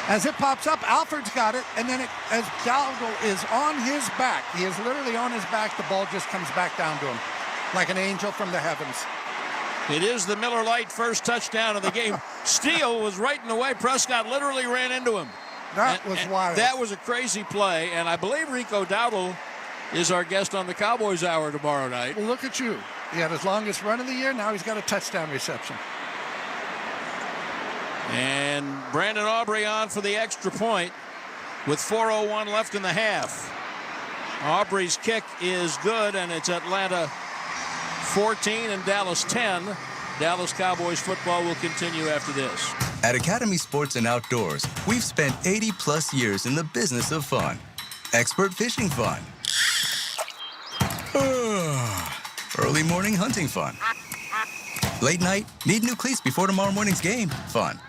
As it pops up, Alford's got it. And then as Dowdle is on his back, he is literally on his back, the ball just comes back down to him like an angel from the heavens. It is the Miller Lite first touchdown of the game. Steele was right in the way. Prescott literally ran into him. That was wild. That was a crazy play, and I believe Rico Dowdle is our guest on the Cowboys Hour tomorrow night. Well, look at you. He had his longest run of the year. Now he's got a touchdown reception. And Brandon Aubrey on for the extra point with 4:01 left in the half. Aubrey's kick is good, and it's Atlanta 14 and Dallas 10. Dallas Cowboys football will continue after this. At Academy Sports and Outdoors, we've spent 80-plus years in the business of fun. Expert fishing fun. Early morning hunting fun. Late night, need new cleats before tomorrow morning's game fun.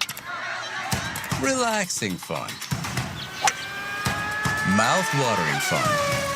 Relaxing fun. mouth-watering fun.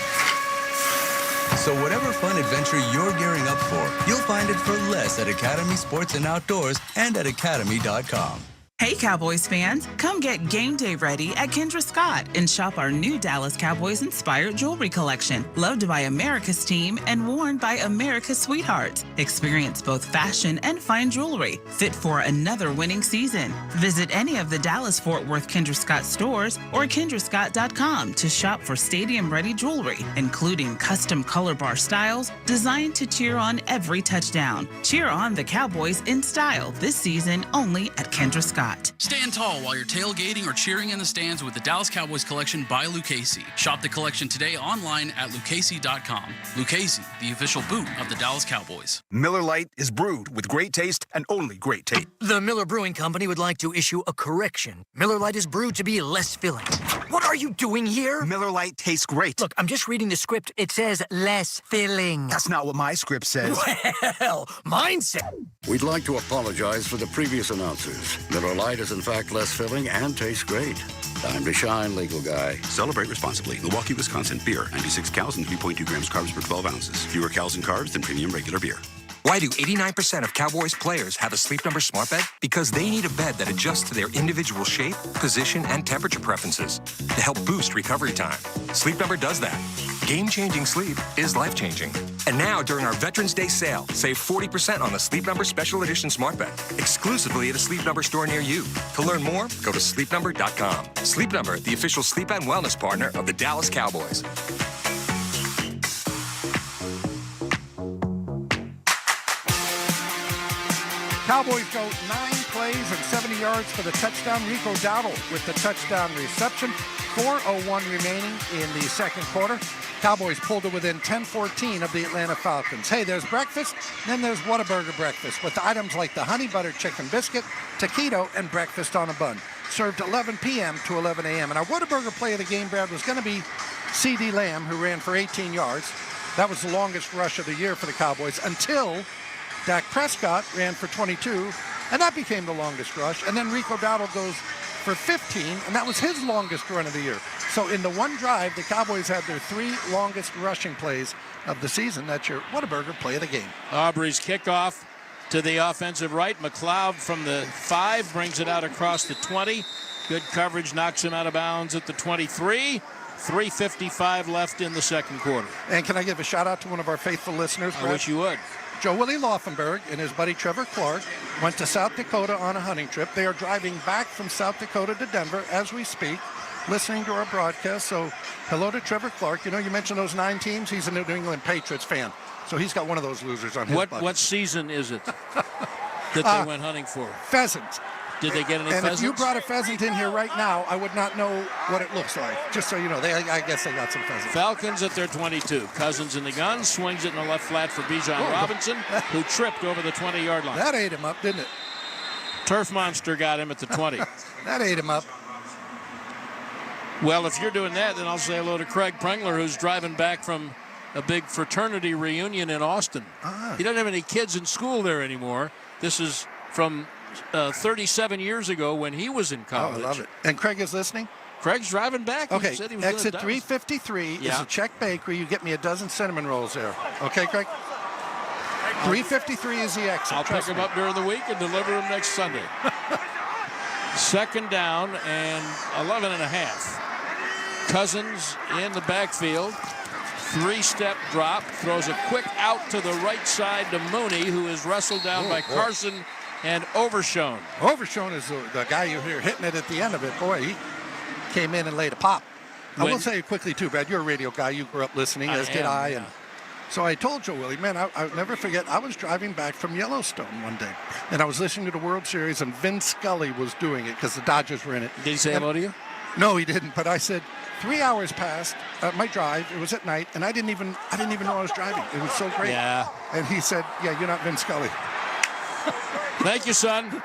So whatever fun adventure you're gearing up for, you'll find it for less at Academy Sports and Outdoors and at academy.com. Hey, Cowboys fans, come get game day ready at Kendra Scott and shop our new Dallas Cowboys-inspired jewelry collection, loved by America's team and worn by America's sweethearts. Experience both fashion and fine jewelry, fit for another winning season. Visit any of the Dallas-Fort Worth Kendra Scott stores or kendrascott.com to shop for stadium-ready jewelry, including custom color bar styles designed to cheer on every touchdown. Cheer on the Cowboys in style this season only at Kendra Scott. Stand tall while you're tailgating or cheering in the stands with the Dallas Cowboys collection by Lucchese. Shop the collection today online at lucchese.com. Lucchese, the official boot of the Dallas Cowboys. Miller Lite is brewed with great taste and only great taste. The Miller Brewing Company would like to issue a correction. Miller Lite is brewed to be less filling. What are you doing here? Miller Lite tastes great. Look, I'm just reading the script. It says less filling. That's not what my script says. Well, mine said. We'd like to apologize for the previous announcers. Miller Lite is in fact less filling and tastes great. Time to shine, legal guy. Celebrate responsibly. Milwaukee, Wisconsin. Beer. 96 cows and 3.2 grams carbs per 12 ounces. Fewer cows and carbs than premium regular beer. Why do 89% of Cowboys players have a Sleep Number smart bed? Because they need a bed that adjusts to their individual shape, position, and temperature preferences to help boost recovery time. Sleep Number does that. Game-changing sleep is life-changing. And now, during our Veterans Day sale, save 40% on the Sleep Number Special Edition smart bed, exclusively at a Sleep Number store near you. To learn more, go to sleepnumber.com. Sleep Number, the official sleep and wellness partner of the Dallas Cowboys. Cowboys go 9 plays and 70 yards for the touchdown. Rico Dowdle with the touchdown reception. 4:01 remaining in the second quarter. Cowboys pulled it within 10-14 of the Atlanta Falcons. Hey, there's breakfast, then there's Whataburger breakfast with items like the honey butter chicken biscuit, taquito, and breakfast on a bun. Served 11 p.m. to 11 a.m. And our Whataburger play of the game, Brad, was going to be C.D. Lamb, who ran for 18 yards. That was the longest rush of the year for the Cowboys until Dak Prescott ran for 22, and that became the longest rush. And then Rico Dowdle goes for 15, and that was his longest run of the year. So in the one drive, the Cowboys had their 3 longest rushing plays of the season. That's your Whataburger play of the game. Aubrey's kickoff to the offensive right. McLeod from the 5 brings it out across the 20. Good coverage, knocks him out of bounds at the 23. 3:55 left in the second quarter. And can I give a shout out to one of our faithful listeners, Brad? I wish you would. Joe Willie Laufenberg and his buddy Trevor Clark went to South Dakota on a hunting trip. They are driving back from South Dakota to Denver as we speak, listening to our broadcast. So hello to Trevor Clark. You know, you mentioned those 9 teams. He's a New England Patriots fan. So he's got one of those losers on his budget. What season is it that they went hunting for? Pheasants. Did they get any and pheasants? If you brought a pheasant in here right now, I would not know what it looks like. Just so you know, I guess they got some pheasants. Falcons at their 22. Cousins in the gun, swings it in the left flat for Bijan Robinson, who tripped over the 20-yard line. That ate him up, didn't it? Turf Monster got him at the 20. That ate him up. Well, if you're doing that, then I'll say hello to Craig Prengler, who's driving back from a big fraternity reunion in Austin. He doesn't have any kids in school there anymore. This is from 37 years ago when he was in college. Oh, I love it. And Craig is listening? Craig's driving back. Okay, he said he was exit 353 is a Czech bakery. You get me a dozen cinnamon rolls there. Okay, Craig? 353 is the exit. I'll pick him up during the week and deliver him next Sunday. Second down and 11 and a half. Cousins in the backfield. 3-step drop. Throws a quick out to the right side to Mooney, who is wrestled down by Carson and Overshone. Overshone is the guy you hear hitting it at the end of it. Boy, he came in and laid a pop. I will say quickly, too, Brad, you're a radio guy. You grew up listening, as did I. And so I told Joe Willie, man, I'll never forget, I was driving back from Yellowstone one day, and I was listening to the World Series, and Vin Scully was doing it because the Dodgers were in it. Did he say hello to you? No, he didn't, but I said, 3 hours passed my drive. It was at night, and I didn't even know I was driving. It was so great. Yeah. And he said, yeah, you're not Vin Scully. Thank you, son.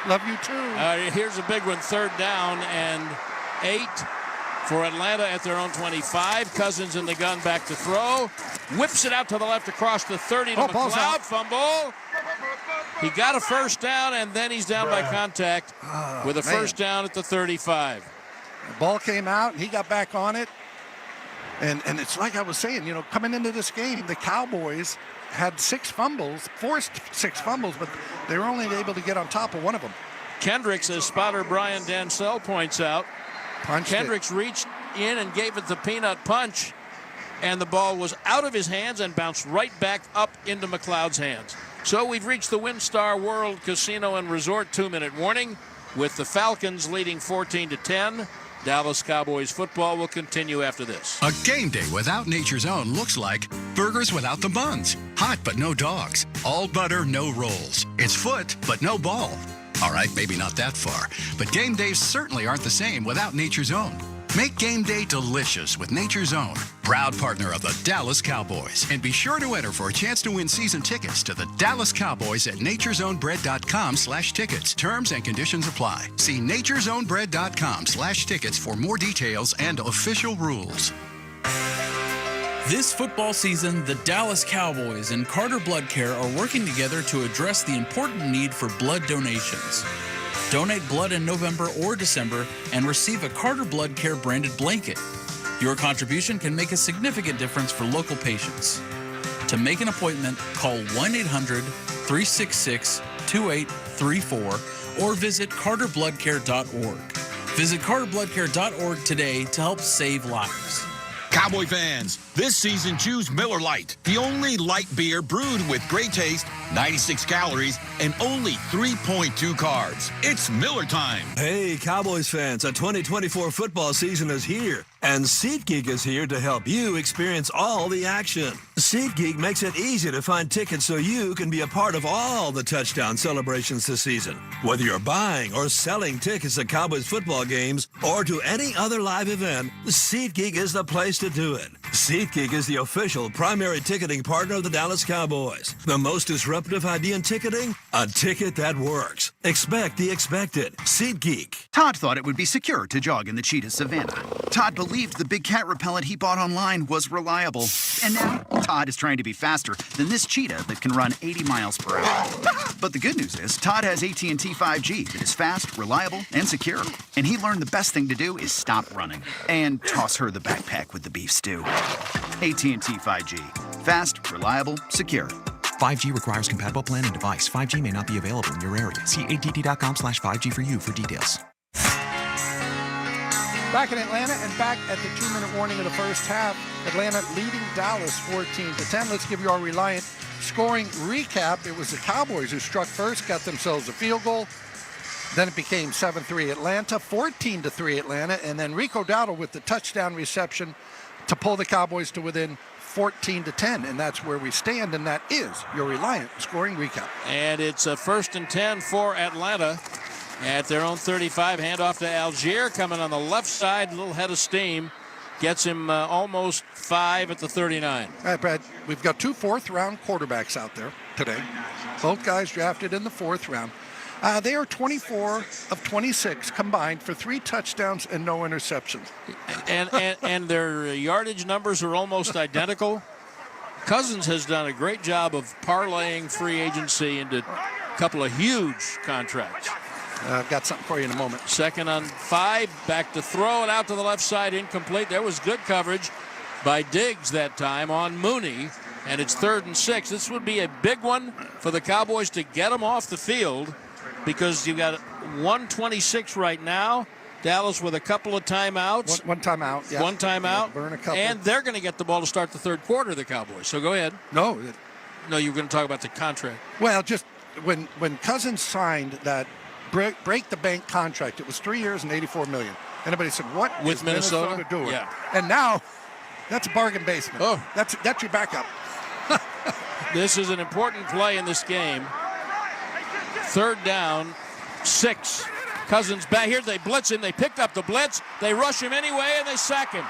Love you, too. Here's a big one. 3rd down and 8 for Atlanta at their own 25. Cousins in the gun, back to throw. Whips it out to the left across the 30 to McLeod. Fumble. He got a first down, and then he's down by contact with a first down at the 35. The ball came out, and he got back on it. And it's like I was saying, coming into this game, the Cowboys had forced 6 fumbles, but they were only able to get on top of one of them. Kendricks, as spotter Brian Dansell points out, Kendricks reached in and gave it the peanut punch, and the ball was out of his hands and bounced right back up into McLeod's hands. So we've reached the WinStar World Casino and Resort 2-minute warning, with the Falcons leading 14-10. Dallas Cowboys football will continue after this. A game day without Nature's Own looks like burgers without the buns, hot but no dogs, all butter, no rolls. It's foot, but no ball. All right, maybe not that far, but game days certainly aren't the same without Nature's Own. Make game day delicious with Nature's Own, proud partner of the Dallas Cowboys. And be sure to enter for a chance to win season tickets to the Dallas Cowboys at nature'sownbread.com/tickets. Terms and conditions apply. See nature'sownbread.com/tickets for more details and official rules. This football season, the Dallas Cowboys and Carter Blood Care are working together to address the important need for blood donations. Donate blood in November or December and receive a Carter Blood Care branded blanket. Your contribution can make a significant difference for local patients. To make an appointment, call 1-800-366-2834 or visit carterbloodcare.org. Visit carterbloodcare.org today to help save lives. Cowboy fans, this season choose Miller Lite, the only light beer brewed with great taste, 96 calories, and only 3.2 carbs. It's Miller time. Hey, Cowboys fans, a 2024 football season is here, and SeatGeek is here to help you experience all the action. SeatGeek makes it easy to find tickets so you can be a part of all the touchdown celebrations this season. Whether you're buying or selling tickets to Cowboys football games or to any other live event, SeatGeek is the place to do it. SeatGeek is the official primary ticketing partner of the Dallas Cowboys. The most disruptive idea in ticketing? A ticket that works. Expect the expected. SeatGeek. Todd thought it would be secure to jog in the cheetah savanna. Todd believed the big cat repellent he bought online was reliable. And now, Todd is trying to be faster than this cheetah that can run 80 miles per hour. But the good news is, Todd has AT&T 5G that is fast, reliable, and secure. And he learned the best thing to do is stop running and toss her the backpack with the beef stew. AT&T 5G. Fast, reliable, secure. 5G requires compatible plan and device. 5G may not be available in your area. See att.com/5G for you for details. Back in Atlanta and back at the 2-minute warning of the first half. Atlanta leading Dallas 14-10. Let's give you our Reliant scoring recap. It was the Cowboys who struck first, got themselves a field goal. Then it became 7-3 Atlanta, 14-3 Atlanta, and then Rico Dowdle with the touchdown reception to pull the Cowboys to within 14-10, and that's where we stand, and that is your Reliant scoring recap. And it's a 1st and 10 for Atlanta at their own 35. Handoff to Algier, coming on the left side, a little head of steam. Gets him almost 5 at the 39. All right, Brad, we've got 2 fourth-round quarterbacks out there today. Both guys drafted in the 4th round. They are 24 of 26 combined for 3 touchdowns and no interceptions. And their yardage numbers are almost identical. Cousins has done a great job of parlaying free agency into a couple of huge contracts. I've got something for you in a moment. 2nd and 5, back to throw it out to the left side, incomplete. There was good coverage by Diggs that time on Mooney, and it's 3rd and 6. This would be a big one for the Cowboys to get them off the field, because you've got 1:26 right now. Dallas with a couple of timeouts. One timeout. Yeah. One timeout. Yeah, burn a couple. And they're going to get the ball to start the 3rd quarter, the Cowboys. So go ahead. No, you were going to talk about the contract. Well, just when Cousins signed that break the bank contract, it was 3 years and $84 million. Anybody said, what with is Minnesota doing? Yeah. And now that's a bargain basement. Oh, that's your backup. This is an important play in this game. 3rd down, 6. Cousins back here. They blitz him. They picked up the blitz. They rush him anyway, and they sack him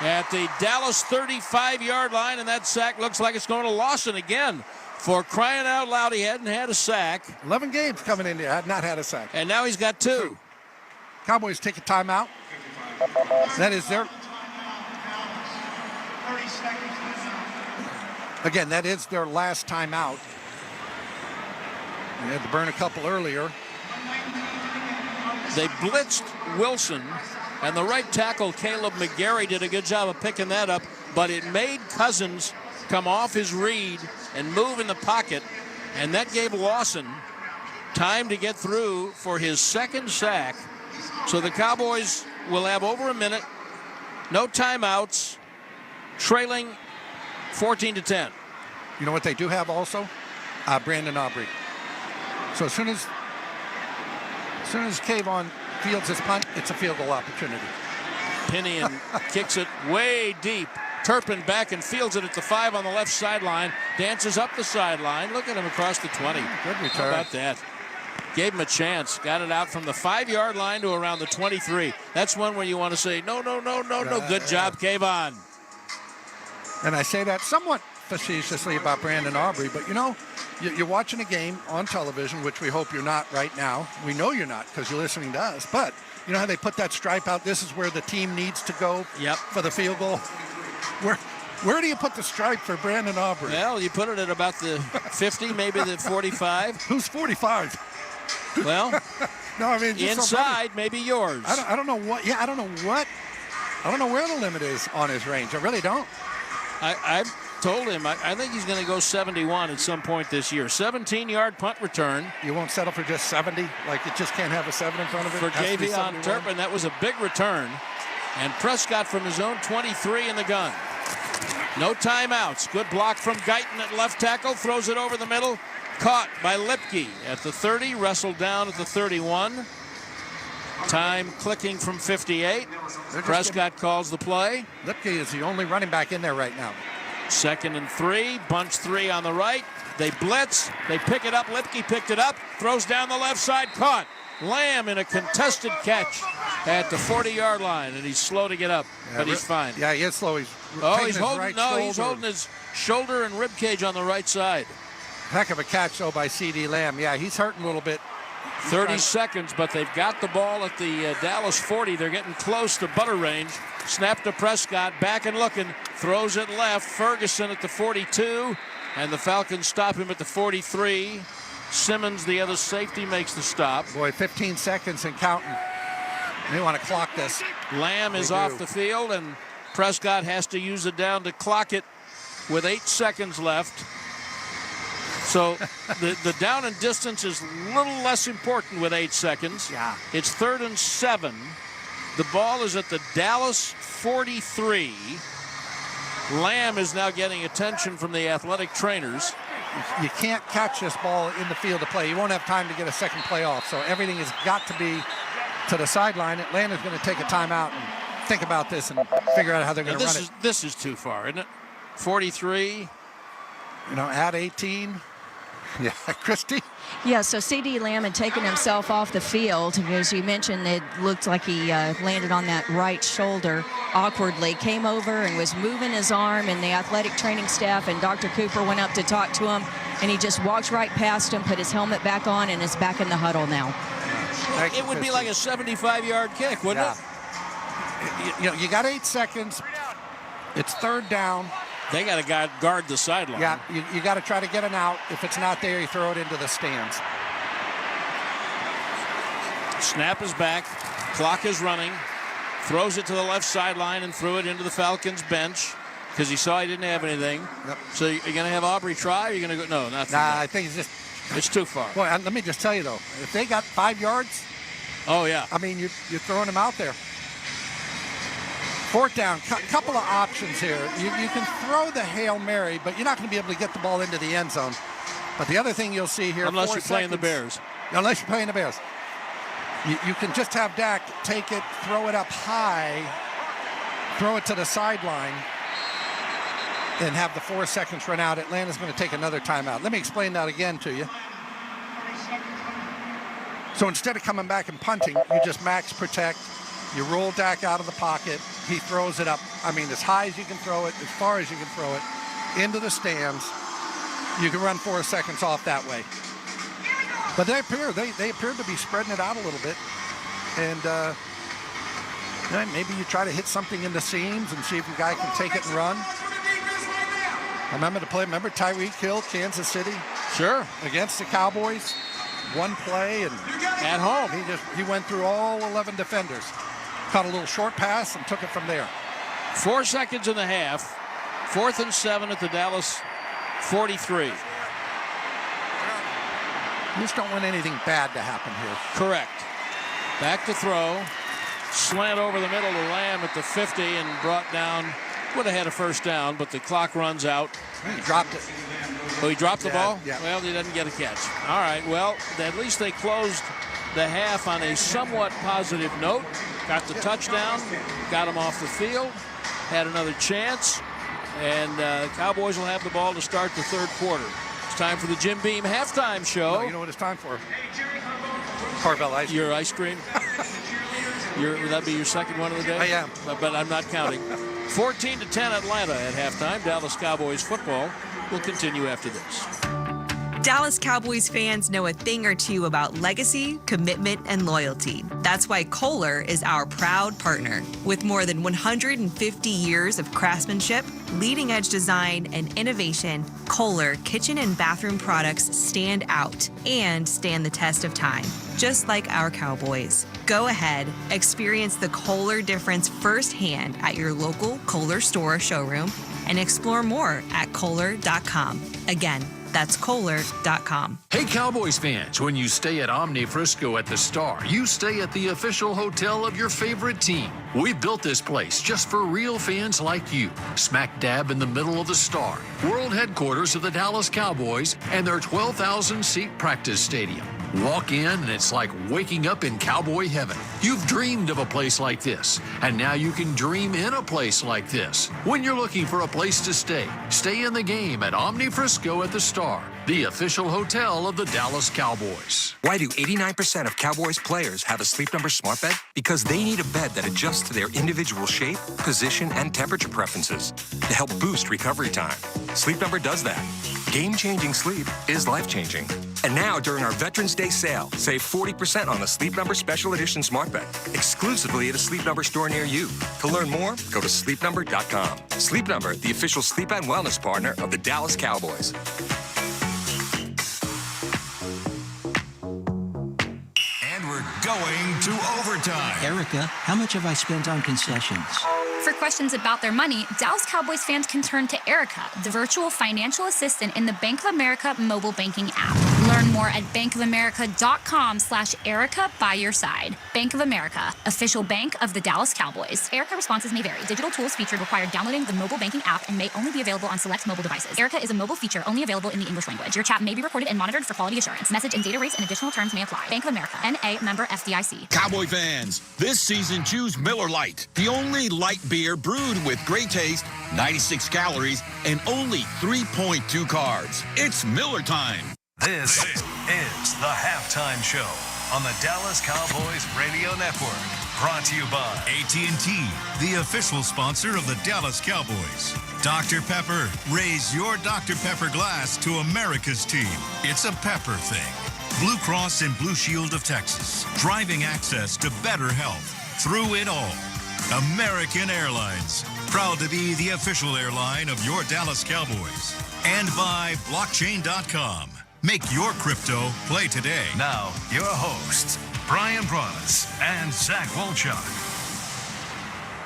at the Dallas 35-yard line, and that sack looks like it's going to Lawson again. For crying out loud, he hadn't had a sack. 11 games coming in here, had not had a sack. And now he's got 2. Cowboys take a timeout. That is their... Again, that is their last timeout. They had to burn a couple earlier. They blitzed Wilson And the right tackle, Caleb McGarry, did a good job of picking that up, but it made Cousins come off his read and move in the pocket, and that gave Lawson time to get through for his second sack. So the Cowboys will have over a minute, no timeouts, trailing 14-10. You know what they do have also? Brandon Aubrey. So as soon as Kayvon fields his punt, it's a field goal opportunity. Pinion kicks it way deep. Turpin back and fields it at the 5 on the left sideline. Dances up the sideline. Look at him across the 20. Good return. How about that? Gave him a chance. Got it out from the 5-yard line to around the 23. That's one where you want to say, no. Good job, Kayvon. And I say that somewhat facetiously about Brandon Aubrey, but you know, you're watching a game on television, which we hope you're not right now. We know you're not because you're listening to us, but you know how they put that stripe out? This is where the team needs to go for the field goal. Where do you put the stripe for Brandon Aubrey? Well, you put it at about the 50, maybe the 45. Who's 45? Well, no, I mean inside, maybe yours. I don't know what. Yeah, I don't know where the limit is on his range. I really don't. I've told him I think he's going to go 71 at some point this year. 17-yard punt return. You won't settle for just 70? Like it just can't have a 7 in front of it? For Gavion Turpin, that was a big return. And Prescott from his own 23 in the gun. No timeouts. Good block from Guyton at left tackle. Throws it over the middle. Caught by Lipke at the 30. Wrestled down at the 31. Time clicking from 58. Prescott calls the play. Lipke is the only running back in there right now. 2nd and 3. Bunch 3 on the right. They blitz. They pick it up. Lipke picked it up. Throws down the left side. Caught. Lamb in a contested catch at the 40-yard line, and he's slow to get up, but he's fine. Yeah, he is slow. He's holding his shoulder and rib cage on the right side. Heck of a catch, though, by C.D. Lamb. Yeah, he's hurting a little bit. 30 seconds, but they've got the ball at the Dallas 40. They're getting close to butter range. Snap to Prescott, back and looking, throws it left. Ferguson at the 42, and the Falcons stop him at the 43. Simmons, the other safety, makes the stop. Boy, 15 seconds and counting. They want to clock this. Lamb is off the field, and Prescott has to use it down to clock it with 8 seconds left. So the down and distance is a little less important with 8 seconds. Yeah. It's 3rd and 7. The ball is at the Dallas 43. Lamb is now getting attention from the athletic trainers. You can't catch this ball in the field of play. You won't have time to get a second play off. So everything has got to be to the sideline. Atlanta's going to take a timeout and think about this and figure out how they're going to run it. This is too far, isn't it? 43. You know, at 18. Yeah, Christy? Yeah, so C.D. Lamb had taken himself off the field. As you mentioned, it looked like he landed on that right shoulder awkwardly, came over and was moving his arm, and the athletic training staff and Dr. Cooper went up to talk to him, and he just walked right past him, put his helmet back on, and is back in the huddle now. It would be like a 75-yard kick, wouldn't it? You got 8 seconds. It's 3rd down. They got to guard the sideline. Yeah, you got to try to get an out. If it's not there, you throw it into the stands. Snap is back. Clock is running. Throws it to the left sideline and threw it into the Falcons bench because he saw he didn't have anything. Yep. So you're going to have Aubrey try, or you're going to go? No, not. Nah, I think it's too far. Boy, let me just tell you, though, if they got 5 yards. Oh, yeah. I mean, you're throwing them out there. 4th down, couple of options here. You can throw the Hail Mary, but you're not going to be able to get the ball into the end zone. But the other thing you'll see here, unless you're playing the Bears. Unless you're playing the Bears. You can just have Dak take it, throw it up high, throw it to the sideline, and have the 4 seconds run out. Atlanta's going to take another timeout. Let me explain that again to you. So instead of coming back and punting, you just max protect. You roll Dak out of the pocket. He throws it up, I mean, as high as you can throw it, as far as you can throw it, into the stands. You can run 4 seconds off that way. But they appear to be spreading it out a little bit. And maybe you try to hit something in the seams and see if your guy can take it and run. Remember Tyreek Hill, Kansas City? Sure. Against the Cowboys. One play and at home. He went through all 11 defenders. caught a little short pass and took it from there. 4 seconds in the half. 4th and 7 at the Dallas 43. You just don't want anything bad to happen here. Correct. Back to throw. Slant over the middle to Lamb at the 50 and brought down. Would have had a first down, but the clock runs out. He dropped it. Oh, he dropped the ball? Yeah. Well, he doesn't get a catch. All right, well, at least they closed the half on a somewhat positive note. Got the touchdown, got him off the field, had another chance, and the Cowboys will have the ball to start the third quarter. It's time for the Jim Beam halftime show. No, you know what it's time for? Carvel ice cream. Your ice cream? Would that be your second one of the day? I am. But I'm not counting. 14-10 Atlanta at halftime. Dallas Cowboys football will continue after this. Dallas Cowboys fans know a thing or two about legacy, commitment, and loyalty. That's why Kohler is our proud partner. With more than 150 years of craftsmanship, leading-edge design, and innovation, Kohler kitchen and bathroom products stand out and stand the test of time, just like our Cowboys. Go ahead, experience the Kohler difference firsthand at your local Kohler store or showroom, and explore more at Kohler.com. Again, that's Kohler.com. Hey, Cowboys fans, when you stay at Omni Frisco at the Star, you stay at the official hotel of your favorite team. We built this place just for real fans like you. Smack dab in the middle of the Star, world headquarters of the Dallas Cowboys and their 12,000-seat practice stadium. Walk in and it's like waking up in cowboy heaven. You've dreamed of a place like this, and now you can dream in a place like this. When you're looking for a place to stay, stay in the game at Omni Frisco at the Star, the official hotel of the Dallas Cowboys. Why do 89% of Cowboys players have a Sleep Number smart bed? Because they need a bed that adjusts to their individual shape, position, and temperature preferences to help boost recovery time. Sleep Number does that. Game-changing sleep is life-changing. And now, during our Veterans Day sale, save 40% on the Sleep Number Special Edition Smart Bed, exclusively at a Sleep Number store near you. To learn more, go to sleepnumber.com. Sleep Number, the official sleep and wellness partner of the Dallas Cowboys. And we're going to overtime. Erica, how much have I spent on concessions? For questions about their money, Dallas Cowboys fans can turn to Erica, the virtual financial assistant in the Bank of America mobile banking app. Learn more at bankofamerica.com/Erica by your side. Bank of America, official bank of the Dallas Cowboys. Erica responses may vary. Digital tools featured require downloading the mobile banking app and may only be available on select mobile devices. Erica is a mobile feature only available in the English language. Your chat may be recorded and monitored for quality assurance. Message and data rates and additional terms may apply. Bank of America, N.A. member FDIC. Cowboy fans, this season choose Miller Lite, the only light beer brewed with great taste, 96 calories, and only 3.2 carbs. It's Miller time. This is the halftime show on the Dallas Cowboys Radio Network. Brought to you by AT&T, the official sponsor of the Dallas Cowboys. Dr. Pepper, raise your Dr. Pepper glass to America's team. It's a Pepper thing. Blue Cross and Blue Shield of Texas, driving access to better health through it all. American Airlines, proud to be the official airline of your Dallas Cowboys. And by blockchain.com. Make your crypto play today. Now, your hosts, Brian Broaddus and Zach Wolchuk.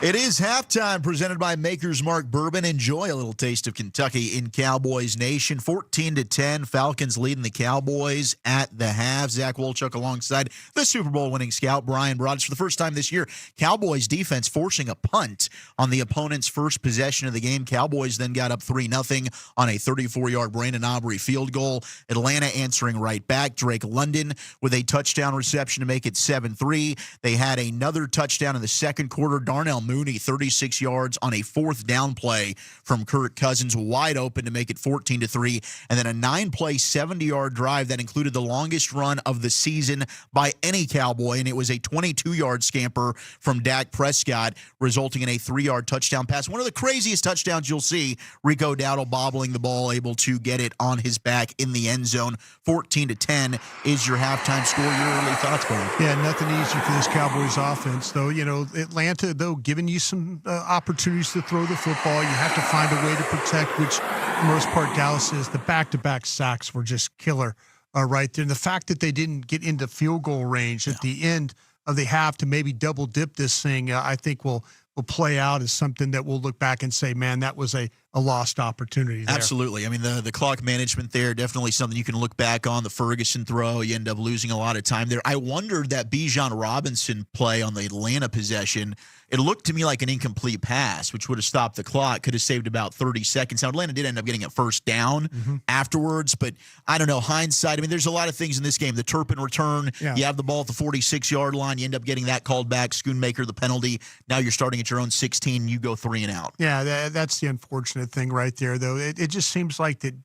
It is halftime, presented by Maker's Mark Bourbon. Enjoy a little taste of Kentucky in Cowboys Nation. 14-10, Falcons leading the Cowboys at the half. Zach Wolchuk alongside the Super Bowl winning scout, Brian Broaddus. For the first time this year, Cowboys defense forcing a punt on the opponent's first possession of the game. Cowboys then got up 3-0 on a 34-yard Brandon Aubrey field goal. Atlanta answering right back. Drake London with a touchdown reception to make it 7-3. They had another touchdown in the second quarter. Darnell Mooney, 36 yards on a fourth down play from Kirk Cousins, wide open to make it 14-3. And then a 9-play, 70-yard drive that included the longest run of the season by any Cowboy, and it was a 22-yard scamper from Dak Prescott, resulting in a 3-yard touchdown pass. One of the craziest touchdowns you'll see. Rico Dowdle bobbling the ball, able to get it on his back in the end zone. 14-10 is your halftime score. Your early thoughts, Brian? Yeah, nothing easy for this Cowboys offense, though. You know, Atlanta, though, giving you some opportunities to throw the football. You have to find a way to protect, which for the most part Dallas is. The back-to-back sacks were just killer right there. And the fact that they didn't get into field goal range at the end of the half to maybe double dip this thing, I think will play out as something that we'll look back and say, man, that was a lost opportunity there. Absolutely. I mean, the clock management there, definitely something you can look back on. The Ferguson throw, you end up losing a lot of time there. I wondered that Bijan Robinson play on the Atlanta possession. It looked to me like an incomplete pass, which would have stopped the clock, could have saved about 30 seconds. Now, Atlanta did end up getting a first down afterwards, but I don't know, hindsight. I mean, there's a lot of things in this game. The Turpin return, you have the ball at the 46-yard line, you end up getting that called back. Schoonmaker, the penalty. Now you're starting at your own 16, you go 3 and out. Yeah, that's the unfortunate thing right there, though. It just seems like that,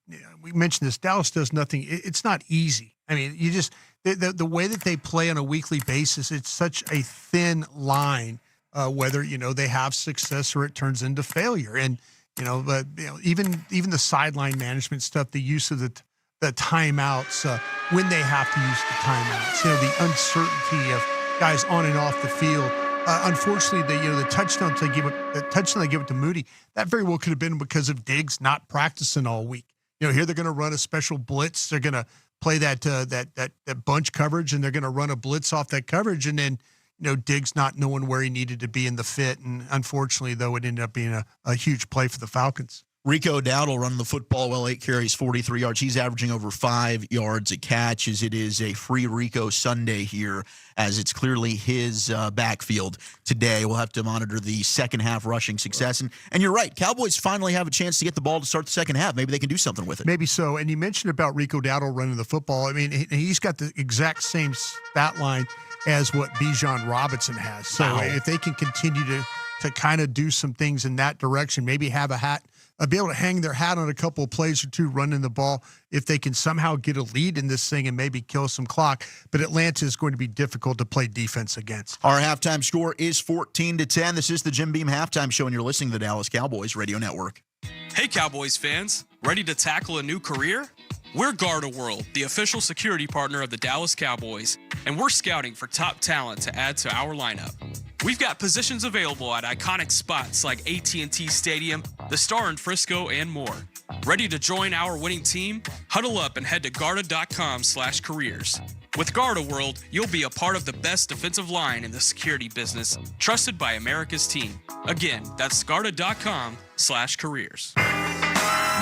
we mentioned this, Dallas does nothing. It's not easy. I mean, you just, the way that they play on a weekly basis, it's such a thin line. Whether they have success or it turns into failure, and but even the sideline management stuff, the use of the timeouts when they have to use the timeouts, the uncertainty of guys on and off the field. Unfortunately, the touchdown they give it to Moody, that very well could have been because of Diggs not practicing all week. Here they're going to run a special blitz. They're going to play that bunch coverage, and they're going to run a blitz off that coverage, and then. Diggs not knowing where he needed to be in the fit. And unfortunately, though, it ended up being a huge play for the Falcons. Rico Dowdle running the football well, 8 carries, 43 yards. He's averaging over 5 yards a catch, as it is a free Rico Sunday here, as it's clearly his backfield today. We'll have to monitor the second half rushing success. And you're right, Cowboys finally have a chance to get the ball to start the second half. Maybe they can do something with it. Maybe so. And you mentioned about Rico Dowdle running the football. I mean, he's got the exact same stat line as what Bijan Robinson has. So if they can continue to kind of do some things in that direction, maybe have be able to hang their hat on a couple of plays or two running the ball, if they can somehow get a lead in this thing and maybe kill some clock. But Atlanta is going to be difficult to play defense against. Our halftime score is 14-10. This is the Jim Beam Halftime Show, and you're listening to the Dallas Cowboys Radio Network. Hey, Cowboys fans. Ready to tackle a new career? We're Garda World, the official security partner of the Dallas Cowboys, and we're scouting for top talent to add to our lineup. We've got positions available at iconic spots like AT&T Stadium, the Star in Frisco, and more. Ready to join our winning team? Huddle up and head to Garda.com/careers. With Garda World, you'll be a part of the best defensive line in the security business, trusted by America's team. Again, that's Garda.com/careers.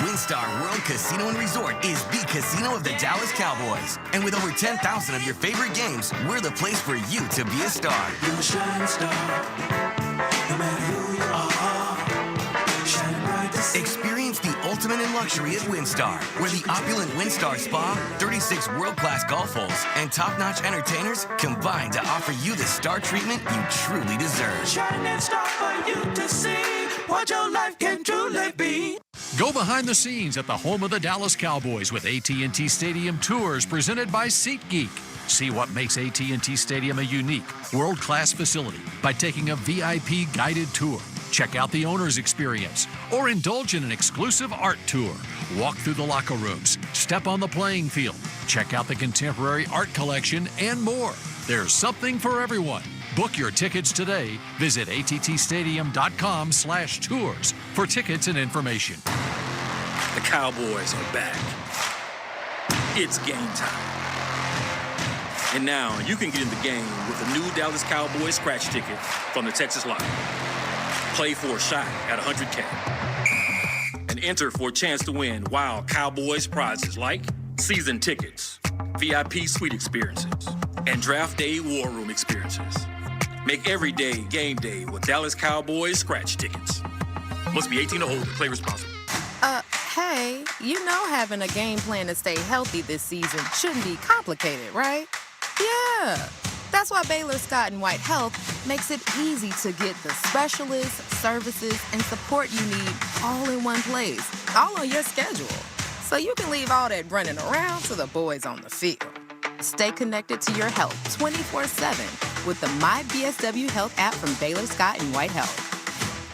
WinStar World Casino and Resort is the casino of the Dallas Cowboys. And with over 10,000 of your favorite games, we're the place for you to be a star. You're a shining star, no matter who you are. Shining bright to see. Experience the ultimate in luxury at WinStar, where the opulent WinStar Spa, 36 world-class golf holes, and top-notch entertainers combine to offer you the star treatment you truly deserve. Shining star for you to see what your life can truly be. Go behind the scenes at the home of the Dallas Cowboys with AT&T Stadium Tours presented by SeatGeek. See what makes AT&T Stadium a unique, world-class facility by taking a VIP guided tour. Check out the owner's experience or indulge in an exclusive art tour. Walk through the locker rooms, step on the playing field, check out the contemporary art collection, and more. There's something for everyone. Book your tickets today. Visit attstadium.com/tours for tickets and information. The Cowboys are back. It's game time. And now you can get in the game with a new Dallas Cowboys scratch ticket from the Texas Lottery. Play for a shot at $100K. And enter for a chance to win wild Cowboys prizes like season tickets, VIP suite experiences, and draft day war room experiences. Make every day game day with Dallas Cowboys scratch tickets. Must be 18 or older. Play responsibly. Hey, having a game plan to stay healthy this season shouldn't be complicated, right? Yeah. That's why Baylor Scott & White Health makes it easy to get the specialists, services, and support you need all in one place, all on your schedule. So you can leave all that running around to the boys on the field. Stay connected to your health 24/7 with the MyBSW Health app from Baylor Scott & White Health.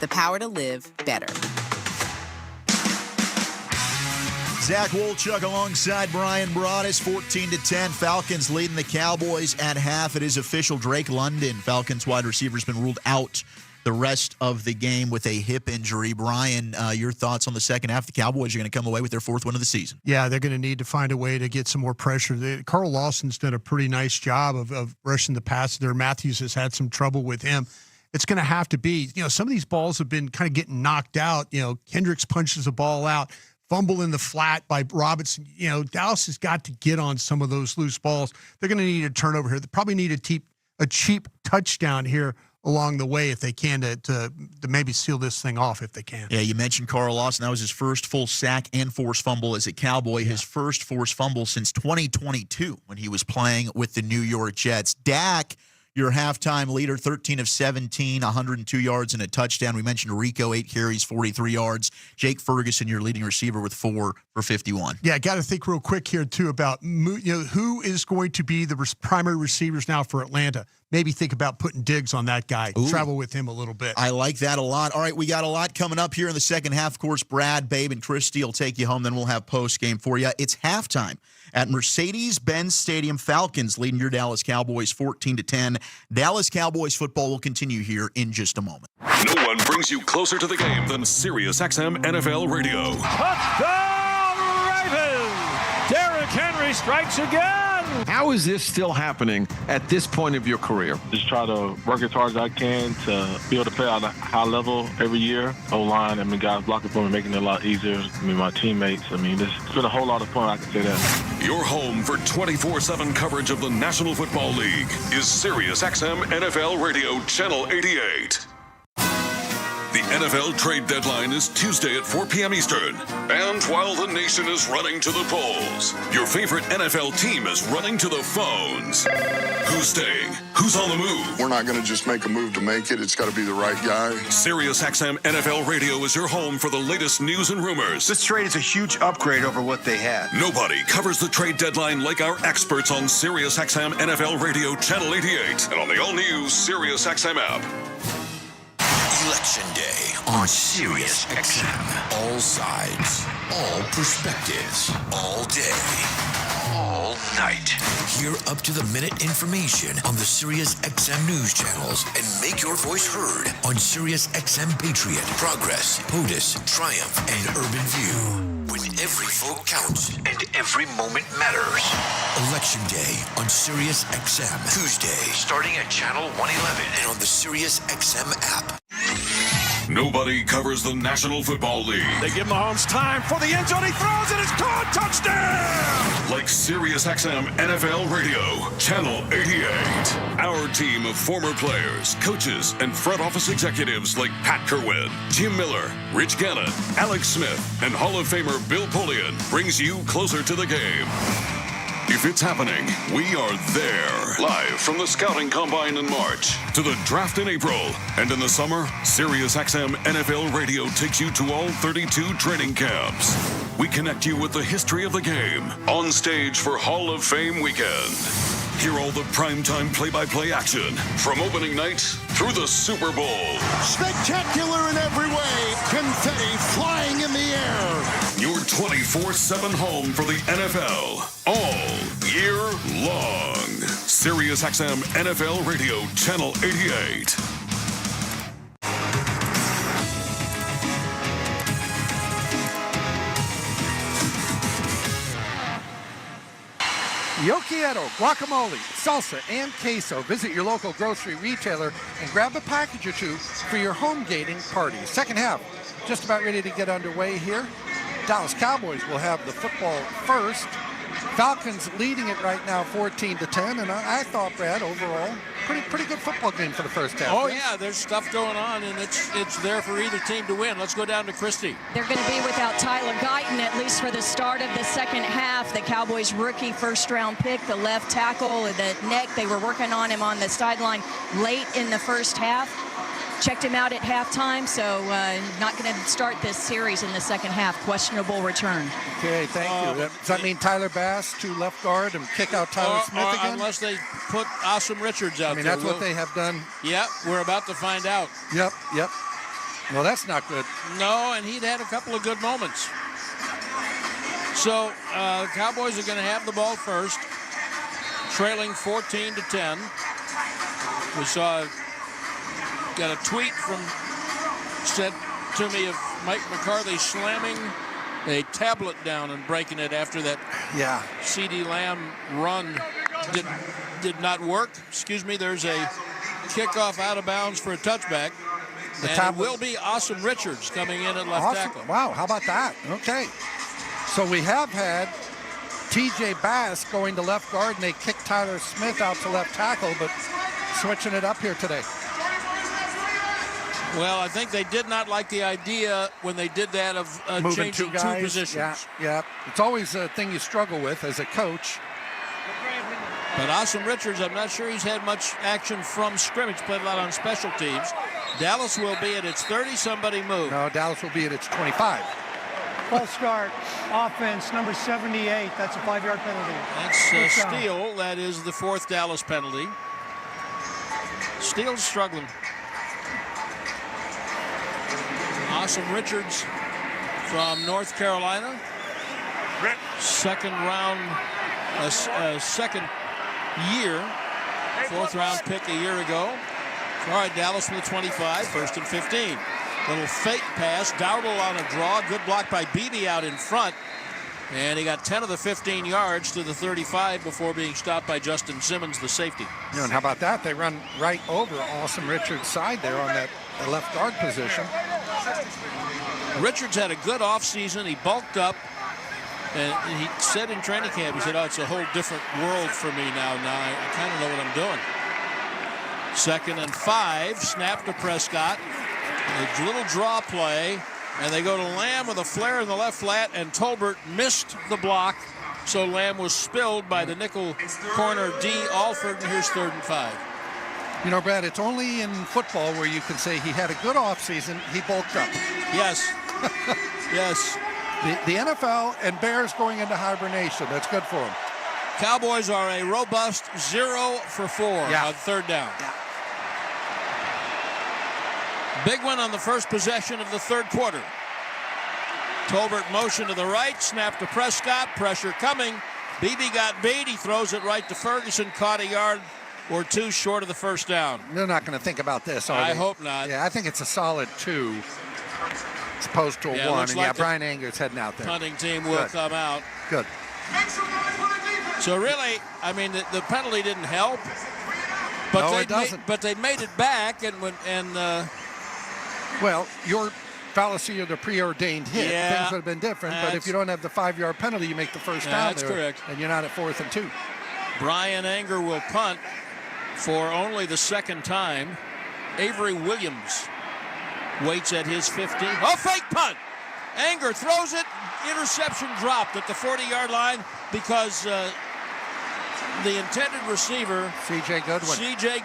The power to live better. Zach Wolchuk alongside Brian Broaddus, 14-10. Falcons leading the Cowboys at half. It is official. Drake London, Falcons wide receiver, has been ruled out the rest of the game with a hip injury. Brian, your thoughts on the second half? The Cowboys are going to come away with their 4th win of the season. Yeah, they're going to need to find a way to get some more pressure. Carl Lawson's done a pretty nice job of rushing the pass there. Matthews has had some trouble with him. It's going to have to be, some of these balls have been kind of getting knocked out. Kendricks punches the ball out, fumble in the flat by Robinson. Dallas has got to get on some of those loose balls. They're going to need a turnover here. They probably need a cheap touchdown here along the way if they can to maybe seal this thing off if they can. Yeah, you mentioned Carl Lawson. That was his first full sack and forced fumble as a Cowboy, his first forced fumble since 2022 when he was playing with the New York Jets. Dak, your halftime leader, 13 of 17, 102 yards and a touchdown. We mentioned Rico, 8 carries, 43 yards. Jake Ferguson, your leading receiver, with 4 for 51. Yeah, I got to think real quick here, too, about who is going to be the primary receivers now for Atlanta. Maybe think about putting Diggs on that guy. Ooh. Travel with him a little bit. I like that a lot. All right, we got a lot coming up here in the second half. Of course, Brad, Babe, and Christy will take you home. Then we'll have post-game for you. It's halftime at Mercedes-Benz Stadium. Falcons leading your Dallas Cowboys 14-10. Dallas Cowboys football will continue here in just a moment. No one brings you closer to the game than SiriusXM NFL Radio. Touchdown Ravens! Derrick Henry strikes again! How is this still happening at this point of your career? Just try to work as hard as I can to be able to play at a high level every year. O-line, guys blocking for me, making it a lot easier. my teammates, it's been a whole lot of fun, I can say that. Your home for 24/7 coverage of the National Football League is SiriusXM NFL Radio Channel 88. The NFL trade deadline is Tuesday at 4 p.m. Eastern. And while the nation is running to the polls, your favorite NFL team is running to the phones. Who's staying? Who's on the move? We're not going to just make a move to make it. It's got to be the right guy. SiriusXM NFL Radio is your home for the latest news and rumors. This trade is a huge upgrade over what they had. Nobody covers the trade deadline like our experts on SiriusXM NFL Radio Channel 88 and on the all-new SiriusXM app. Election Day on SiriusXM. All sides, all perspectives, all day, all night. Hear up-to-the-minute information on the SiriusXM news channels and make your voice heard on SiriusXM Patriot, Progress, POTUS, Triumph, and Urban View. When every vote counts and every moment matters. Election Day on SiriusXM. Tuesday, starting at Channel 111 and on the SiriusXM app. Nobody covers the National Football League. They give Mahomes time for the end zone. He throws and it's caught. Touchdown! Like SiriusXM NFL Radio, Channel 88. Our team of former players, coaches, and front office executives like Pat Kerwin, Jim Miller, Rich Gannon, Alex Smith, and Hall of Famer Bill Polian brings you closer to the game. If it's happening, we are there. Live from the Scouting Combine in March to the draft in April. And in the summer, SiriusXM NFL Radio takes you to all 32 training camps. We connect you with the history of the game on stage for Hall of Fame weekend. Hear all the primetime play-by-play action from opening night through the Super Bowl. Spectacular in every way. Confetti flying in the air. Your 24/7 home for the NFL all year long. SiriusXM NFL Radio Channel 88. Yoquieto, guacamole, salsa, and queso. Visit your local grocery retailer and grab a package or two for your home gating party. Second half, just about ready to get underway here. Dallas Cowboys will have the football first. Falcons leading it right now 14-10, and I thought, Brad, overall, pretty good football game for the first half. Oh, yeah, there's stuff going on, and it's there for either team to win. Let's go down to Christy. They're going to be without Tyler Guyton, at least for the start of the second half. The Cowboys rookie first-round pick, the left tackle, the neck, they were working on him on the sideline late in the first half. Checked him out at halftime, so not going to start this series in the second half. Questionable return. Okay, thank you. Does that mean Tyler Bass to left guard and kick out Tyler Smith again? Unless they put Awesome Richards out there. That's what they have done. Yep, we're about to find out. Yep. Well, that's not good. No, and he'd had a couple of good moments. So the Cowboys are going to have the ball first, trailing 14-10. We saw got a tweet sent to me of Mike McCarthy slamming a tablet down and breaking it after that CeeDee Lamb run did not work. Excuse me, there's a kickoff out of bounds for a touchback. And it will be Awesome Richards coming in at left tackle. Wow, how about that? Okay. So we have had T.J. Bass going to left guard, and they kicked Tyler Smith out to left tackle, but switching it up here today. Well, I think they did not like the idea when they did that of changing two positions. Yeah. It's always a thing you struggle with as a coach. But Awesome Richards, I'm not sure he's had much action from scrimmage, played a lot on special teams. Dallas will be at its 30-somebody move. No, Dallas will be at its 25. False start, offense, number 78. That's a 5-yard penalty. That's Steele. That is the 4th Dallas penalty. Steele's struggling. Awesome Richards from North Carolina. Second round, second year. 4th round pick a year ago. All right, Dallas from the 25, 1st and 15. Little fake pass, Dowdle on a draw. Good block by Beebe out in front. And he got 10 of the 15 yards to the 35 before being stopped by Justin Simmons, the safety. And how about that? They run right over Awesome Richards' side there on that left guard position. Richards had a good offseason. He bulked up. And he said in training camp, he said, it's a whole different world for me now. Now I kind of know what I'm doing. 2nd and 5, snap to Prescott. A little draw play, and they go to Lamb with a flare in the left flat, and Tolbert missed the block, so Lamb was spilled by the nickel corner D. Alford, and here's 3rd and 5. You know, Brad, it's only in football where you can say he had a good offseason, he bulked up. Yes. Yes. The NFL and Bears going into hibernation, that's good for them. Cowboys are a robust 0 for 4 on 3rd down. Yeah. Big one on the first possession of the 3rd quarter. Tolbert motion to the right, snap to Prescott, pressure coming. Beebe got beat, he throws it right to Ferguson, caught a yard or 2 short of the 1st down. They're not going to think about this, are I they? hope not. Yeah, I think it's a solid 2 as opposed to a 1. And like Brian Anger's heading out there. Punting team will come out. Good. So really, I mean, the penalty didn't help. But no, it doesn't. But they made it back, well, your fallacy of the preordained hit, yeah, things would have been different. But if you don't have the 5-yard penalty, you make the first down that's there. Correct. And you're not at 4th and 2. Brian Anger will punt for only the 2nd time. Avery Williams waits at his 15. Oh, fake punt! Anger throws it. Interception dropped at the 40-yard line because the intended receiver, C.J.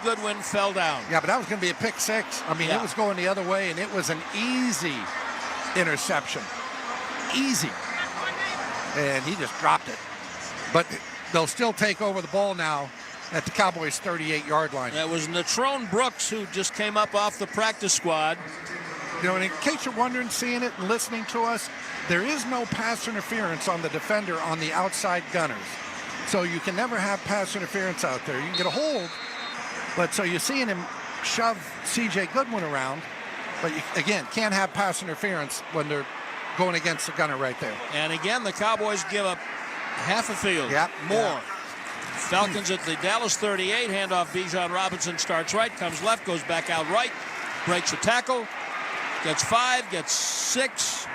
Goodwin, fell down. Yeah, but that was going to be a pick 6. I mean, it was going the other way, and it was an easy interception. Easy. And he just dropped it. But they'll still take over the ball now at the Cowboys' 38-yard line. That was Natrone Brooks, who just came up off the practice squad. You know, and in case you're wondering, seeing it and listening to us, there is no pass interference on the defender on the outside gunners. So you can never have pass interference out there. You can get a hold, but so you're seeing him shove C.J. Goodwin around, but you, again, can't have pass interference when they're going against the gunner right there. And again, the Cowboys give up half a field. Yep. More. Yeah. Falcons at the Dallas 38. Handoff, Bijan Robinson starts right, comes left, goes back out right, breaks a tackle, gets 5, gets 6.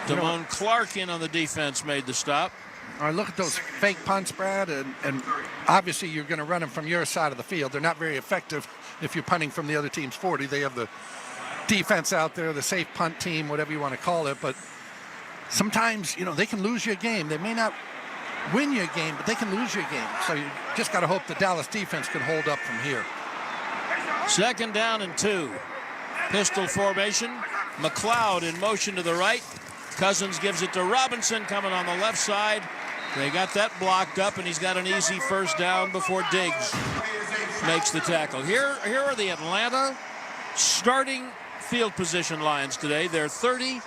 Damone Clark in on the defense made the stop. All right, look at those fake punts, Brad, and obviously you're going to run them from your side of the field. They're not very effective if you're punting from the other team's 40. They have the defense out there, the safe punt team, whatever you want to call it, but sometimes, you know, they can lose you a game. They may not win you a game, but they can lose you a game. So you just got to hope the Dallas defense can hold up from here. 2nd down and 2. Pistol formation. McLeod in motion to the right. Cousins gives it to Robinson coming on the left side. They got that blocked up, and he's got an easy 1st down before Diggs makes the tackle. Here are the Atlanta starting field position lines today. They're 30,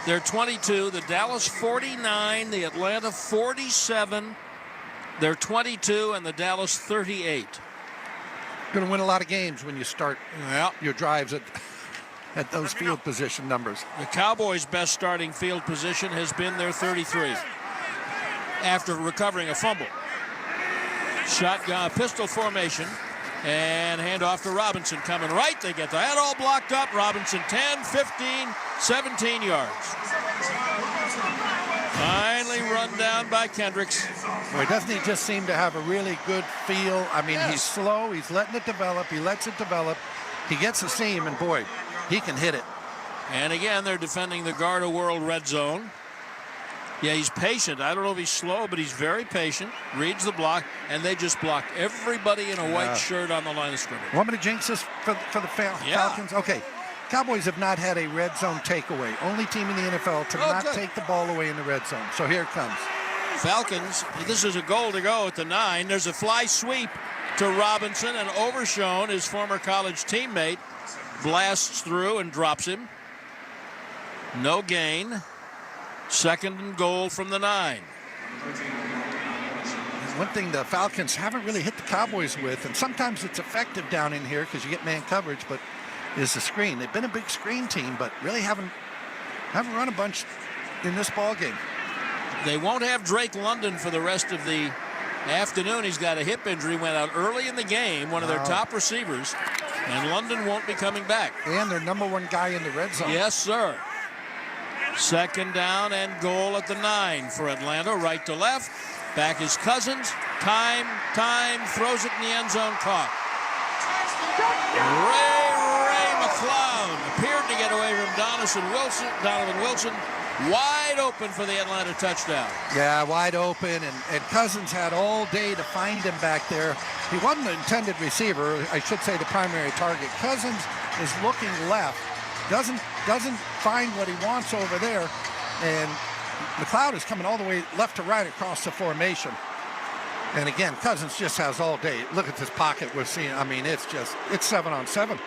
they're 22. The Dallas 49, the Atlanta 47. They're 22, and the Dallas 38. Going to win a lot of games when you start your drives at those field position numbers. The Cowboys' best starting field position has been their 33 after recovering a fumble. Shotgun pistol formation and handoff to Robinson coming right. They get that all blocked up. Robinson 10, 15, 17 yards. Finally run down by Kendricks. Boy, doesn't he just seem to have a really good feel? I mean, He's slow. He's letting it develop. He lets it develop. He gets a seam, and boy, he can hit it. And again, they're defending the Garda World red zone. Yeah, he's patient. I don't know if he's slow, but he's very patient. Reads the block, and they just blocked everybody in a white shirt on the line of scrimmage. Want me to jinx this for the Falcons? Okay. Cowboys have not had a red zone takeaway. Only team in the NFL to not take the ball away in the red zone. So here it comes. Falcons, this is a goal to go at the 9. There's a fly sweep to Robinson, and Overshone, his former college teammate, blasts through and drops him. No gain. Second and goal from the 9. One thing the Falcons haven't really hit the Cowboys with, and sometimes it's effective down in here because you get man coverage, but is the screen. They've been a big screen team, but really haven't run a bunch in this ball game. They won't have Drake London for the rest of the afternoon. He's got a hip injury, went out early in the game, one of their top receivers, and London won't be coming back. And their number 1 guy in the red zone. Yes, sir. Second down and goal at the 9 for Atlanta, right to left. Back is Cousins. Time, throws it in the end zone, caught. Ray McCloud appeared to get away from Donovan Wilson, wide open for the Atlanta touchdown. Yeah, wide open, and Cousins had all day to find him back there. He wasn't the intended receiver, I should say the primary target. Cousins is looking left, doesn't find what he wants over there, and McCloud is coming all the way left to right across the formation. And again, Cousins just has all day. Look at this pocket we're seeing. I mean, it's 7-on-7.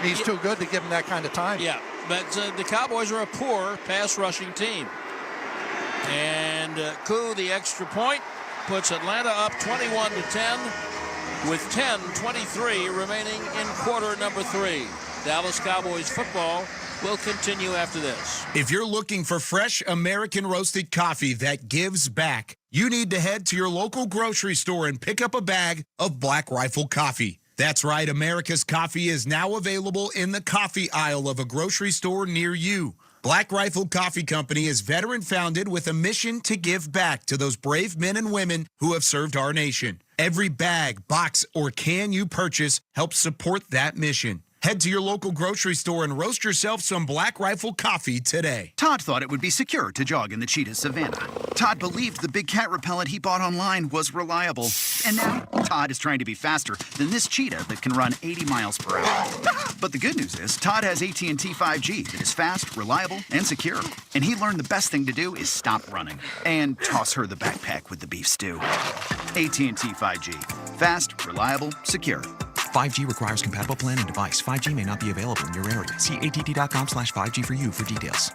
He's too good to give him that kind of time. Yeah, but the Cowboys are a poor pass rushing team. And Koo, the extra point, puts Atlanta up 21-10 with 10:23 remaining in quarter number 3. Dallas Cowboys football will continue after this. If you're looking for fresh American roasted coffee that gives back, you need to head to your local grocery store and pick up a bag of Black Rifle coffee. That's right, America's coffee is now available in the coffee aisle of a grocery store near you. Black Rifle Coffee Company is veteran-founded with a mission to give back to those brave men and women who have served our nation. Every bag, box, or can you purchase helps support that mission. Head to your local grocery store and roast yourself some Black Rifle coffee today. Todd thought it would be secure to jog in the cheetah savanna. Todd believed the big cat repellent he bought online was reliable. And now, Todd is trying to be faster than this cheetah that can run 80 miles per hour. But the good news is, Todd has AT&T 5G that is fast, reliable, and secure. And he learned the best thing to do is stop running and toss her the backpack with the beef stew. AT&T 5G. Fast, reliable, secure. 5G requires compatible plan and device. 5G may not be available in your area. See att.com/5G for you for details.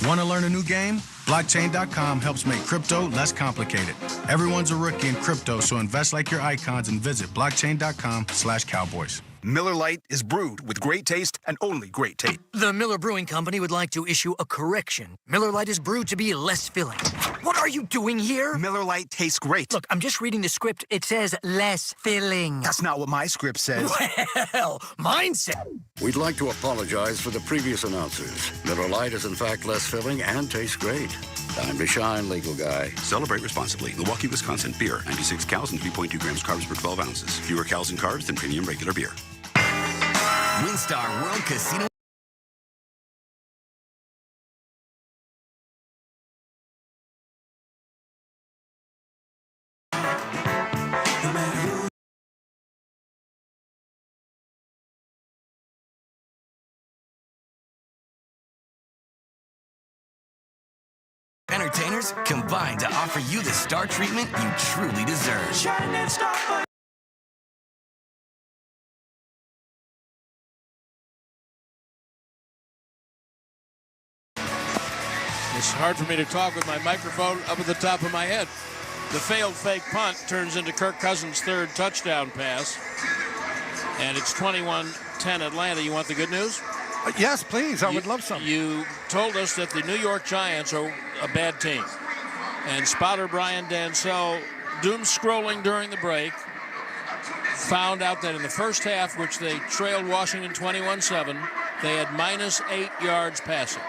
Want to learn a new game? Blockchain.com helps make crypto less complicated. Everyone's a rookie in crypto, so invest like your icons and visit blockchain.com/cowboys. Miller Lite is brewed with great taste and only great taste. The Miller Brewing Company would like to issue a correction. Miller Lite is brewed to be less filling. What are you doing here? Miller Lite tastes great. Look, I'm just reading the script. It says less filling. That's not what my script says. Well, mine says. We'd like to apologize for the previous announcers. Miller Lite is in fact less filling and tastes great. Time to shine, legal guy. Celebrate responsibly. Milwaukee, Wisconsin. Beer. 96 cows and 3.2 grams carbs per 12 ounces. Fewer cows and carbs than premium regular beer. WinStar World Casino. Entertainers combine to offer you the star treatment you truly deserve. Shining star. It's hard for me to talk with my microphone up at the top of my head. The failed fake punt turns into Kirk Cousins' third touchdown pass. And it's 21-10 Atlanta. You want the good news? Yes, please. I would love some. You told us that the New York Giants are a bad team. And spotter Brian Dansell, doom scrolling during the break, found out that in the first half, which they trailed Washington 21-7, they had -8 yards passing.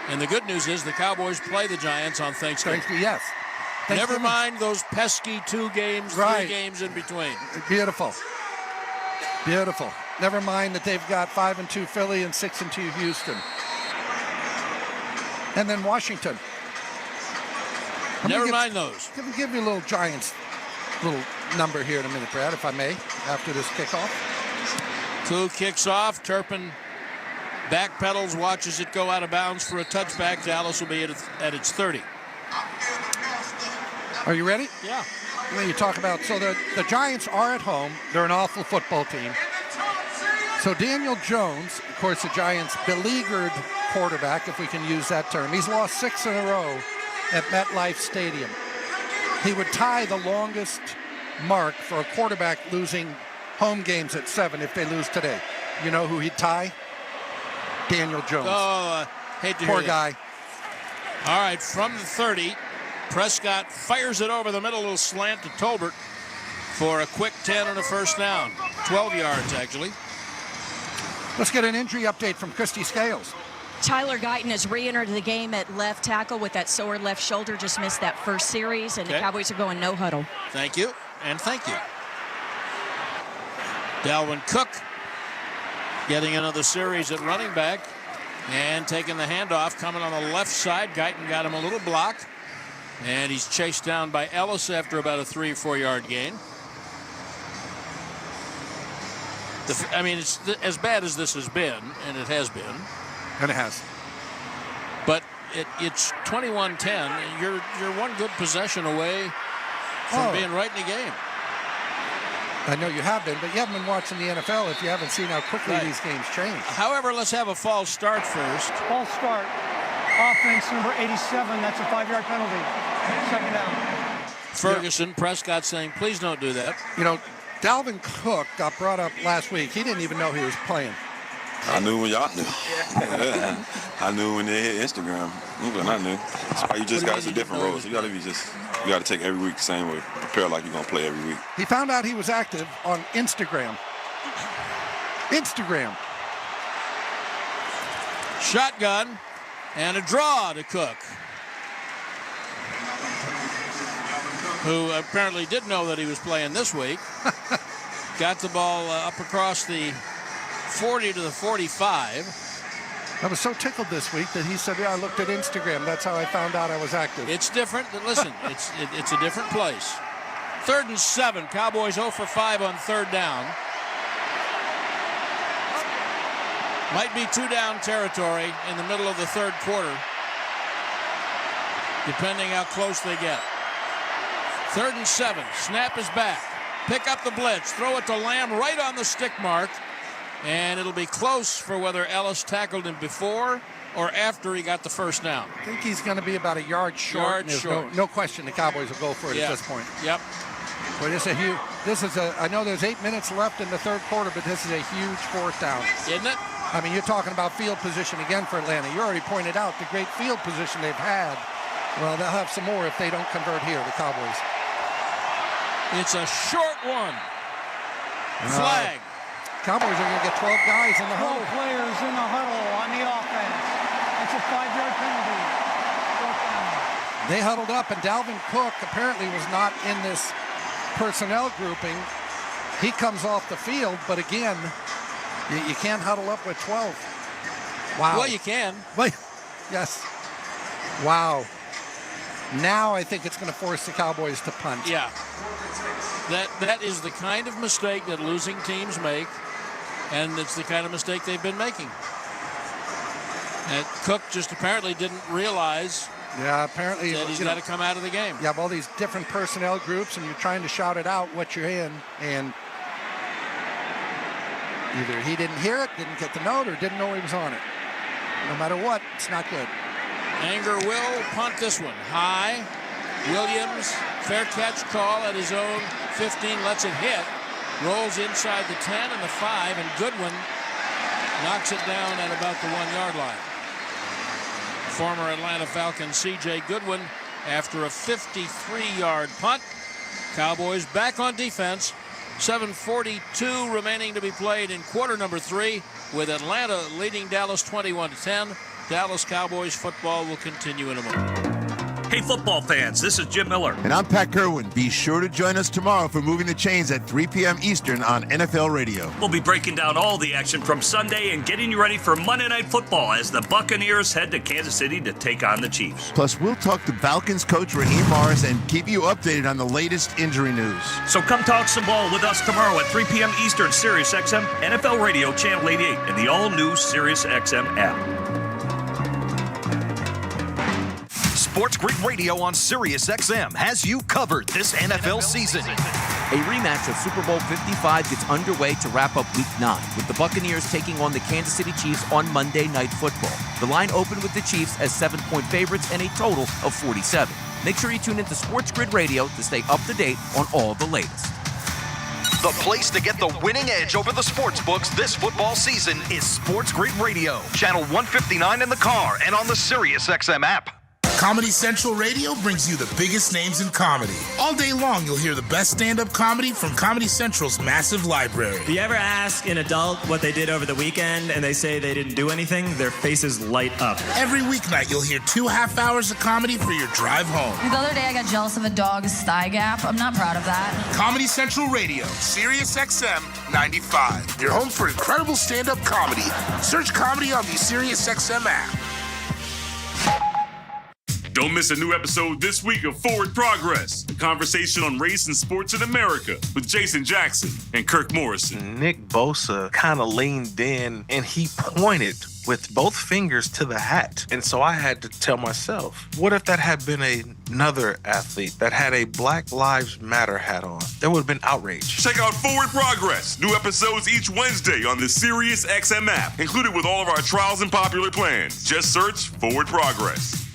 And the good news is the Cowboys play the Giants on Thanksgiving. Yes. Never mind those pesky 2 games, 3 games in between. Beautiful. Beautiful. Never mind that they've got 5-2 Philly and 6-2 Houston. And then Washington. Never mind those. Give me a little Giants little number here in a minute, Brad, if I may, after this kickoff. Koo kicks off. Turpin backpedals, watches it go out of bounds for a touchback. Dallas will be at its 30. Are you ready? Yeah. When you talk about, so the Giants are at home. They're an awful football team. So Daniel Jones, of course, the Giants' beleaguered quarterback, if we can use that term. He's lost 6 in a row at MetLife Stadium. He would tie the longest mark for a quarterback losing home games at 7 if they lose today. You know who he'd tie? Daniel Jones. Oh, hate to Poor hear guy. That. All right, from the 30, Prescott fires it over the middle, a little slant to Tolbert for a quick 10 and a first down. 12 yards, actually. Let's get an injury update from Christy Scales. Tyler Guyton has re-entered the game at left tackle with that sore left shoulder. Just missed that first series, and the Cowboys are going no huddle. Thank you, and thank you. Dalvin Cook getting another series at running back and taking the handoff, coming on the left side. Guyton got him a little block, and he's chased down by Ellis after about a 3 or 4 yard gain. I mean, it's as bad as this has been, and it has been. And it has. But it's 21-10. You're one good possession away from being right in the game. I know you have been, but you haven't been watching the NFL if you haven't seen how quickly these games change. However, let's have a false start first. False start. Offense number 87. That's a 5-yard penalty. Second down. Ferguson, Prescott saying, please don't do that. You know, Dalvin Cook got brought up last week. He didn't even know he was playing. I knew when y'all knew. I knew when they hit Instagram. When I knew. That's why you just got some different roles. You got to take every week the same way. Prepare like you're going to play every week. He found out he was active on Instagram. Shotgun and a draw to Cook, who apparently did know that he was playing this week. Got the ball up across the 40 to the 45. I was so tickled this week that he said, yeah, I looked at Instagram. That's how I found out I was active. It's different. Listen, it's a different place. 3rd and 7. Cowboys 0 for 5 on 3rd down. Might be 2-down territory in the middle of the 3rd quarter, depending how close they get. 3rd and 7. Snap is back. Pick up the blitz. Throw it to Lamb right on the stick mark. And it'll be close for whether Ellis tackled him before or after he got the first down. I think he's going to be about a yard short. No question the Cowboys will go for it at this point. Yep. But I know there's 8 minutes left in the 3rd quarter, but this is a huge 4th down. Isn't it? I mean, you're talking about field position again for Atlanta. You already pointed out the great field position they've had. Well, they'll have some more if they don't convert here, the Cowboys. It's a short one. Flag. Cowboys are going to get 12 guys in the 12 huddle. players in the huddle on the offense. That's a 5-yard penalty. They huddled up, and Dalvin Cook apparently was not in this personnel grouping. He comes off the field, but again, you can't huddle up with 12. Wow. Well, you can. Yes. Wow. Now I think it's going to force the Cowboys to punt. Yeah. That is the kind of mistake that losing teams make, and it's the kind of mistake they've been making. And Cook just apparently didn't realize apparently that he's got to come out of the game. You have all these different personnel groups, and you're trying to shout it out what you're in, and either he didn't hear it, didn't get the note, or didn't know he was on it. No matter what, it's not good. Anger will punt this one. High. Williams, fair catch call at his own 15, lets it hit. rolls inside the 10 and the 5, and Goodwin knocks it down at about the 1-yard line. Former Atlanta Falcon C.J. Goodwin after a 53-yard punt. Cowboys back on defense. 7:42 remaining to be played in quarter number 3, with Atlanta leading Dallas 21-10. Dallas Cowboys football will continue in a moment. Hey, football fans, this is Jim Miller. And I'm Pat Kerwin. Be sure to join us tomorrow for Moving the Chains at 3 p.m. Eastern on NFL Radio. We'll be breaking down all the action from Sunday and getting you ready for Monday Night Football as the Buccaneers head to Kansas City to take on the Chiefs. Plus, we'll talk to Falcons coach Raheem Morris and keep you updated on the latest injury news. So come talk some ball with us tomorrow at 3 p.m. Eastern, Sirius XM, NFL Radio, Channel 88, and the all-new Sirius XM app. Sports Grid Radio on Sirius XM has you covered this NFL season. A rematch of Super Bowl 55 gets underway to wrap up Week 9, with the Buccaneers taking on the Kansas City Chiefs on Monday Night Football. The line opened with the Chiefs as 7-point favorites and a total of 47. Make sure you tune into Sports Grid Radio to stay up to date on all the latest. The place to get the winning edge over the sports books this football season is Sports Grid Radio, channel 159 in the car and on the Sirius XM app. Comedy Central Radio brings you the biggest names in comedy. All day long, you'll hear the best stand-up comedy from Comedy Central's massive library. If you ever ask an adult what they did over the weekend and they say they didn't do anything, their faces light up. Every weeknight, you'll hear 2 half hours of comedy for your drive home. The other day, I got jealous of a dog's thigh gap. I'm not proud of that. Comedy Central Radio, Sirius XM 95. Your home for incredible stand-up comedy. Search comedy on the Sirius XM app. Don't miss a new episode this week of Forward Progress, a conversation on race and sports in America with Jason Jackson and Kirk Morrison. Nick Bosa kind of leaned in and he pointed with both fingers to the hat. And so I had to tell myself, what if that had been another athlete that had a Black Lives Matter hat on? There would have been outrage. Check out Forward Progress. New episodes each Wednesday on the Sirius XM app, included with all of our trials and popular plans. Just search Forward Progress.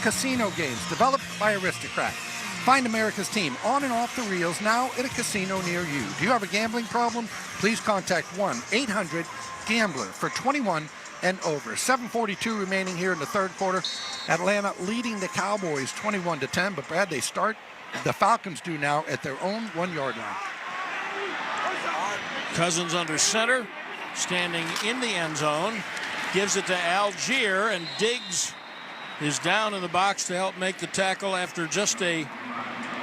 Casino games developed by Aristocrat. Find America's team on and off the reels now at a casino near you. Do you have a gambling problem? Please contact 1-800-GAMBLER for 21 and over. 7:42 remaining here in the third quarter. Atlanta leading the Cowboys 21-10, but Brad, they start, the Falcons do now, at their own 1-yard line. Cousins under center, standing in the end zone, gives it to Algier, and Diggs is down in the box to help make the tackle after just a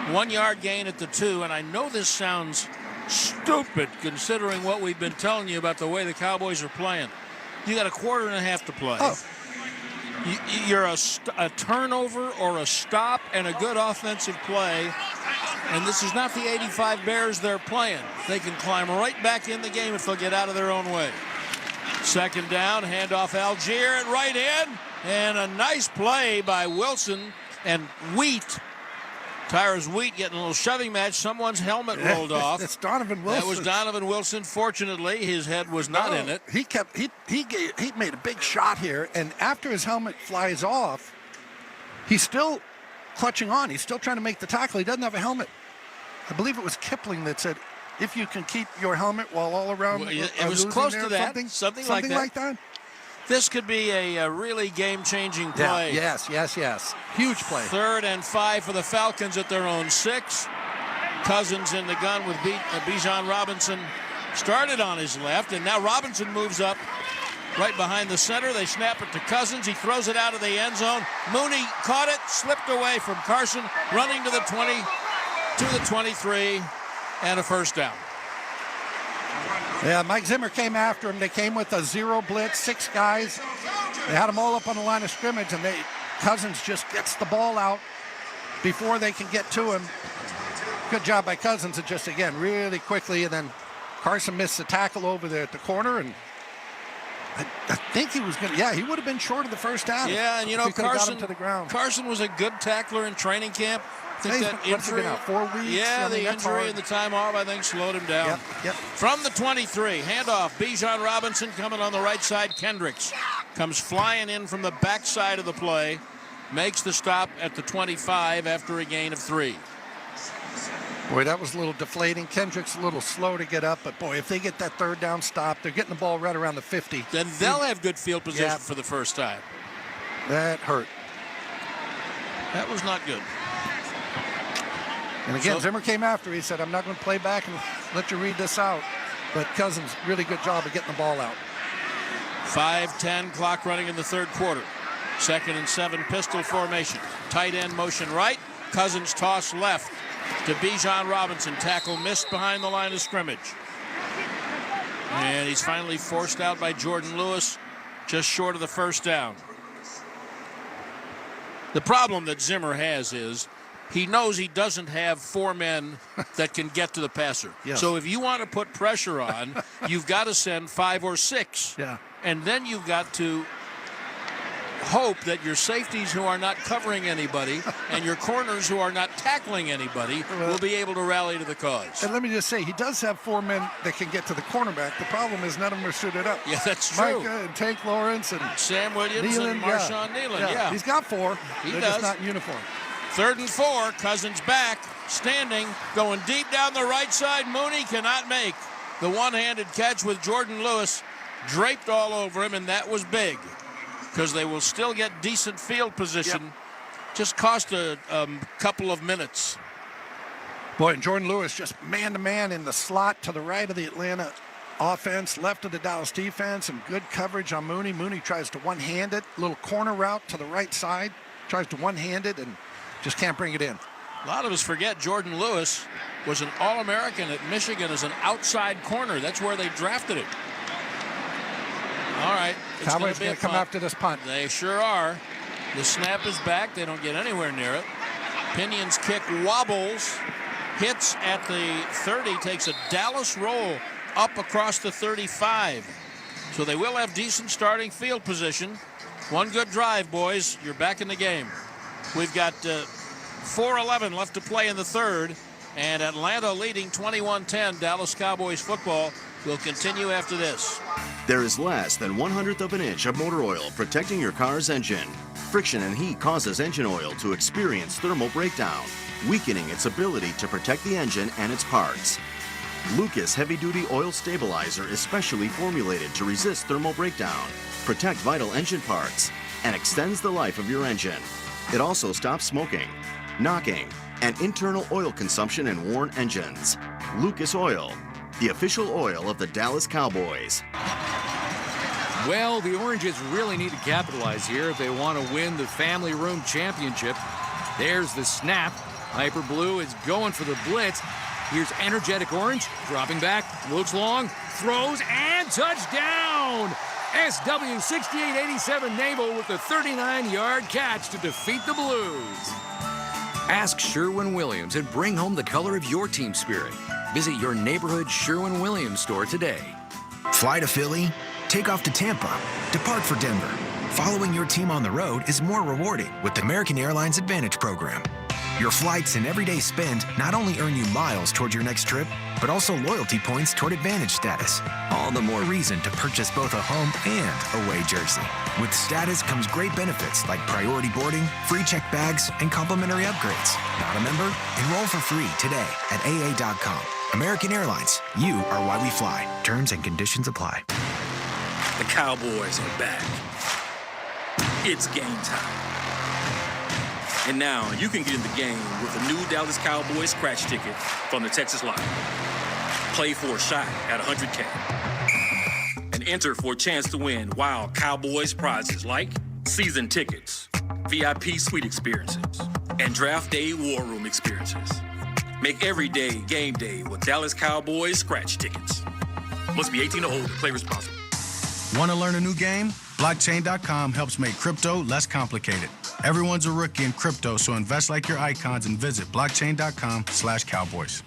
1-yard gain at the 2. And I know this sounds stupid considering what we've been telling you about the way the Cowboys are playing. You got a quarter and a half to play. Oh. You're a turnover or a stop and a good offensive play. And this is not the 85 Bears they're playing. They can climb right back in the game if they'll get out of their own way. Second down, handoff Algier at right end. And a nice play by Wilson and Wheat. Tyrus Wheat getting a little shoving match. Someone's helmet rolled off. It's Donovan Wilson. That was Donovan Wilson. Fortunately, his head was not in it. He made a big shot here, and after his helmet flies off, he's still clutching on. He's still trying to make the tackle. He doesn't have a helmet. I believe it was Kipling that said, if you can keep your helmet while all around. Well, it was close to that. Something like that. This could be a really game-changing play. Yeah. Yes. Huge play. 3rd and 5 for the Falcons at their own 6. Cousins in the gun with Bijan Robinson started on his left, and now Robinson moves up right behind the center. They snap it to Cousins. He throws it out of the end zone. Mooney caught it, slipped away from Carson, running to the 20, to the 23, and a first down. Yeah, Mike Zimmer came after him. They came with a 0 blitz, 6 guys. They had them all up on the line of scrimmage, and Cousins just gets the ball out before they can get to him. Good job by Cousins. It just, again, really quickly, and then Carson missed the tackle over there at the corner, and I think he was going to, he would have been short of the first down. Yeah, and to the ground. Carson was a good tackler in training camp. I think that injury, 4 weeks? Yeah, the injury and the time off, I think, slowed him down. Yep. From the 23, handoff, Bijan Robinson coming on the right side, Kendricks comes flying in from the backside of the play, makes the stop at the 25 after a gain of 3. Boy, that was a little deflating. Kendrick's a little slow to get up, but boy, if they get that third down stop, they're getting the ball right around the 50. Then they'll have good field position for the first time. That hurt. That was not good. And again, Zimmer came after. He said, I'm not going to play back and let you read this out. But Cousins, really good job of getting the ball out. 5:10 clock running in the third quarter. 2nd and 7 pistol formation. Tight end motion right. Cousins toss left to Bijan Robinson. Tackle missed behind the line of scrimmage. And he's finally forced out by Jordan Lewis, just short of the first down. The problem that Zimmer has is he knows he doesn't have 4 men that can get to the passer. Yes. So if you want to put pressure on, you've got to send 5 or 6. Yeah. And then you've got to hope that your safeties who are not covering anybody and your corners who are not tackling anybody will be able to rally to the cause. And let me just say, he does have 4 men that can get to the cornerback. The problem is none of them are suited up. Yeah, that's true. Micah and Tank Lawrence and Sam Williams Nealon, and Marshawn Nealon. Yeah. He's got 4. They're just not in uniform. 3rd and 4, Cousins back, standing, going deep down the right side. Mooney cannot make the one-handed catch with Jordan Lewis draped all over him, and that was big because they will still get decent field position. Yep. Just cost a couple of minutes. Boy, and Jordan Lewis just man-to-man in the slot to the right of the Atlanta offense, left of the Dallas defense, and good coverage on Mooney. Mooney tries to one-hand it, little corner route to the right side, tries to one-hand it, and just can't bring it in. A lot of us forget Jordan Lewis was an All-American at Michigan as an outside corner. That's where they drafted him. All right. Cowboys going to come after this punt. They sure are. The snap is back. They don't get anywhere near it. Pinion's kick wobbles, hits at the 30, takes a Dallas roll up across the 35. So they will have decent starting field position. One good drive, boys. You're back in the game. We've got 4:11 left to play in the third, and Atlanta leading 21-10. Dallas Cowboys football will continue after this. There is less than 1/100th of an inch of motor oil protecting your car's engine. Friction and heat causes engine oil to experience thermal breakdown, weakening its ability to protect the engine and its parts. Lucas Heavy-Duty Oil Stabilizer is specially formulated to resist thermal breakdown, protect vital engine parts, and extends the life of your engine. It also stops smoking, knocking, and internal oil consumption in worn engines. Lucas Oil, the official oil of the Dallas Cowboys. Well, the Oranges really need to capitalize here if they want to win the Family Room Championship. There's the snap. Hyper Blue is going for the blitz. Here's Energetic Orange, dropping back, looks long, throws, and touchdown! SW6887 Naval with the 39-yard catch to defeat the Blues. Ask Sherwin-Williams and bring home the color of your team spirit. Visit your neighborhood Sherwin-Williams store today. Fly to Philly, take off to Tampa, depart for Denver. Following your team on the road is more rewarding with the American Airlines Advantage program. Your flights and everyday spend not only earn you miles toward your next trip, but also loyalty points toward Advantage status. All the more reason to purchase both a home and away jersey. With status comes great benefits like priority boarding, free checked bags, and complimentary upgrades. Not a member? Enroll for free today at AA.com. American Airlines, you are why we fly. Terms and conditions apply. The Cowboys are back. It's game time. And now you can get in the game with a new Dallas Cowboys scratch ticket from the Texas Lottery. Play for a shot at $100K. And enter for a chance to win wild Cowboys prizes like season tickets, VIP suite experiences, and draft day war room experiences. Make every day game day with Dallas Cowboys scratch tickets. Must be 18 or older. Play responsibly. Want to learn a new game? Blockchain.com helps make crypto less complicated. Everyone's a rookie in crypto, so invest like your icons and visit blockchain.com/Cowboys.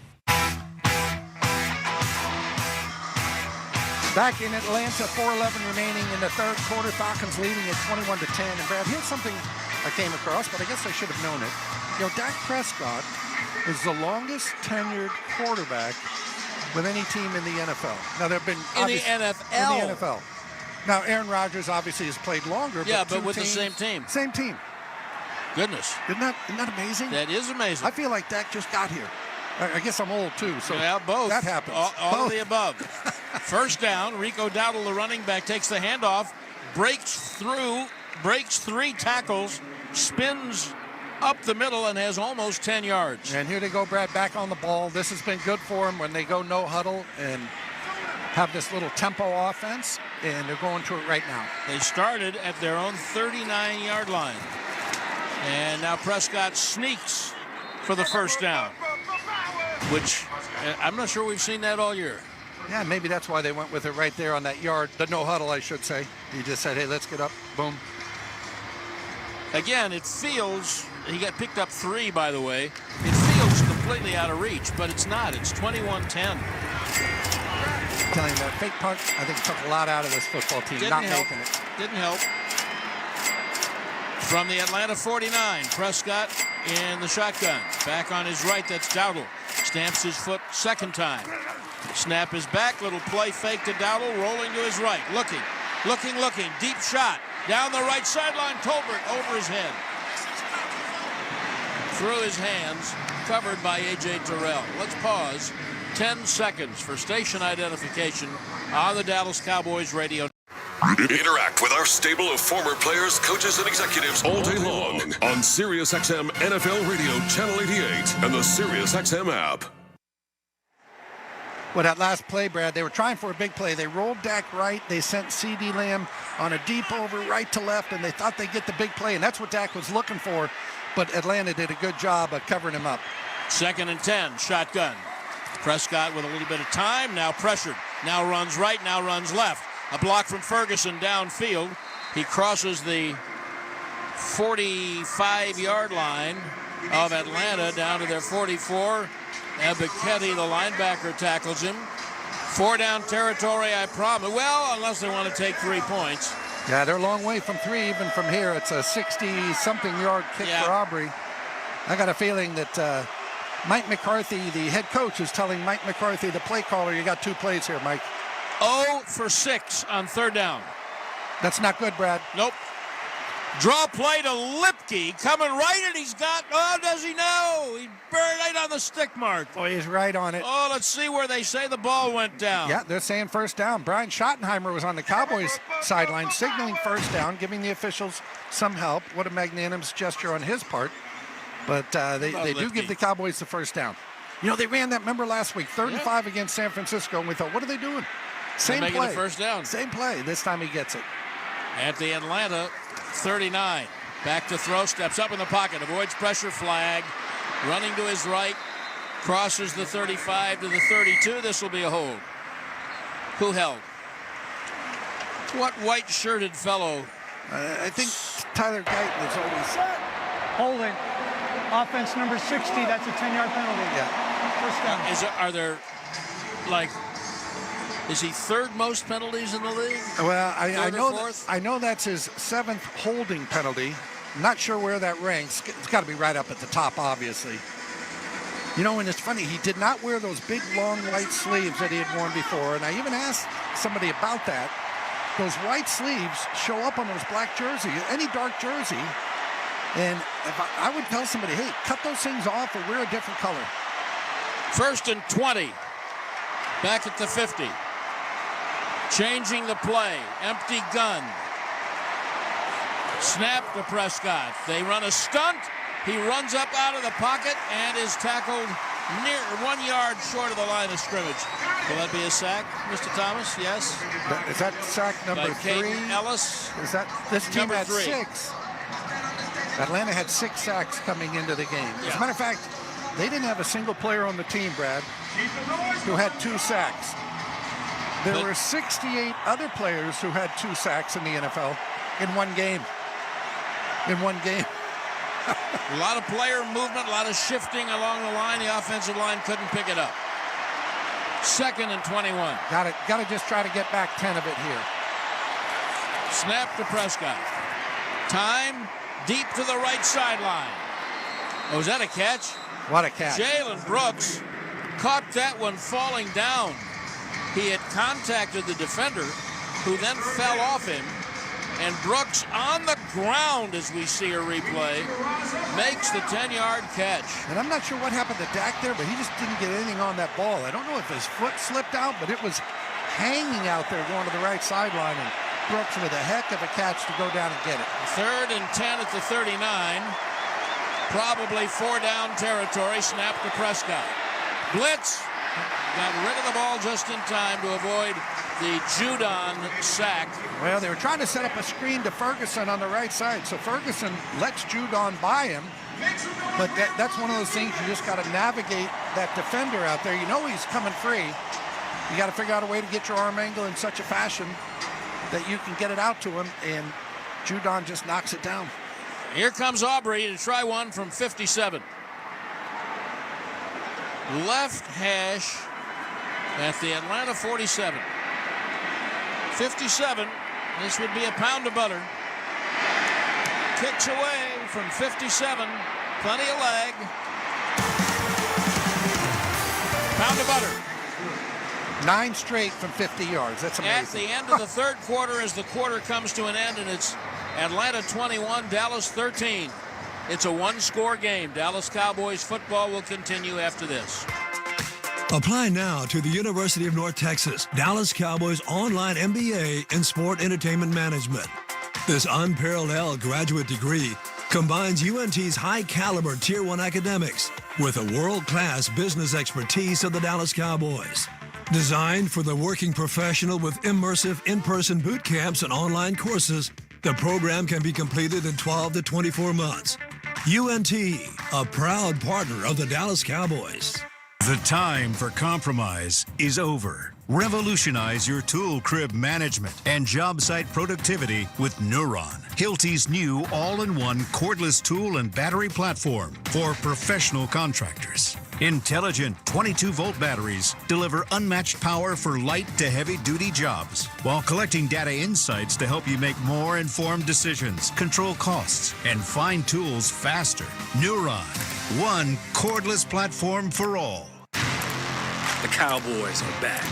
Back in Atlanta, 4:11 remaining in the third quarter. Falcons leading at 21-10. And Brad, here's something I came across, but I guess I should have known it. You know, Dak Prescott is the longest tenured quarterback with any team in the NFL. Now, there have been in the NFL. In the NFL. Now, Aaron Rodgers obviously has played longer. Yeah, but with the same team. Same team. Goodness. Isn't that amazing? That is amazing. I feel like Dak just got here. I guess I'm old, too, so both. that happens. All of the above. First down, Rico Dowdle, the running back, takes the handoff, breaks 3 tackles, spins up the middle, and has almost 10 yards. And here they go, Brad, back on the ball. This has been good for them when they go no huddle and have this little tempo offense, and they're going to it right now. They started at their own 39-yard line. And now Prescott sneaks for the first down, which I'm not sure we've seen that all year. Yeah, maybe that's why they went with it right there on that yard. The no huddle, I should say. He just said, hey, let's get up. Boom. Again, it feels, he got picked up 3, by the way. It feels completely out of reach, but it's not. It's 21-10. Telling you that fake punt, I think, took a lot out of this football team. Not making it. Didn't help. From the Atlanta 49, Prescott in the shotgun. Back on his right, that's Dowdle. Stamps his foot second time. Snap is back, little play fake to Dowdle, rolling to his right. Looking. Deep shot. Down the right sideline, Tolbert over his head. Through his hands, covered by A.J. Terrell. Let's pause 10 seconds for station identification on the Dallas Cowboys radio. Interact with our stable of former players, coaches, and executives all day long on SiriusXM NFL Radio Channel 88 and the SiriusXM app. Well, that last play, Brad, they were trying for a big play. They rolled Dak right. They sent C.D. Lamb on a deep over right to left, and they thought they'd get the big play, and that's what Dak was looking for. But Atlanta did a good job of covering him up. 2nd and 10, shotgun. Prescott with a little bit of time, now pressured. Now runs right, now runs left. A block from Ferguson downfield. He crosses the 45-yard line of Atlanta down to their 44. Ebiketie, the linebacker, tackles him. 4-down territory, I promise. Well, unless they want to take 3 points. Yeah, they're a long way from 3, even from here. It's a 60-something yard kick for Aubrey. I got a feeling that Mike McCarthy, the head coach, is telling Mike McCarthy, the play caller, you got 2 plays here, Mike. 0 for 6 on 3rd down. That's not good, Brad. Nope. Draw play to Lipke, coming right, and he's got, does he know? He buried right on the stick mark. Boy, he's right on it. Oh, let's see where they say the ball went down. Yeah, they're saying first down. Brian Schottenheimer was on the Cowboys sideline signaling first down, giving the officials some help. What a magnanimous gesture on his part. But they do give the Cowboys the first down. You know, they ran that, remember last week, 3rd and 5 against San Francisco, and we thought, what are they doing? Same play. The first down. Same play. This time he gets it. At the Atlanta 39. Back to throw, steps up in the pocket, avoids pressure, flag. Running to his right, crosses the 35 to the 32. This will be a hold. Who held? What white-shirted fellow? I think Tyler Guyton is always set. Holding. Offense number 60, that's a 10-yard penalty. Yeah. First down. Is he 3rd most penalties in the league? Well, I know that's his 7th holding penalty. I'm not sure where that ranks. It's got to be right up at the top, obviously. You know, and it's funny, he did not wear those big, long white sleeves that he had worn before, and I even asked somebody about that. Those white sleeves show up on those black jerseys, any dark jersey, and if I would tell somebody, hey, cut those things off or wear a different color. 1st and 20. Back at the 50. Changing the play. Empty gun. Snap to Prescott. They run a stunt. He runs up out of the pocket and is tackled near 1 yard short of the line of scrimmage. Will that be a sack, Mr. Thomas? Yes. Is that sack number 3? Ellis. Is that this team number had 3. 6? Atlanta had 6 sacks coming into the game. As a matter of fact, they didn't have a single player on the team, Brad, who had 2 sacks. There were 68 other players who had 2 sacks in the NFL in one game. A lot of player movement, a lot of shifting along the line. The offensive line couldn't pick it up. 2nd and 21. Got to just try to get back 10 of it here. Snap to Prescott. Time deep to the right sideline. Oh, is that a catch? What a catch. Jalen Brooks caught that one falling down. He had contacted the defender, who then fell off him. And Brooks on the ground, as we see a replay, makes the 10-yard catch. And I'm not sure what happened to Dak there, but he just didn't get anything on that ball. I don't know if his foot slipped out, but it was hanging out there going to the right sideline. And Brooks with a heck of a catch to go down and get it. 3rd and 10 at the 39. Probably 4-down territory. Snap to Prescott. Blitz. Got rid of the ball just in time to avoid the Judon sack. Well, they were trying to set up a screen to Ferguson on the right side, so Ferguson lets Judon by him, but that's one of those things you just got to navigate that defender out there. You know he's coming free. You got to figure out a way to get your arm angle in such a fashion that you can get it out to him, and Judon just knocks it down. Here comes Aubrey to try one from 57. Left hash at the Atlanta 47. 57, this would be a pound of butter. Kicks away from 57, plenty of leg. Pound of butter. 9 straight from 50 yards, that's amazing. At the end of the 3rd quarter, as the quarter comes to an end, and it's Atlanta 21, Dallas 13. It's a 1-score game. Dallas Cowboys football will continue after this. Apply now to the University of North Texas Dallas Cowboys online MBA in Sport Entertainment Management. This unparalleled graduate degree combines UNT's high-caliber Tier 1 academics with a world-class business expertise of the Dallas Cowboys. Designed for the working professional with immersive in-person boot camps and online courses, the program can be completed in 12 to 24 months. UNT, a proud partner of the Dallas Cowboys. The time for compromise is over. Revolutionize your tool crib management and job site productivity with Neuron, Hilti's new all-in-one cordless tool and battery platform for professional contractors. Intelligent 22-volt batteries deliver unmatched power for light to heavy-duty jobs while collecting data insights to help you make more informed decisions, control costs, and find tools faster. Neuron, one cordless platform for all. The Cowboys are back.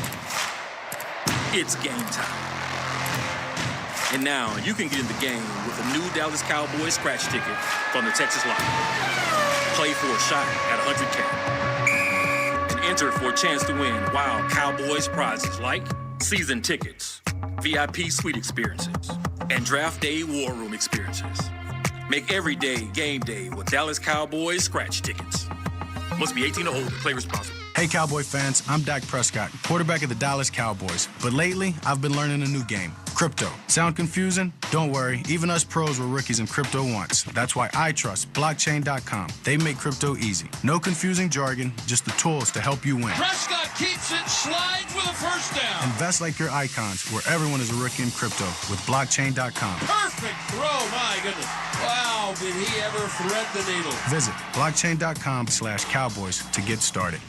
It's game time. And now you can get in the game with a new Dallas Cowboys scratch ticket from the Texas Lottery. Play for a shot at $100K. And enter for a chance to win wild Cowboys prizes like season tickets, VIP suite experiences, and draft day war room experiences. Make every day game day with Dallas Cowboys scratch tickets. Must be 18 or older. Play responsibly. Hey, Cowboy fans, I'm Dak Prescott, quarterback of the Dallas Cowboys. But lately, I've been learning a new game, crypto. Sound confusing? Don't worry, even us pros were rookies in crypto once. That's why I trust blockchain.com. They make crypto easy. No confusing jargon, just the tools to help you win. Prescott keeps it, slides with a first down. Invest like your icons, where everyone is a rookie in crypto with blockchain.com. Perfect throw, my goodness. Wow, did he ever thread the needle? Visit blockchain.com/Cowboys to get started.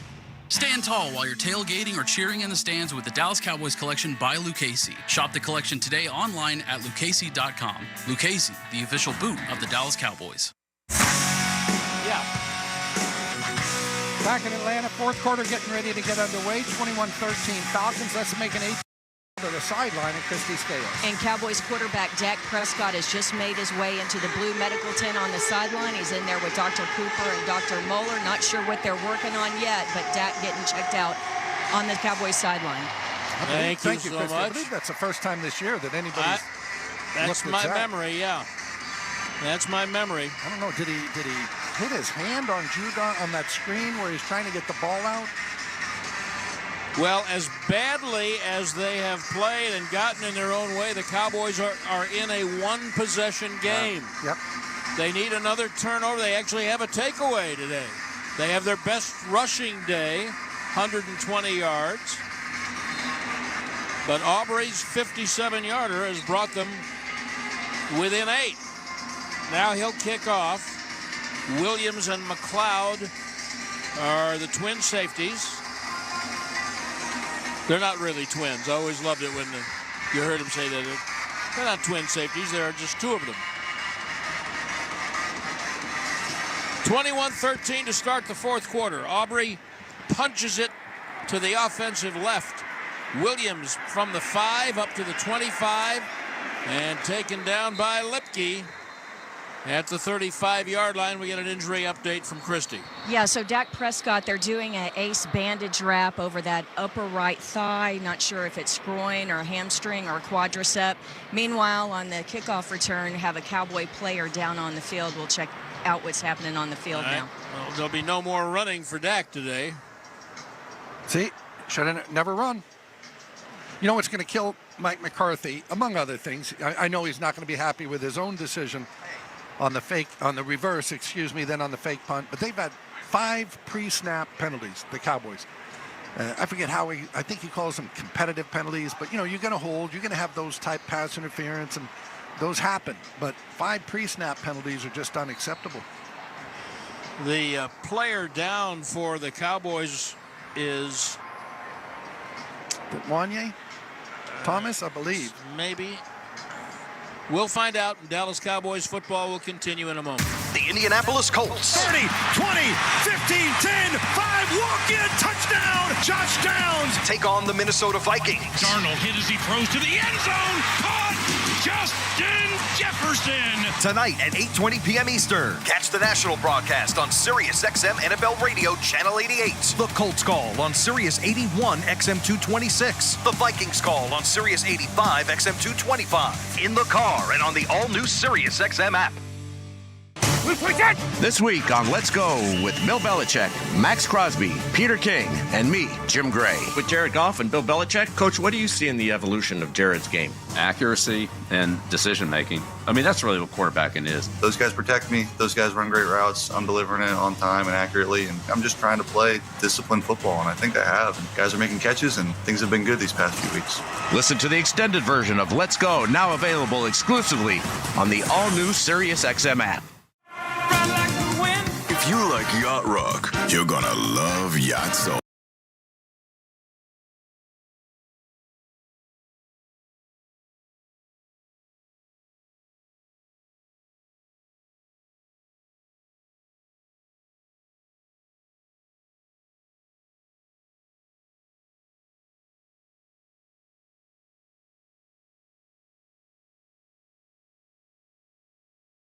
Stand tall while you're tailgating or cheering in the stands with the Dallas Cowboys collection by Lucchese. Shop the collection today online at lucchese.com. Lucchese, the official boot of the Dallas Cowboys. Yeah. Back in Atlanta, 4th quarter getting ready to get underway. 21-13 Falcons. Let's make an 8 to the sideline at Christie Scales. And Cowboys quarterback Dak Prescott has just made his way into the blue medical tent on the sideline. He's in there with Dr. Cooper and Dr. Moeller. Not sure what they're working on yet, but Dak getting checked out on the Cowboys sideline. Thank you so Chris. much. I believe that's the first time this year that anybody's That's my memory, yeah. That's my memory. I don't know, did he hit his hand on Judon on that screen where he's trying to get the ball out? Well, as badly as they have played and gotten in their own way, the Cowboys are in a one-possession game. Yep. They need another turnover. They actually have a takeaway today. They have their best rushing day, 120 yards. But Aubrey's 57-yarder has brought them within 8. Now he'll kick off. Williams and McLeod are the twin safeties. They're not really twins. I always loved it when you heard him say that. They're not twin safeties. There are just 2 of them. 21-13 to start the 4th quarter. Aubrey punches it to the offensive left Williams from the 5 up to the 25 and taken down by Lipke. At the 35-yard line, we get an injury update from Christie. Yeah, so Dak Prescott, they're doing an ace bandage wrap over that upper right thigh. Not sure if it's groin or hamstring or quadricep. Meanwhile, on the kickoff return, have a Cowboy player down on the field. We'll check out what's happening on the field now. Well, there'll be no more running for Dak today. See, should have never run. You know what's going to kill Mike McCarthy, among other things? I know he's not going to be happy with his own decision on the reverse, then on the fake punt. But they've had 5 pre-snap penalties, the Cowboys. I forget I think he calls them competitive penalties. But, you're going to hold. You're going to have those type pass interference, and those happen. But 5 pre-snap penalties are just unacceptable. The player down for the Cowboys is Wanye? Thomas, I believe. Maybe. We'll find out. Dallas Cowboys football will continue in a moment. The Indianapolis Colts. 30, 20, 15, 10, 5, walk-in, touchdown, Josh Downs. Take on the Minnesota Vikings. Darnold hit as he throws to the end zone. Caught, Justin Jefferson. Tonight at 8:20 p.m. Eastern. Catch the national broadcast on Sirius XM NFL Radio Channel 88. The Colts call on Sirius 81 XM 226. The Vikings call on Sirius 85 XM 225. In the car and on the all-new Sirius XM app. This week on Let's Go with Bill Belichick, Max Crosby, Peter King, and me, Jim Gray. With Jared Goff and Bill Belichick, Coach, what do you see in the evolution of Jared's game? Accuracy and decision-making. I mean, that's really what quarterbacking is. Those guys protect me. Those guys run great routes. I'm delivering it on time and accurately, and I'm just trying to play disciplined football, and I think I have. And guys are making catches, and things have been good these past few weeks. Listen to the extended version of Let's Go, now available exclusively on the all-new Sirius XM app. If you like yacht rock, you're gonna love Yacht Soul.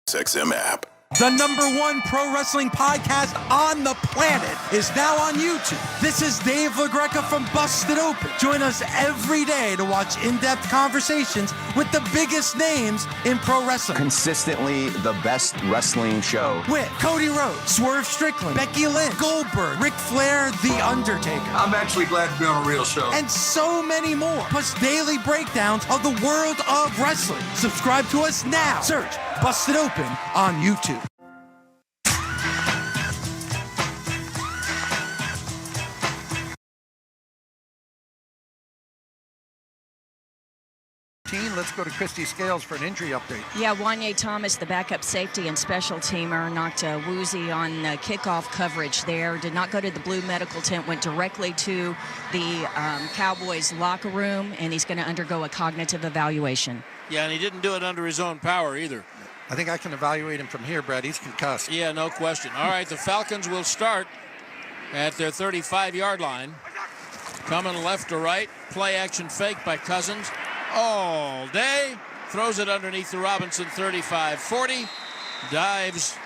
XM app. The #1 pro wrestling podcast on the planet is now on YouTube. This is Dave LaGreca from Busted Open. Join us every day to watch in-depth conversations with the biggest names in pro wrestling. Consistently the best wrestling show. With Cody Rhodes, Swerve Strickland, Becky Lynch, Goldberg, Ric Flair, The Undertaker. I'm actually glad to be on a real show. And so many more. Plus daily breakdowns of the world of wrestling. Subscribe to us now. Search Busted Open on YouTube. Let's go to Christy Scales for an injury update. Yeah, Wanye Thomas, the backup safety and special teamer, knocked woozy on kickoff coverage there. Did not go to the blue medical tent, went directly to the Cowboys locker room, and he's going to undergo a cognitive evaluation. Yeah, and he didn't do it under his own power either. I think I can evaluate him from here, Brad. He's concussed. Yeah, no question. All right, the Falcons will start at their 35-yard line. Coming left to right, play action fake by Cousins. All day, throws it underneath the Robinson 35-40, dives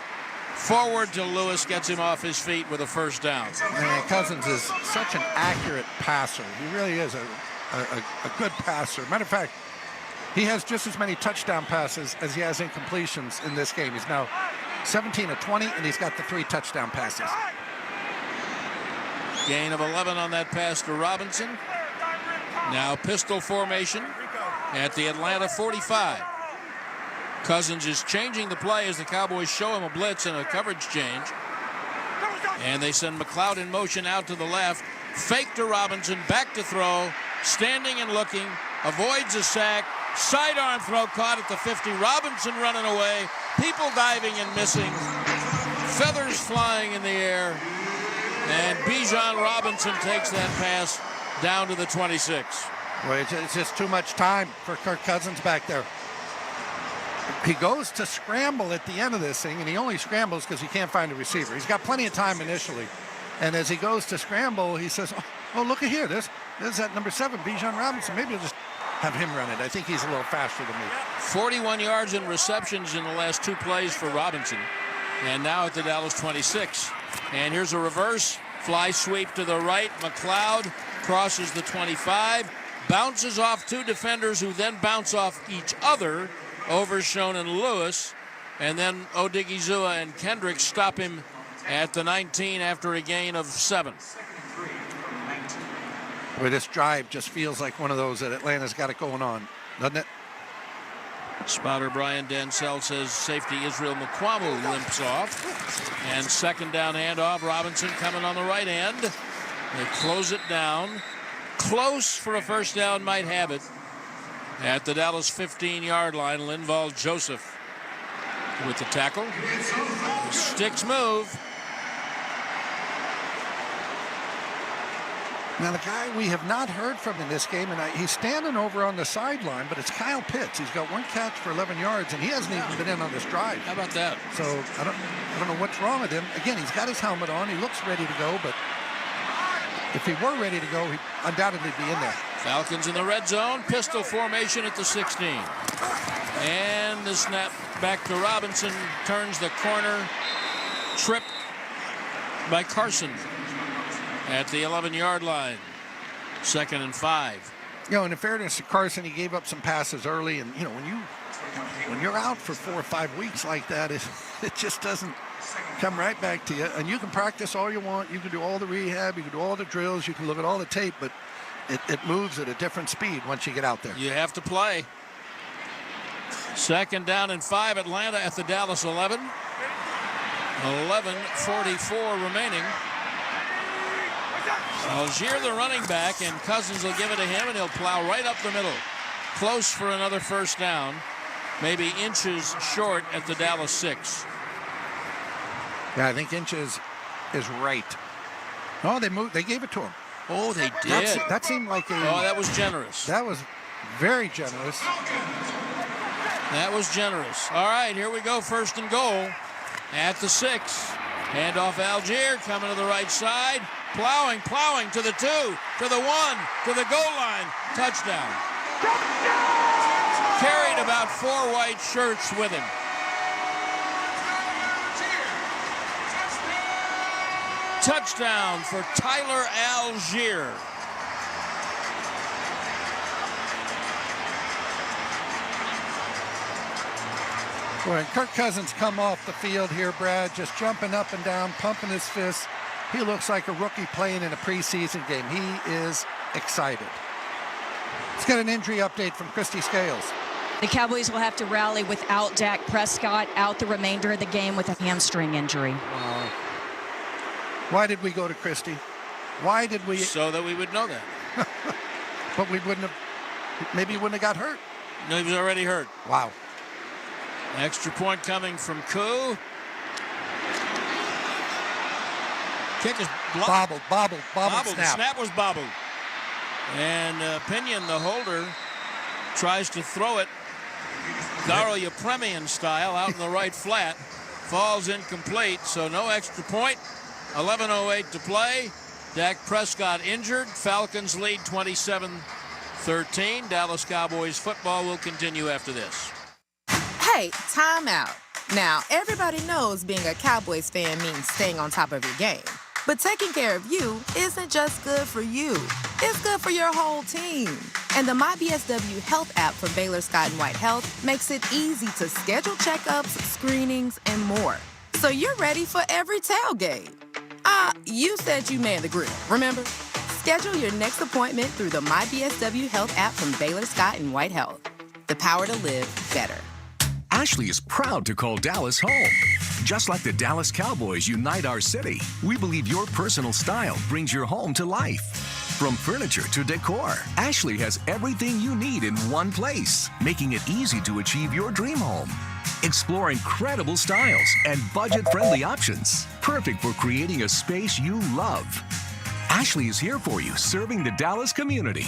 forward to Lewis, gets him off his feet with a first down. Man, Cousins is such an accurate passer. He really is a good passer. Matter of fact, he has just as many touchdown passes as he has incompletions in this game. He's now 17 of 20, and he's got the 3 touchdown passes. Gain of 11 on that pass to Robinson. Now pistol formation at the Atlanta 45. Cousins is changing the play as the Cowboys show him a blitz and a coverage change. And they send McLeod in motion out to the left. Fake to Robinson, back to throw, standing and looking, avoids a sack, sidearm throw caught at the 50. Robinson running away, people diving and missing, feathers flying in the air, and Bijan Robinson takes that pass down to the 26. Well, it's just too much time for Kirk Cousins back there. He goes to scramble at the end of this thing, and he only scrambles because he can't find a receiver. He's got plenty of time initially. And as he goes to scramble, he says, oh, look at here. There's that number 7, Bijan Robinson. Maybe we'll just have him run it. I think he's a little faster than me. 41 yards in receptions in the last 2 plays for Robinson. And now at the Dallas 26. And here's a reverse. Fly sweep to the right. McLeod crosses the 25. Bounces off 2 defenders who then bounce off each other. Overshone and Lewis. And then Odigizua and Kendrick stop him at the 19 after a gain of 7. Boy, this drive just feels like one of those that Atlanta's got it going on, doesn't it? Spotter Brian Dansell says safety Israel Mukwamu limps off. And second down handoff. Robinson coming on the right end. They close it down. Close for a first down, might have it. At the Dallas 15-yard line, Linval Joseph with the tackle. The sticks move. Now, the guy we have not heard from in this game, and he's standing over on the sideline, but it's Kyle Pitts. He's got 1 catch for 11 yards, and he hasn't even been in on this drive. How about that? So I don't know what's wrong with him. Again, he's got his helmet on. He looks ready to go, but if he were ready to go, he'd undoubtedly be in there. Falcons in the red zone. Pistol formation at the 16. And the snap back to Robinson. Turns the corner. Tripped by Carson at the 11-yard line. 2nd and 5. And in fairness to Carson, he gave up some passes early, and when you're out for 4 or 5 weeks like that, it just doesn't come right back to you. And you can practice all you want, you can do all the rehab, you can do all the drills, you can look at all the tape, but it moves at a different speed once you get out there. You have to play. 2nd down and 5. Atlanta at the Dallas 11. 11:44 remaining. Algier, the running back, and Cousins will give it to him, and he'll plow right up the middle. Close for another first down. Maybe inches short at the Dallas 6. Yeah, I think inches is right. Oh, they moved. They gave it to him. Oh, they did. That seemed like a... Oh, that was generous. That was very generous. That was generous. All right, here we go. 1st and goal at the 6. Handoff Algier coming to the right side. Plowing to the 2, to the 1, to the goal line. Touchdown. Carried about 4 white shirts with him. Touchdown for Tyler Algier. Boy, Kirk Cousins come off the field here, Brad, just jumping up and down, pumping his fists. He looks like a rookie playing in a preseason game. He is excited. Let's get an injury update from Christy Scales. The Cowboys will have to rally without Dak Prescott out the remainder of the game with a hamstring injury. Why did we go to Christy? Why did we? So that we would know that. But we wouldn't have, maybe he wouldn't have got hurt. No, he was already hurt. Wow. Extra point coming from Koo. Kick is blocked. Bobbled. The snap was bobbled. And Pinion, the holder, tries to throw it Garo Yepremian style out in the right flat. Falls incomplete, so no extra point. 11:08 to play. Dak Prescott injured. Falcons lead 27-13. Dallas Cowboys football will continue after this. Hey, time out. Now, everybody knows being a Cowboys fan means staying on top of your game. But taking care of you isn't just good for you. It's good for your whole team. And the MyBSW Health app from Baylor Scott & White Health makes it easy to schedule checkups, screenings, and more. So you're ready for every tailgate. You said you manned the grill, remember? Schedule your next appointment through the MyBSW Health app from Baylor Scott & White Health. The power to live better. Ashley is proud to call Dallas home. Just like the Dallas Cowboys unite our city, we believe your personal style brings your home to life. From furniture to decor, Ashley has everything you need in one place, making it easy to achieve your dream home. Explore incredible styles and budget-friendly options, perfect for creating a space you love. Ashley is here for you, serving the Dallas community.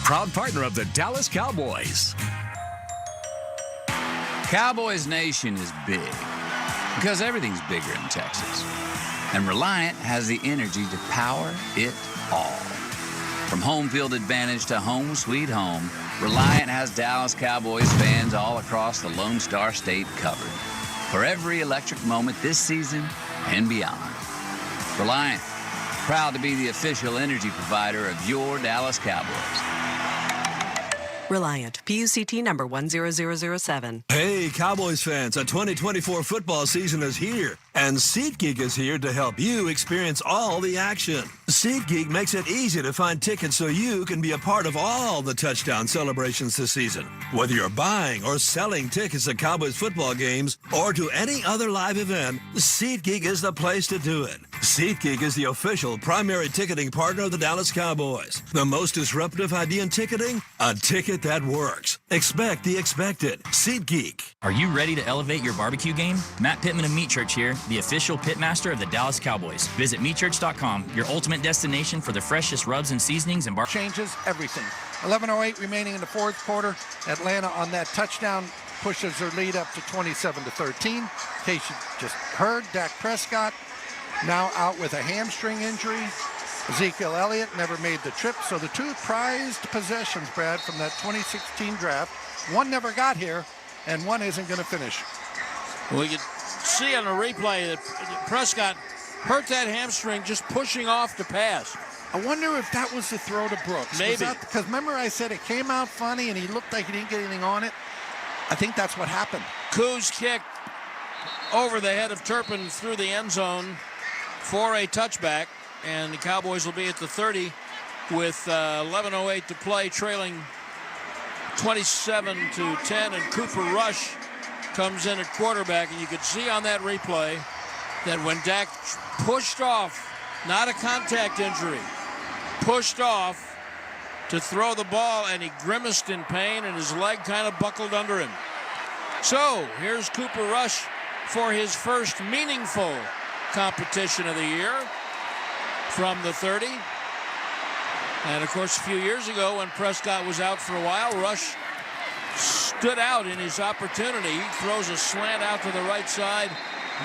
Proud partner of the Dallas Cowboys. Cowboys Nation is big because everything's bigger in Texas. And Reliant has the energy to power it all. From home field advantage to home sweet home, Reliant has Dallas Cowboys fans all across the Lone Star State covered for every electric moment this season and beyond. Reliant, proud to be the official energy provider of your Dallas Cowboys. Reliant, PUCT number 10007. Hey, Cowboys fans, a 2024 football season is here, and SeatGeek is here to help you experience all the action. SeatGeek makes it easy to find tickets so you can be a part of all the touchdown celebrations this season. Whether you're buying or selling tickets to Cowboys football games or to any other live event, SeatGeek is the place to do it. SeatGeek is the official primary ticketing partner of the Dallas Cowboys. The most disruptive idea in ticketing? A ticket that works. Expect the expected. SeatGeek. Are you ready to elevate your barbecue game? Matt Pittman of Meat Church here, the official pitmaster of the Dallas Cowboys. Visit meatchurch.com, your ultimate destination for the freshest rubs and seasonings and barbecue. Changes everything. 11:08 remaining in the fourth quarter. Atlanta on that touchdown pushes their lead up to 27-13. In case you just heard, Dak Prescott now out with a hamstring injury. Ezekiel Elliott never made the trip. So the two prized possessions, Brad, from that 2016 draft, one never got here, and one isn't going to finish. We could see on a replay that Prescott hurt that hamstring just pushing off the pass. I wonder if that was the throw to Brooks. Maybe. Because remember I said it came out funny and he looked like he didn't get anything on it? I think that's what happened. Koo's kick over the head of Turpin through the end zone for a touchback, and the Cowboys will be at the 30 with 11:08 to play, trailing 27-10, and Cooper Rush comes in at quarterback, and you could see on that replay that when Dak pushed off, not a contact injury, pushed off to throw the ball, and he grimaced in pain, and his leg kind of buckled under him. So here's Cooper Rush for his first meaningful competition of the year from the 30. And of course, a few years ago when Prescott was out for a while, Rush stood out in his opportunity. He throws a slant out to the right side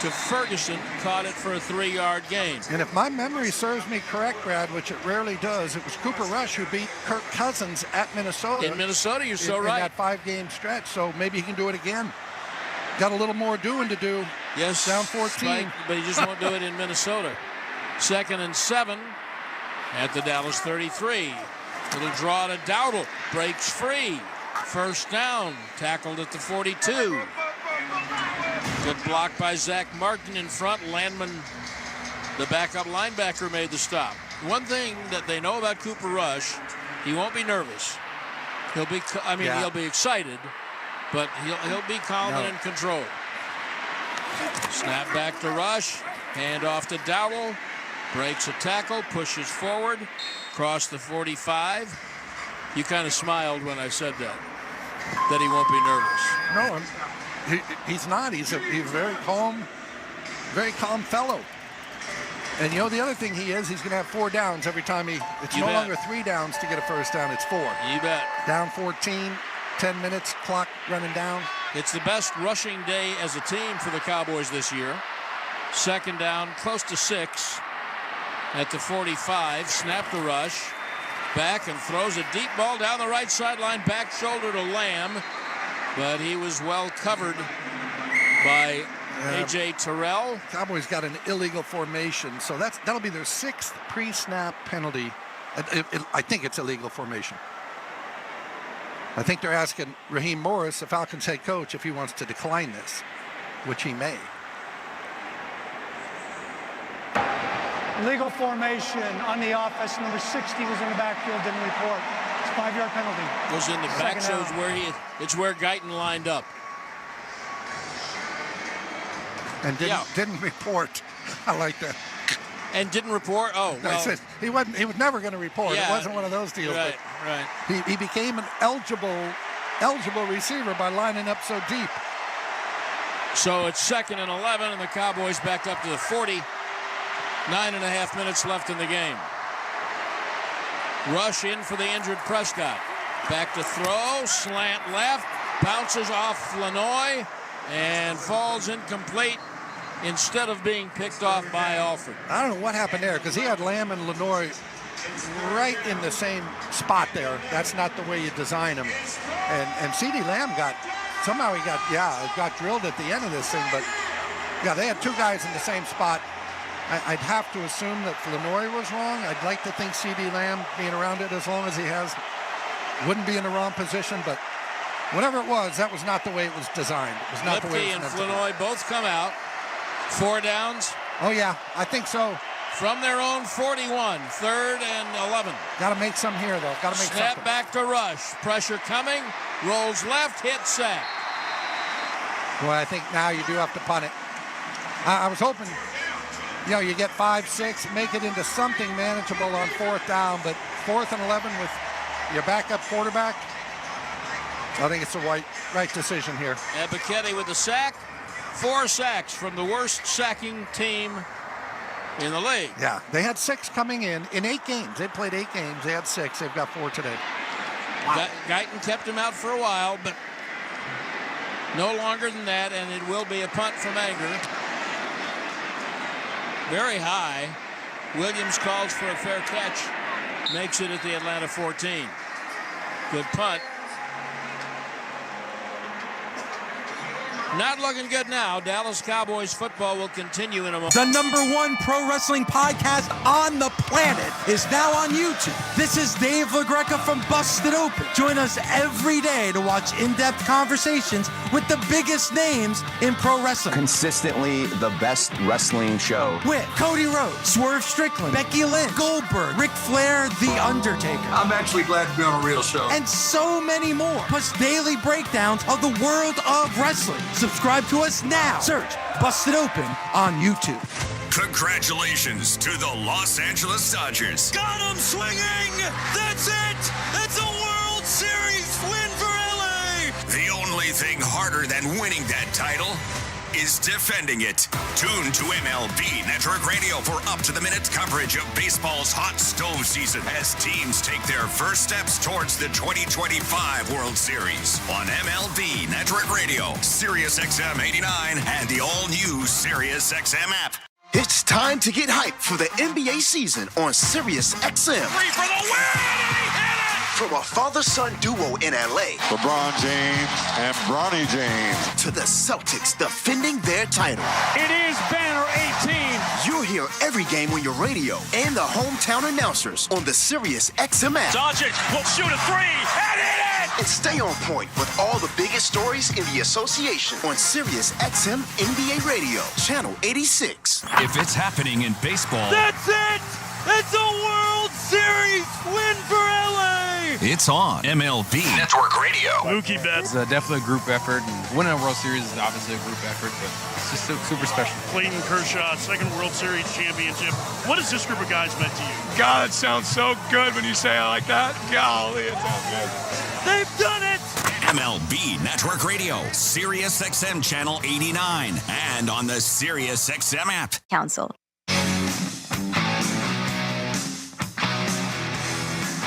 to Ferguson, caught it for a 3-yard gain. And if my memory serves me correct, Brad, which it rarely does, it was Cooper Rush who beat Kirk Cousins at Minnesota. In Minnesota, you're so right. In that 5-game stretch, so maybe he can do it again. Got a little more doing to do. Yes, down 14. Spike, but he just won't do it in Minnesota. 2nd and 7 at the Dallas 33. Little draw to Dowdle, breaks free. First down, tackled at the 42. Good block by Zach Martin in front. Landman, the backup linebacker, made the stop. One thing that they know about Cooper Rush, he won't be nervous. He'll be, he'll be excited, but he'll be calm and in control. Snap back to Rush, hand off to Dowdle, breaks a tackle, pushes forward, across the 45. You kind of smiled when I said that he won't be nervous. No, he's not. He's a very calm fellow. And you know the other thing he's going to have 4 downs every time it's no longer 3 downs to get a first down, it's 4. You bet. Down 14, 10 minutes, clock running down. It's the best rushing day as a team for the Cowboys this year. 2nd down, close to 6 at the 45. Snap to Rush. Back and throws a deep ball down the right sideline, back shoulder to Lamb. But he was well covered by A.J. Terrell. Cowboys got an illegal formation, so that'll be their 6th pre-snap penalty. I think it's illegal formation. I think they're asking Raheem Morris, the Falcons head coach, if he wants to decline this, which he may. Illegal formation on the offense. Number 60 was in the backfield, didn't report. It's a 5-yard penalty. Goes in the back, so it's where Guyton lined up. And didn't report. I like that. And didn't report? Oh, well. I said he was never going to report. Yeah, it wasn't one of those deals. Right, right. He became an eligible receiver by lining up so deep. So it's 2nd and 11, and the Cowboys back up to the 40. 9.5 minutes left in the game. Rush in for the injured Prescott. Back to throw, slant left, bounces off Enoy, and falls incomplete instead of being picked off by Alford. I don't know what happened there because he had Lamb and Enoy right in the same spot there. That's not the way you design them. And CeeDee Lamb got drilled at the end of this thing, but yeah, they had two guys in the same spot. I'd have to assume that Enoy was wrong. I'd like to think CeeDee Lamb, being around it as long as he has, wouldn't be in the wrong position, but whatever it was, that was not the way it was designed. It was not the way it was and Enoy both come out. 4 downs. Oh, yeah, I think so. From their own 41, 3rd and 11. Got to make some here, though. Got to make Snap something. back to rush. Pressure coming. Rolls left, hit sack. Well, I think now you do have to punt it. I was hoping, you get 5, 6, make it into something manageable on 4th down, but 4th and 11 with your backup quarterback, I think it's the right decision here. Ebiketie with the sack. 4 sacks from the worst sacking team in the league. Yeah, they had 6 coming in 8 games. They played 8 games. They had 6. They've got 4 today. Wow. Guyton kept him out for a while, but no longer than that, and it will be a punt from Anger. Very high. Williams calls for a fair catch. Makes it at the Atlanta 14. Good punt. Not looking good now. Dallas Cowboys football will continue in a moment. The #1 pro wrestling podcast on the planet is now on YouTube. This is Dave LaGreca from Busted Open. Join us every day to watch in-depth conversations with the biggest names in pro wrestling. Consistently the best wrestling show. With Cody Rhodes, Swerve Strickland, Becky Lynch, Goldberg, Ric Flair, The Undertaker. I'm actually glad to be on a real show. And so many more. Plus daily breakdowns of the world of wrestling. Subscribe to us now. Search Busted Open on YouTube. Congratulations to the Los Angeles Dodgers. Got him swinging! That's it! It's a World Series win for LA! The only thing harder than winning that title is defending it. Tune to MLB Network Radio for up-to-the-minute coverage of baseball's hot stove season as teams take their first steps towards the 2025 World Series on MLB Network Radio, Sirius XM 89, and the all-new Sirius XM app. It's time to get hyped for the NBA season on Sirius XM. 3 for the win! From a father-son duo in LA, LeBron James and Bronny James, to the Celtics defending their title. It is Banner 18. You'll hear every game on your radio and the hometown announcers on the Sirius XM app. Doncic will shoot a 3 and hit it! And stay on point with all the biggest stories in the association on Sirius XM NBA Radio, Channel 86. If it's happening in baseball, That's it! It's a World Series win for LA! it's on MLB Network Radio. Mookie Betts. It's definitely a group effort, and winning a World Series is obviously a group effort, but it's just super special. Clayton Kershaw, 2nd World Series championship. What has this group of guys meant to you? God, it sounds so good when you say it like that. Golly, it sounds good. They've done it! MLB Network Radio, Sirius XM Channel 89, and on the Sirius XM app. Council.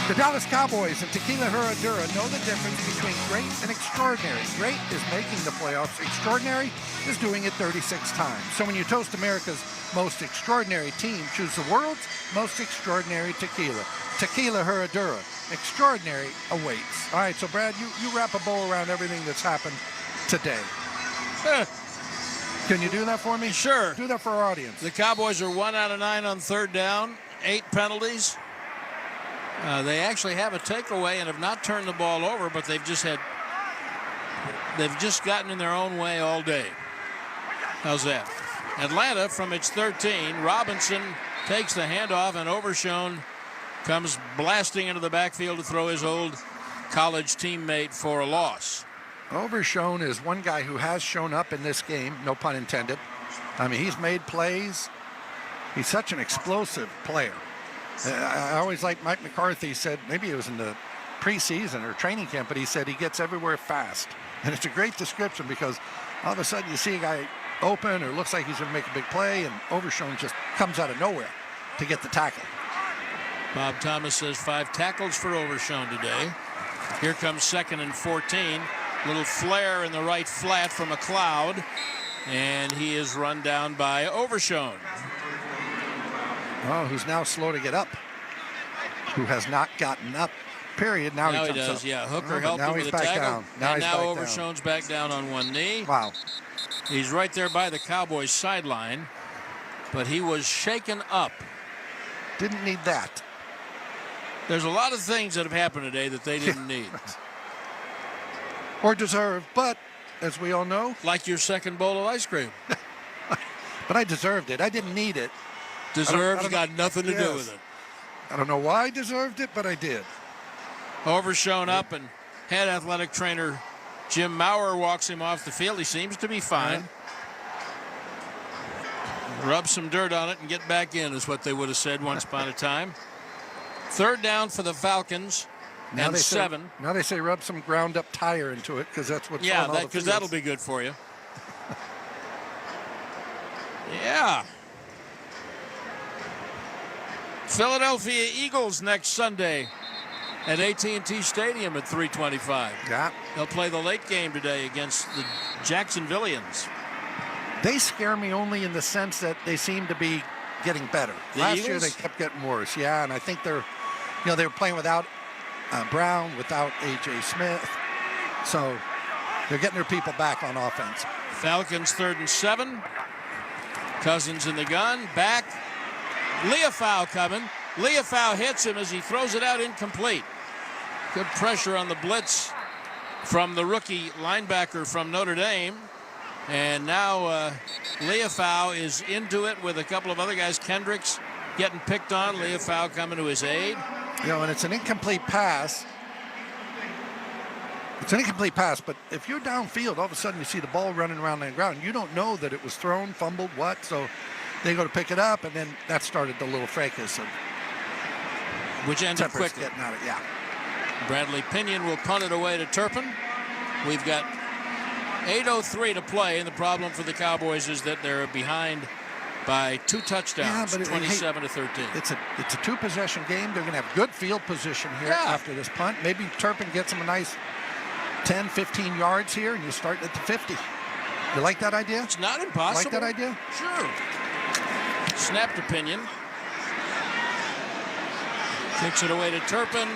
The Dallas Cowboys and Tequila Herradura know the difference between great and extraordinary. Great is making the playoffs. Extraordinary is doing it 36 times. So when you toast America's most extraordinary team, choose the world's most extraordinary tequila. Tequila Herradura. Extraordinary awaits. All right, so Brad, you wrap a bow around everything that's happened today. Can you do that for me? Sure. Do that for our audience. The Cowboys are 1 out of 9 on 3rd down, 8 penalties. They actually have a takeaway and have not turned the ball over, but they've just gotten in their own way all day. How's that? Atlanta from its 13. Robinson takes the handoff, and Overshown comes blasting into the backfield to throw his old college teammate for a loss. Overshown is one guy who has shown up in this game, no pun intended. I mean, he's made plays. He's such an explosive player. I always like Mike McCarthy said, maybe it was in the preseason or training camp, but he said he gets everywhere fast. And it's a great description because all of a sudden you see a guy open or looks like he's going to make a big play, and Overshown just comes out of nowhere to get the tackle. Bob Thomas says 5 tackles for Overshown today. Here comes 2nd and 14. Little flare in the right flat from McLeod, and he is run down by Overshown. Oh, who's now slow to get up. who has not gotten up, period. Now he does, up. yeah. Hooker helped him with a tackle. And now Overshone's back down on one knee. Wow. He's right there by the Cowboys sideline, but he was shaken up. Didn't need that. There's a lot of things that have happened today that they didn't need. Or deserve, but as we all know. Like your second bowl of ice cream. But I deserved it. I didn't need it. Deserved's got nothing to do with it. I don't know why I deserved it, but I did. Overshown up, and head athletic trainer Jim Maurer walks him off the field. He seems to be fine. Rub some dirt on it and get back in is what they would have said once upon a time. Third down for the Falcons. Now and they 7. Now they say rub some ground up tire into it because that's what's on all the because fields. that'll be good for you. Yeah. Philadelphia Eagles next Sunday at AT&T Stadium at 3:25. Yeah. They'll play the late game today against the Jacksonvillians. They scare me only in the sense that they seem to be getting better. Last year they kept getting worse. Yeah, and I think they were playing without Brown, without A.J. Smith. So they're getting their people back on offense. Falcons 3rd and 7. Cousins in the gun. Back. Leofau coming. Leofau hits him as he throws it out incomplete. Good pressure on the blitz from the rookie linebacker from Notre Dame. And now Leofau is into it with a couple of other guys. Kendricks getting picked on. Leofau coming to his aid. And it's an incomplete pass. It's an incomplete pass, but if you're downfield, all of a sudden you see the ball running around the ground. You don't know that it was thrown, fumbled, what. So they go to pick it up, and then that started the little fracas of which ended Temperance quickly. Getting out of, yeah. Bradley Pinion will punt it away to Turpin. We've got 8:03 to play, and the problem for the Cowboys is that they're behind by 2 touchdowns, 27 to 13. It's a 2-possession game. They're going to have good field position here after this punt. Maybe Turpin gets them a nice 10, 15 yards here, and you start at the 50. You like that idea? It's not impossible. Like that idea? Sure. Snapped to Pinion. Kicks it away to Turpin.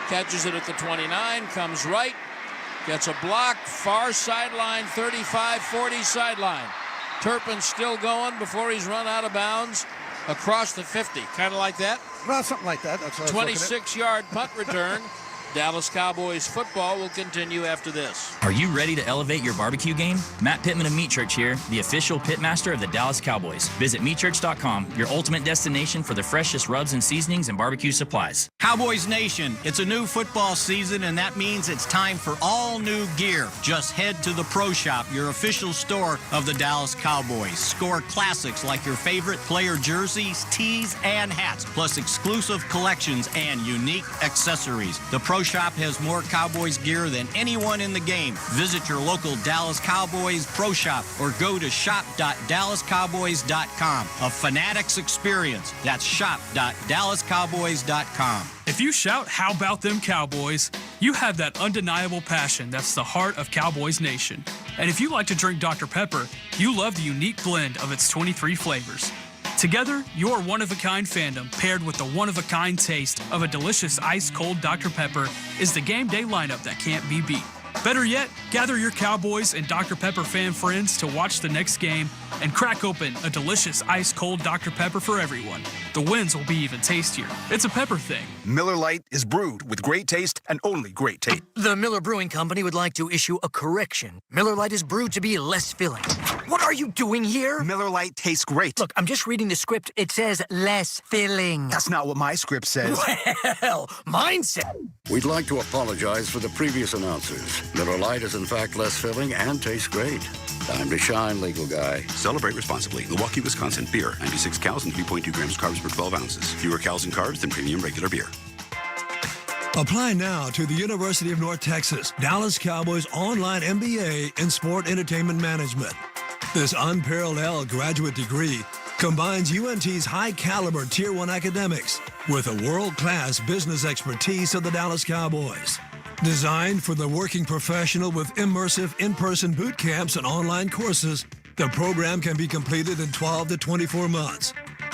Catches it at the 29. Comes right. Gets a block. Far sideline. 35-40 sideline. Turpin still going before he's run out of bounds across the 50. Kind of like that? Well, something like that. That's what 26-yard punt return. Dallas Cowboys football will continue after this. Are you ready to elevate your barbecue game? Matt Pittman of Meat Church here, the official pitmaster of the Dallas Cowboys. Visit meatchurch.com, your ultimate destination for the freshest rubs and seasonings and barbecue supplies. Cowboys Nation, it's a new football season, and that means it's time for all new gear. Just head to the Pro Shop, your official store of the Dallas Cowboys. Score classics like your favorite player jerseys, tees, and hats, plus exclusive collections and unique accessories. The Pro Shop has more Cowboys gear than anyone in the game. Visit your local Dallas Cowboys Pro Shop or go to shop.dallascowboys.com. A Fanatics experience. That's shop.dallascowboys.com. If you shout, "How about them Cowboys?" you have that undeniable passion that's the heart of Cowboys Nation. And if you like to drink Dr. Pepper, you love the unique blend of its 23 flavors. Together, your one-of-a-kind fandom paired with the one-of-a-kind taste of a delicious ice-cold Dr. Pepper is the game day lineup that can't be beat. Better yet, gather your Cowboys and Dr. Pepper fan friends to watch the next game and crack open a delicious ice-cold Dr. Pepper for everyone. The wins will be even tastier. It's a pepper thing. Miller Lite is brewed with great taste and only great taste. The Miller Brewing Company would like to issue a correction. Miller Lite is brewed to be less filling. What are you doing here? Miller Lite tastes great. Look, I'm just reading the script. It says less filling. That's not what my script says. Well, mine says... We'd like to apologize for the previous announcers. Miller Lite is in fact less filling and tastes great. Time to shine, legal guy. Celebrate responsibly. Milwaukee, Wisconsin. Beer. 96 calories and 3.2 grams carbs per 12 ounces. Fewer calories and carbs than premium regular beer. Apply now to the University of North Texas Dallas Cowboys online MBA in Sport Entertainment Management. This unparalleled graduate degree combines UNT's high-caliber Tier 1 academics with a world-class business expertise of the Dallas Cowboys. Designed for the working professional with immersive in-person boot camps and online courses, the program can be completed in 12 to 24 months.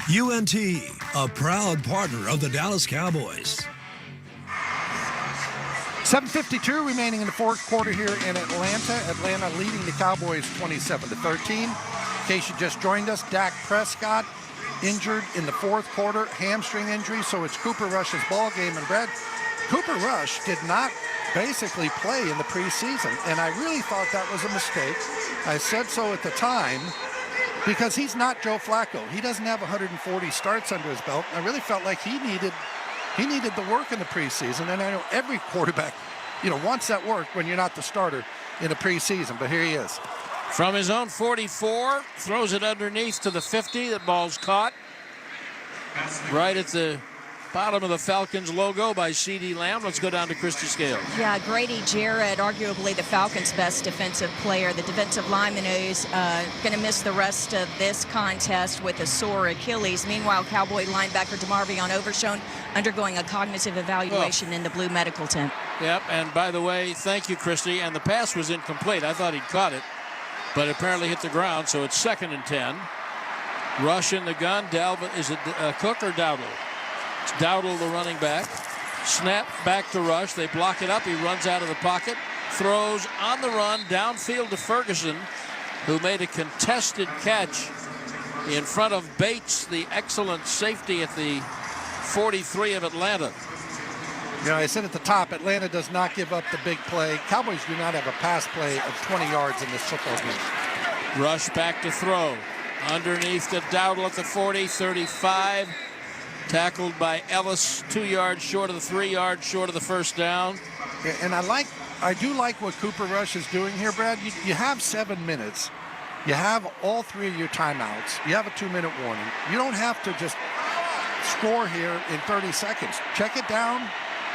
UNT, a proud partner of the Dallas Cowboys. 7:52 remaining in the fourth quarter here in Atlanta. Atlanta leading the Cowboys 27-13. In case you just joined us, Dak Prescott injured in the fourth quarter, hamstring injury, so it's Cooper Rush's ball game. And Brad, Cooper Rush did not basically play in the preseason, and I really thought that was a mistake. I said so at the time because he's not Joe Flacco. He doesn't have 140 starts under his belt. I really felt like he needed the work in the preseason, and I know every quarterback, wants that work when you're not the starter in the preseason, but here he is. From his own 44, throws it underneath to the 50. The ball's caught right at the bottom of the Falcons logo by C.D. Lamb. Let's go down to Christy Scales. Yeah, Grady Jarrett, arguably the Falcons' best defensive player. The defensive lineman who's going to miss the rest of this contest with a sore Achilles. Meanwhile, Cowboy linebacker DeMarvion Overshown undergoing a cognitive evaluation in the blue medical tent. Yep, and by the way, thank you, Christy. And the pass was incomplete. I thought he'd caught it, but apparently hit the ground, so it's 2nd and 10. Rush in the gun. Is it Cook or Dowdle? It's Dowdle, the running back. Snap back to Rush. They block it up. He runs out of the pocket. Throws on the run downfield to Ferguson, who made a contested catch in front of Bates, the excellent safety at the 43 of Atlanta. I said at the top, Atlanta does not give up the big play. Cowboys do not have a pass play of 20 yards in this football game. Rush back to throw. Underneath to Dowdle at the 40, 35. Tackled by Ellis, 2 yards short of the 3 yards short of the first down. And I do like what Cooper Rush is doing here, Brad. You have 7 minutes. You have all 3 of your timeouts. You have a 2-minute warning. You don't have to just score here in 30 seconds. Check it down.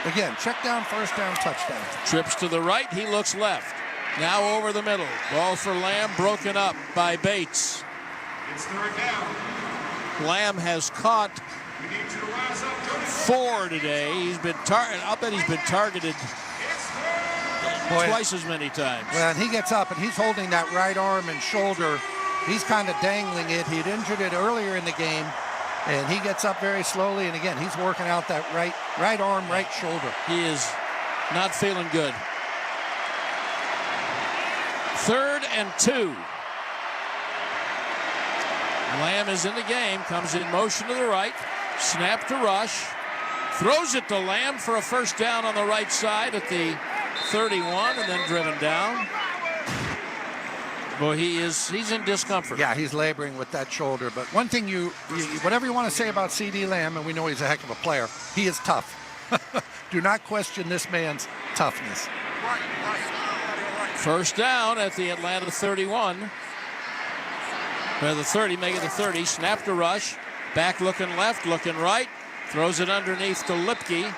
Again, check down, first down, touchdown. Trips to the right, he looks left. Now over the middle. Ball for Lamb, broken up by Bates. It's 3rd down. Lamb has caught 4 today. I'll bet he's been targeted twice as many times. Well, and he gets up and he's holding that right arm and shoulder. He's kind of dangling it. He'd injured it earlier in the game, and he gets up very slowly. And again, he's working out that right arm, right shoulder. He is not feeling good. 3rd and 2. Lamb is in the game, comes in motion to the right, snap to Rush, throws it to Lamb for a first down on the right side at the 31, and then driven down. Boy, he's in discomfort. Yeah, he's laboring with that shoulder. But one thing whatever you want to say about C.D. Lamb, and we know he's a heck of a player, he is tough. Do not question this man's toughness. First down at the Atlanta 31. The 30, make it the 30. Snap to Rush. Back looking left, looking right. Throws it underneath to Lipke.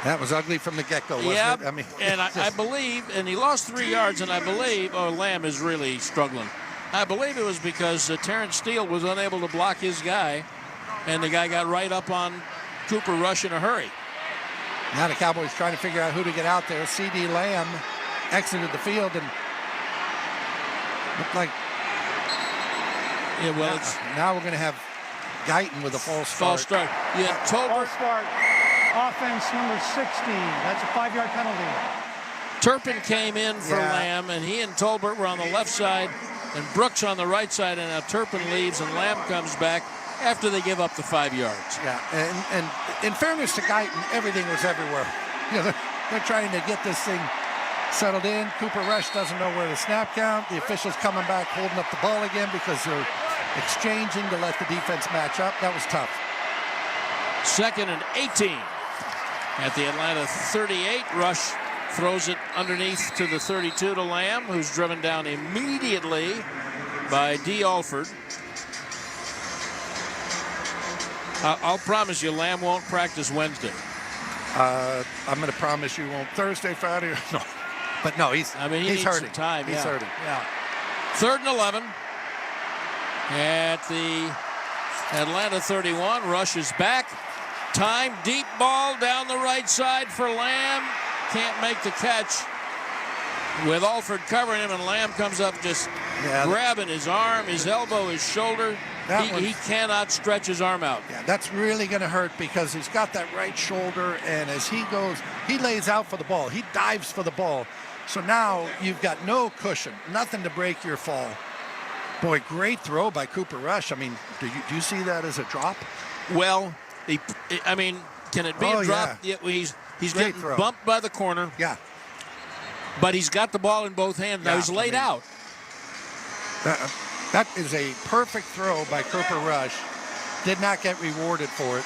That was ugly from the get-go, wasn't it? I mean, and I believe, and he lost 3 yards, and I believe, Lamb is really struggling. I believe it was because Terrence Steele was unable to block his guy, and the guy got right up on Cooper Rush in a hurry. Now the Cowboys trying to figure out who to get out there. C.D. Lamb exited the field and looked like... Yeah, well, now we're going to have Guyton with a false start. Yeah, false start. Offense number 16. That's a 5-yard penalty. Turpin came in for Lamb, and he and Tolbert were on the left side, and Brooks on the right side, and now Turpin leaves, and Lamb comes back after they give up the 5 yards. Yeah, and in fairness to Guyton, everything was everywhere. They're trying to get this thing settled in. Cooper Rush doesn't know where to snap count. The officials coming back, holding up the ball again because they're exchanging to let the defense match up. That was tough. 2nd and 18 at the Atlanta 38. Rush throws it underneath to the 32 to Lamb, who's driven down immediately by D. Alford. I'll promise you Lamb won't practice Wednesday. I'm going to promise you won't Thursday, Friday. No. But no, he's needs hurting. Some time. He's hurting. Yeah. 3rd and 11 at the Atlanta 31. Rush is back. Time, deep ball down the right side for Lamb. Can't make the catch with Alford covering him, and Lamb comes up just grabbing his arm, his elbow, his shoulder. He cannot stretch his arm out. Yeah, that's really going to hurt because he's got that right shoulder, and as he goes, he lays out for the ball. He dives for the ball. So now you've got no cushion, nothing to break your fall. Boy, great throw by Cooper Rush. I mean, do you see that as a drop? Well, can it be a drop? Yeah. He's getting bumped by the corner. Yeah. But he's got the ball in both hands. Now he's laid out. That is a perfect throw by Cooper Rush. Did not get rewarded for it.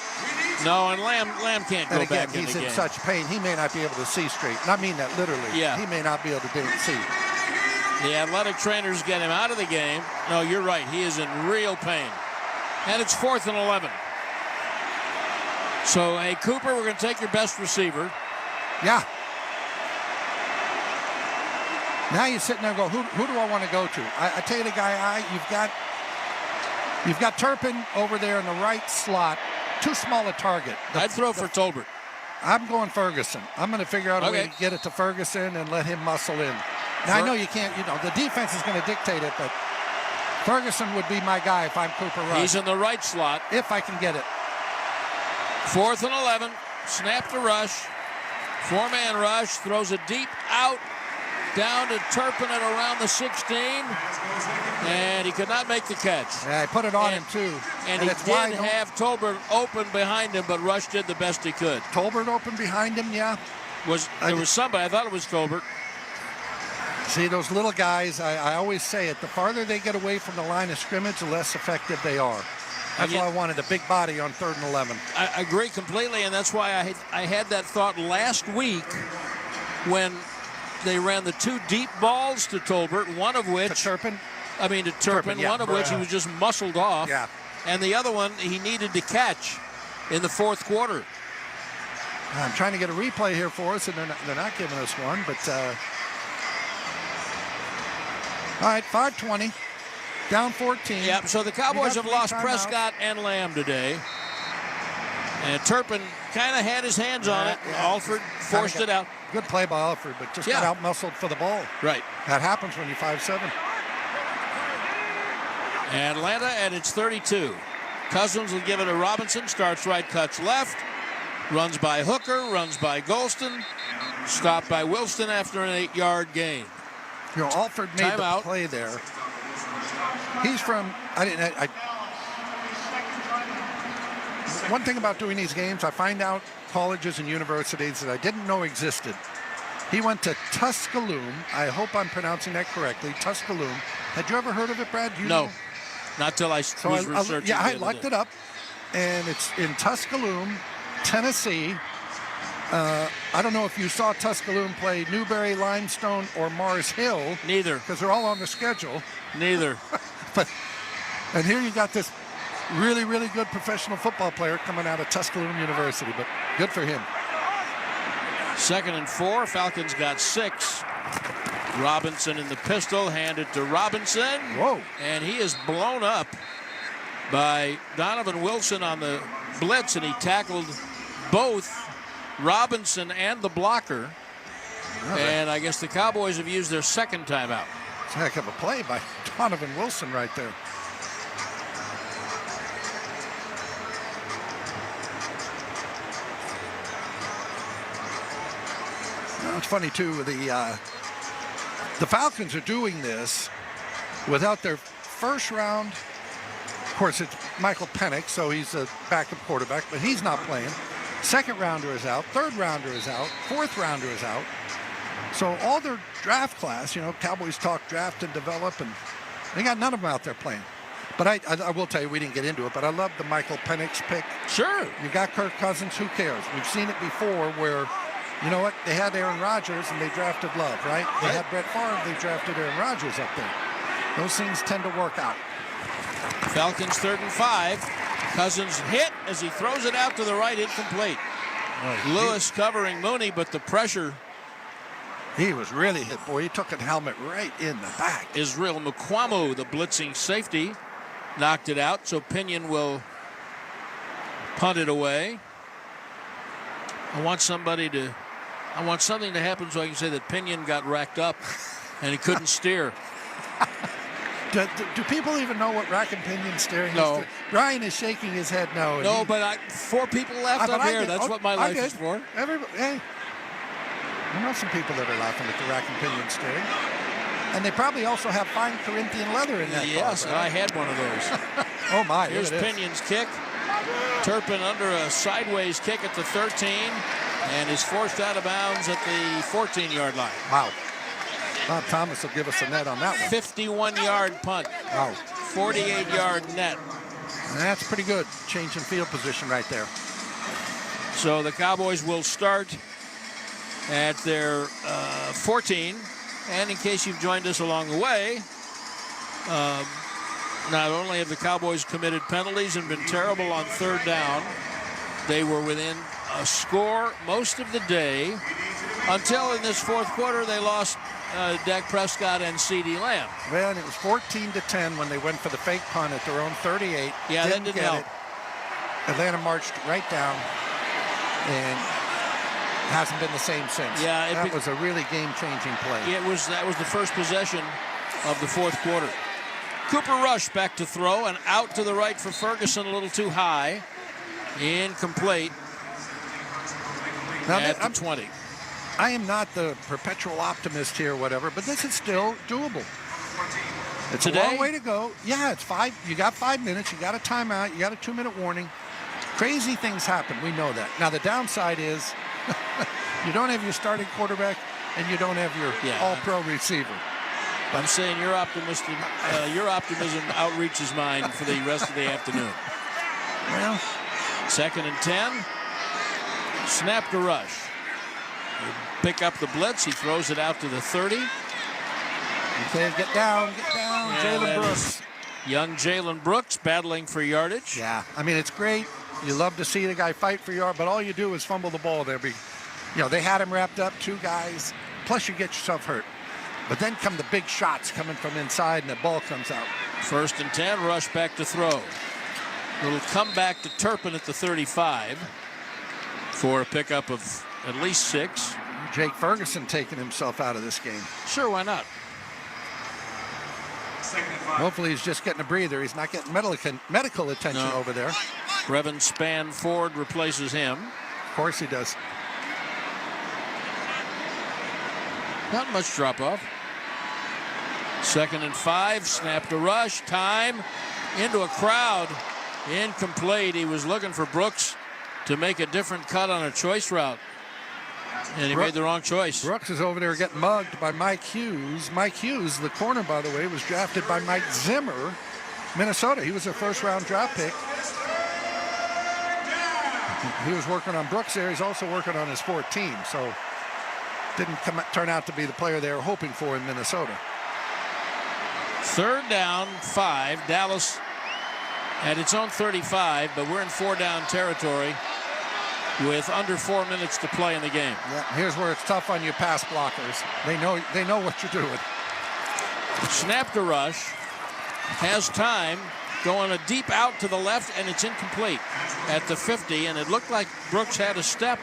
No, and Lamb can't go back in the game. He's in such pain. He may not be able to see straight. And I mean that literally. Yeah. He may not be able to see. The athletic trainers get him out of the game. No, you're right. He is in real pain. And it's 4th and 11. So, hey, Cooper, we're going to take your best receiver. Yeah. Now you're sitting there and go, who do I want to go to? I tell you the guy, you've got Turpin over there in the right slot. Too small a target. I'd throw for Tolbert. I'm going Ferguson. I'm going to figure out a way to get it to Ferguson and let him muscle in. Now, I know you can't, the defense is going to dictate it, but Ferguson would be my guy if I'm Cooper Rush. He's in the right slot. If I can get it. 4th and 11. Snap to Rush. 4-man rush. Throws it deep out. Down to Turpin at around the 16. And he could not make the catch. Yeah, I put it on him, too. And he did have Tolbert open behind him, but Rush did the best he could. Tolbert open behind him, yeah. There was somebody. I thought it was Tolbert. See, those little guys, I always say it, the farther they get away from the line of scrimmage, the less effective they are. That's why I wanted a big body on 3rd and 11. I agree completely, and that's why I had that thought last week when they ran the 2 deep balls to Tolbert, one of which... To Turpin, yeah. One of which he was just muscled off. Yeah. And the other one he needed to catch in the 4th quarter. I'm trying to get a replay here for us, and they're not giving us one, but... All right, 5:20, down 14. Yep, so the Cowboys have lost Prescott and Lamb today. And Turpin kind of had his hands on it. Alford forced it out. Good play by Alford, but just got out-muscled for the ball. Right. That happens when you're 5'7". Atlanta at its 32. Cousins will give it to Robinson. Starts right, cuts left. Runs by Hooker, runs by Golston. Stopped by Wilson after an 8-yard gain. Alford made the play there. He's from, one thing about doing these games, I find out colleges and universities that I didn't know existed. He went to Tuscaloosa. I hope I'm pronouncing that correctly. Tuscaloosa. Had you ever heard of it, Brad? No, not till I was researching. Yeah, I looked it up, and it's in Tuscaloosa, Tennessee. I don't know if you saw Tuscaloosa play Newberry, Limestone, or Mars Hill. Neither. Because they're all on the schedule. Neither. And here you got this really, really good professional football player coming out of Tuscaloosa University, but good for him. 2nd and 4. Falcons got 6. Robinson in the pistol, handed to Robinson. Whoa. And he is blown up by Donovan Wilson on the blitz, and he tackled both Robinson and the blocker. And I guess the Cowboys have used their 2nd timeout. It's a heck of a play by Donovan Wilson right there. It's funny, too, the Falcons are doing this without their 1st round. Of course, it's Michael Penix, so he's a backup quarterback, but he's not playing. 2nd rounder is out. 3rd rounder is out. 4th rounder is out. So all their draft class, Cowboys talk draft and develop, and they got none of them out there playing. But I will tell you, we didn't get into it, but I love the Michael Penix pick. Sure. You got Kirk Cousins, who cares? We've seen it before where, you know what, they had Aaron Rodgers and they drafted Love, right? They had Brett Favre, they drafted Aaron Rodgers up there. Those things tend to work out. Falcons 3rd and 5. Cousins hit as he throws it out to the right, incomplete. Lewis covering Mooney, but the pressure. He was really hit, boy. He took a helmet right in the back. Israel Mukuamu, the blitzing safety, knocked it out, so Pinion will punt it away. I want something to happen so I can say that Pinion got racked up and he couldn't steer. Do people even know what rack and pinion steering No. is? Brian is shaking his head no. No, but 4 people left up here. That's what my life is for. Hey, I know some people that are laughing at the rack and pinion steering. And they probably also have fine Corinthian leather in that Yes, car, I had one of those. Oh, my. Here's Pinion's kick. Turpin under a sideways kick at the 13 and is forced out of bounds at the 14-yard line. Wow. Bob Thomas will give us a net on that one. 51-yard punt. Wow. 48-yard net. And that's pretty good. Change in field position right there. So the Cowboys will start at their 14. And in case you've joined us along the way, not only have the Cowboys committed penalties and been terrible on third down, they were within a score most of the day until in this fourth quarter they lost Dak Prescott and CeeDee Lamb. Well, and it was 14-10 when they went for the fake punt at their own 38. Yeah, that didn't help. Atlanta marched right down and hasn't been the same since. Yeah, that was a really game-changing play. That was the first possession of the fourth quarter. Cooper Rush back to throw and out to the right for Ferguson, a little too high. Incomplete at the 20. I am not the perpetual optimist here, whatever, but this is still doable. It's Today? a long way to go. Yeah, it's 5. You got 5 minutes. You got a timeout. You got a 2-minute warning. Crazy things happen. We know that. Now, the downside is you don't have your starting quarterback and you don't have your all-pro receiver. I'm saying your optimism outreaches mine for the rest of the afternoon. Well, 2nd and 10. Snap to Rush. Pick up the blitz. He throws it out to the 30. Okay, get down. Jalen Brooks. Young Jalen Brooks battling for yardage. Yeah, I mean, it's great. You love to see the guy fight for yard, but all you do is fumble the ball. They had him wrapped up, 2 guys. Plus, you get yourself hurt. But then come the big shots coming from inside, and the ball comes out. 1st and 10, Rush back to throw. Little comeback to Turpin at the 35 for a pickup of at least 6. Jake Ferguson taking himself out of this game. Sure, why not? Hopefully he's just getting a breather. He's not getting medical attention over there. Brevin Spann-Ford replaces him. Of course he does. Not much drop-off. 2nd and 5, snap to Rush, time, into a crowd. Incomplete. He was looking for Brooks to make a different cut on a choice route. And he made the wrong choice. Brooks is over there getting mugged by Mike Hughes. Mike Hughes, the corner, by the way, was drafted by Mike Zimmer, Minnesota. He was a first-round draft pick. He was working on Brooks there. He's also working on his fourth team, so didn't turn out to be the player they were hoping for in Minnesota. 3rd down, 5. Dallas at its own 35, but we're in 4-down territory with under 4 minutes to play in the game. Yeah, here's where it's tough on your pass blockers. They know what you're doing. Snap to Rush. Has time. Going a deep out to the left, and it's incomplete at the 50. And it looked like Brooks had a step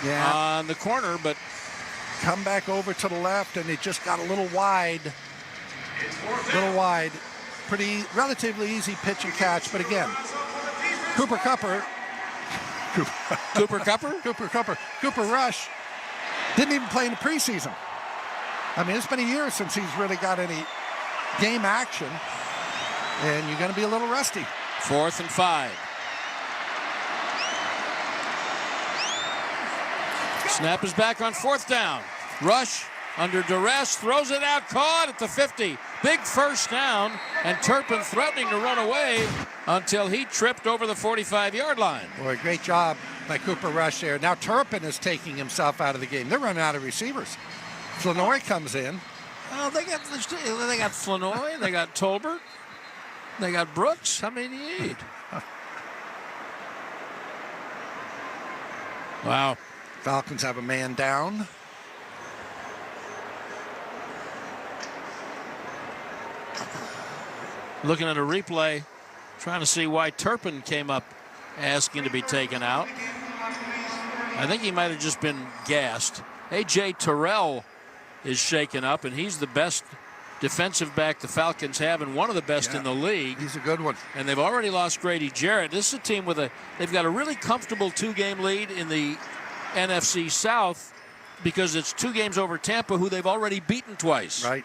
on the corner, but come back over to the left, and it just got a little wide. Pretty relatively easy pitch and catch, but again, Cooper Rush didn't even play in the preseason. I mean, it's been a year since he's really got any game action, and you're going to be a little rusty. 4th and 5. Snap is back on 4th down. Rush under duress, throws it out, caught at the 50. Big first down, and Turpin threatening to run away until he tripped over the 45-yard line. Boy, great job by Cooper Rush there. Now Turpin is taking himself out of the game. They're running out of receivers. Enoy comes in. Well, they got Enoy, they got Tolbert, they got Brooks. How many do you need? Wow. Falcons have a man down. Looking at a replay, trying to see why Turpin came up asking to be taken out. I think he might have just been gassed. A.J. Terrell is shaken up, and he's the best defensive back the Falcons have, and one of the best in the league. He's a good one. And they've already lost Grady Jarrett. This is a team they've got a really comfortable 2-game lead in the NFC South because it's 2 games over Tampa, who they've already beaten twice. Right.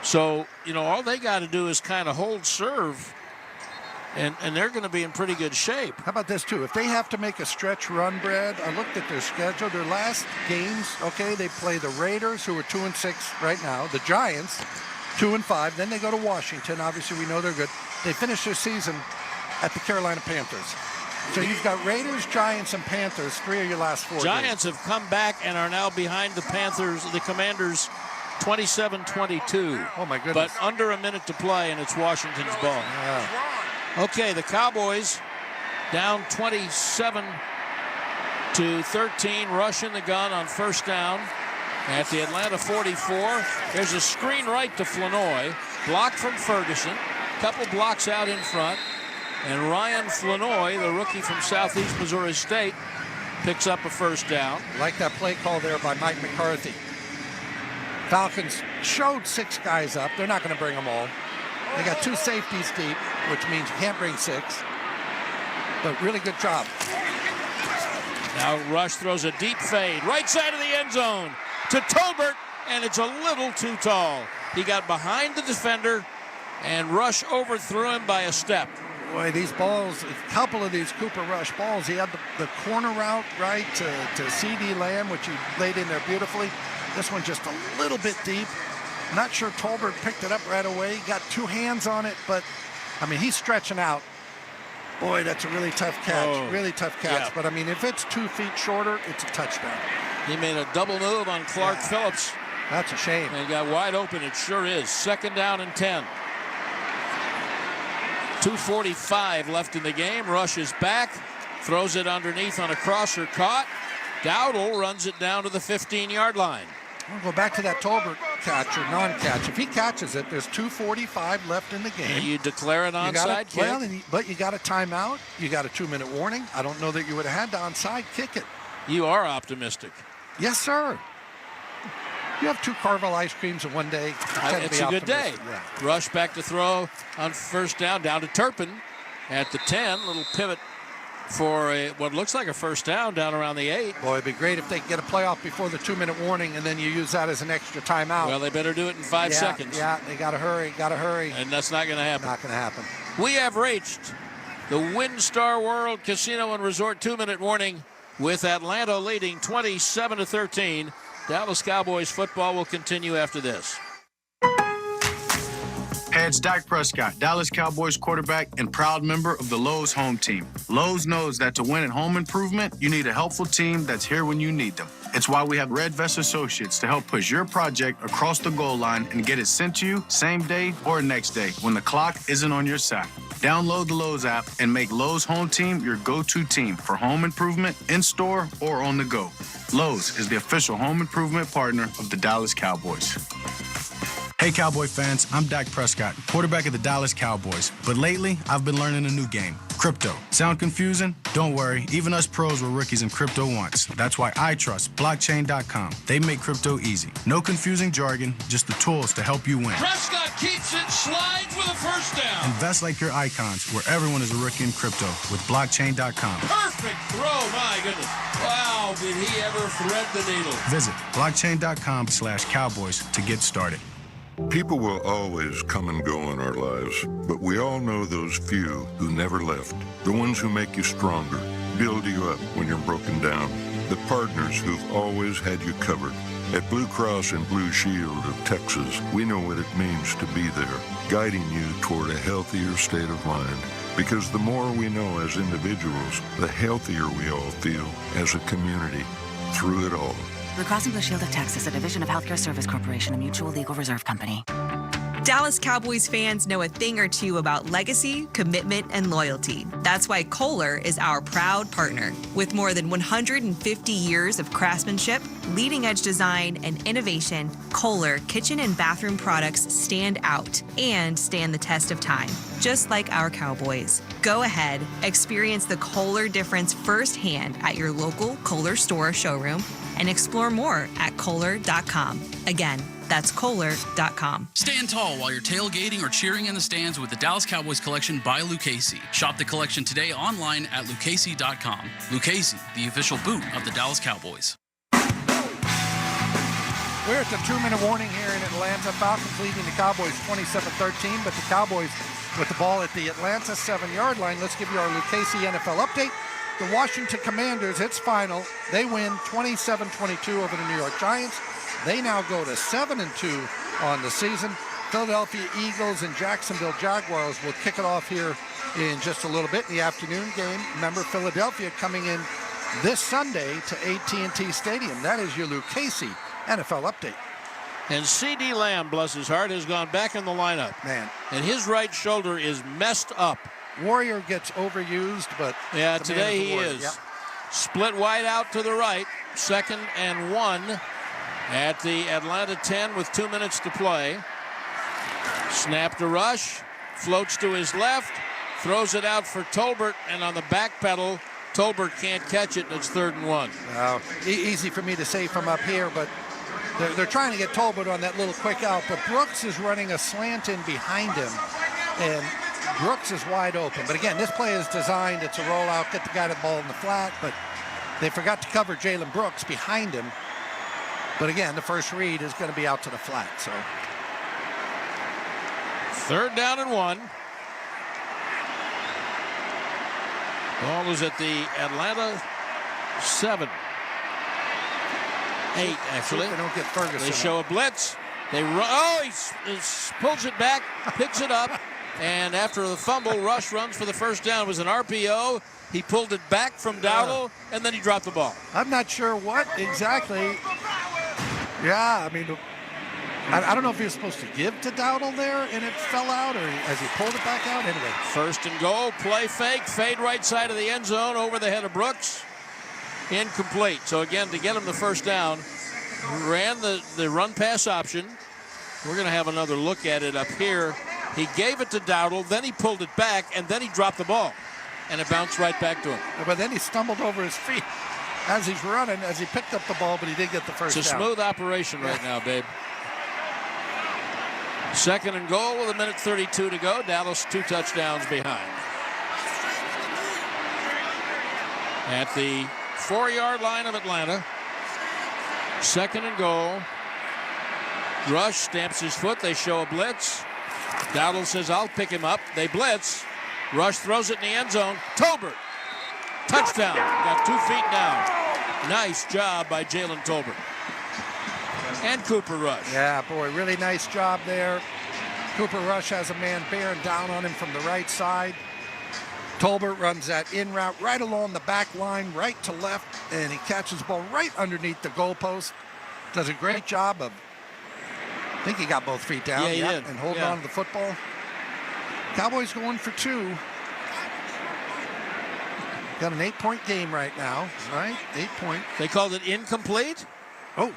So, all they got to do is kind of hold serve, and they're going to be in pretty good shape. How about this, too? If they have to make a stretch run, Brad, I looked at their schedule. Their last games, okay, they play the Raiders, who are 2-6 right now, the Giants, 2-5. Then they go to Washington. Obviously, we know they're good. They finish their season at the Carolina Panthers. So you've got Raiders, Giants, and Panthers, 3 of your last 4 Giants games. have come back and are now behind the Commanders, 27-22. Oh, my goodness. But under a minute to play, and it's Washington's ball. Yeah. Okay, the Cowboys down 27-13. Rush in the gun on first down at the Atlanta 44. There's a screen right to Flanoy. Block from Ferguson. Couple blocks out in front. And Ryan Flanoy, the rookie from Southeast Missouri State, picks up a first down. Like that play call there by Mike McCarthy. Falcons showed 6 guys up. They're not going to bring them all. They got 2 safeties deep, which means you can't bring 6. But really good job. Now Rush throws a deep fade. Right side of the end zone to Tolbert, and it's a little too tall. He got behind the defender, and Rush overthrew him by a step. Boy, these balls, a couple of these Cooper Rush balls, he had the corner route right to C.D. Lamb, which he laid in there beautifully. This one just a little bit deep. Not sure Tolbert picked it up right away. He got 2 hands on it, but, I mean, he's stretching out. Boy, that's a really tough catch. Really tough catch. Yeah. But, I mean, if it's 2 feet shorter, it's a touchdown. He made a double move on Clark Phillips. That's a shame. And he got wide open. It sure is. 2nd down and 10. 2:45 left in the game. Rush is back. Throws it underneath on a crosser caught. Dowdle runs it down to the 15-yard line. We'll go back to that Tolbert catch or non-catch. If he catches it, there's 2:45 left in the game. And you declare an onside kick. Well, but you got a timeout. You got a 2-minute warning. I don't know that you would have had to onside kick it. You are optimistic. Yes, sir. You have 2 Carvel ice creams in one day. It's a good day. Yeah. Rush back to throw on first down to Turpin at the 10. Little pivot for what looks like a first down down around the 8. Boy, it'd be great if they could get a playoff before the 2-minute warning, and then you use that as an extra timeout. Well, they better do it in 5 seconds. Yeah, they got to hurry, And that's not going to happen. Not going to happen. We have reached the WinStar World Casino and Resort 2-minute warning with Atlanta leading 27-13. Dallas Cowboys football will continue after this. Hey, it's Dak Prescott, Dallas Cowboys quarterback and proud member of the Lowe's home team. Lowe's knows that to win at home improvement, you need a helpful team that's here when you need them. It's why we have Red Vest Associates to help push your project across the goal line and get it sent to you same day or next day when the clock isn't on your side. Download the Lowe's app and make Lowe's home team your go-to team for home improvement in-store or on the go. Lowe's is the official home improvement partner of the Dallas Cowboys. Hey, Cowboy fans, I'm Dak Prescott, quarterback of the Dallas Cowboys. But lately, I've been learning a new game, crypto. Sound confusing? Don't worry, even us pros were rookies in crypto once. That's why I trust blockchain.com. They make crypto easy. No confusing jargon, just the tools to help you win. Prescott keeps it, slides with a first down. Invest like your icons, where everyone is a rookie in crypto with blockchain.com. Perfect throw, my goodness. Wow, did he ever thread the needle. Visit blockchain.com/cowboys to get started. People will always come and go in our lives, but we all know those few who never left. The ones who make you stronger, build you up when you're broken down. The partners who've always had you covered. At Blue Cross and Blue Shield of Texas, we know what it means to be there, guiding you toward a healthier state of mind. Because the more we know as individuals, the healthier we all feel as a community through it all. Blue Cross and Blue Shield of Texas, a division of Healthcare Service Corporation, a mutual legal reserve company. Dallas Cowboys fans know a thing or two about legacy, commitment, and loyalty. That's why Kohler is our proud partner. With more than 150 years of craftsmanship, leading-edge design, and innovation, Kohler kitchen and bathroom products stand out and stand the test of time, just like our Cowboys. Go ahead, experience the Kohler difference firsthand at your local Kohler store showroom, and explore more at Kohler.com. Again, That's Kohler.com. Stand tall while you're tailgating or cheering in the stands with the Dallas Cowboys collection by Lucchese. Shop the collection today online at lucchese.com. Lucchese, the official boot of the Dallas Cowboys. We're at the 2-minute warning here in Atlanta. Falcons leading the Cowboys 27-13, but the Cowboys with the ball at the Atlanta 7-yard line. Let's give you our Lucchese NFL update. The Washington Commanders, it's final. They win 27-22 over the New York Giants. They now go to 7-2 on the season. Philadelphia Eagles and Jacksonville Jaguars will kick it off here in just a little bit in the afternoon game. Remember, Philadelphia coming in this Sunday to AT&T Stadium. That is your Lucchese NFL update. And C.D. Lamb, bless his heart, has gone back in the lineup. Man. And his right shoulder is messed up. Warrior gets overused, but yeah, today he is. Yep. Split wide out to the right. 2nd and 1 at the Atlanta 10 with 2 minutes to play. Snap to Rush. Floats to his left. Throws it out for Tolbert. And on the back pedal, Tolbert can't catch it, and it's 3rd and 1. Easy for me to say from up here, but they're trying to get Tolbert on that little quick out. But Brooks is running a slant in behind him. And Brooks is wide open. But again, this play is designed. It's a rollout, get the guy the ball in the flat. But they forgot to cover Jalen Brooks behind him. But again, the first read is going to be out to the flat. So 3rd down and 1. Ball is at the Atlanta 7. 8, actually. They don't get Ferguson. They show a blitz. They run. Oh, he pulls it back, picks it up. And after the fumble, Rush runs for the first down. It was an RPO. He pulled it back from Dowdle, and then he dropped the ball. I'm not sure what exactly. Yeah, I mean, I don't know if he was supposed to give to Dowdle there, and it fell out, or as he pulled it back out. Anyway. 1st and goal, play fake, fade right side of the end zone over the head of Brooks. Incomplete. So again, to get him the first down, ran the run-pass option. We're going to have another look at it up here. He gave it to Dowdle, then he pulled it back, and then he dropped the ball. And it bounced right back to him. But then he stumbled over his feet as he's running, as he picked up the ball, but he did get the first down. It's a smooth operation right now, babe. 2nd and goal with 1:32 to go. Dallas 2 touchdowns behind. At the 4-yard line of Atlanta. 2nd and goal. Rush stamps his foot. They show a blitz. Dowdle says, I'll pick him up. They blitz. Rush throws it in the end zone. Tolbert. Touchdown. Got 2 feet down. Nice job by Jalen Tolbert. And Cooper Rush. Yeah, boy, really nice job there. Cooper Rush has a man bearing down on him from the right side. Tolbert runs that in route right along the back line, right to left, and he catches the ball right underneath the goalpost. Does a great job of, I think he got both feet down. Yeah, he did. And holding on to the football. Cowboys going for 2. Got an 8-point game right now, right? 8-point. They called it incomplete? Oh.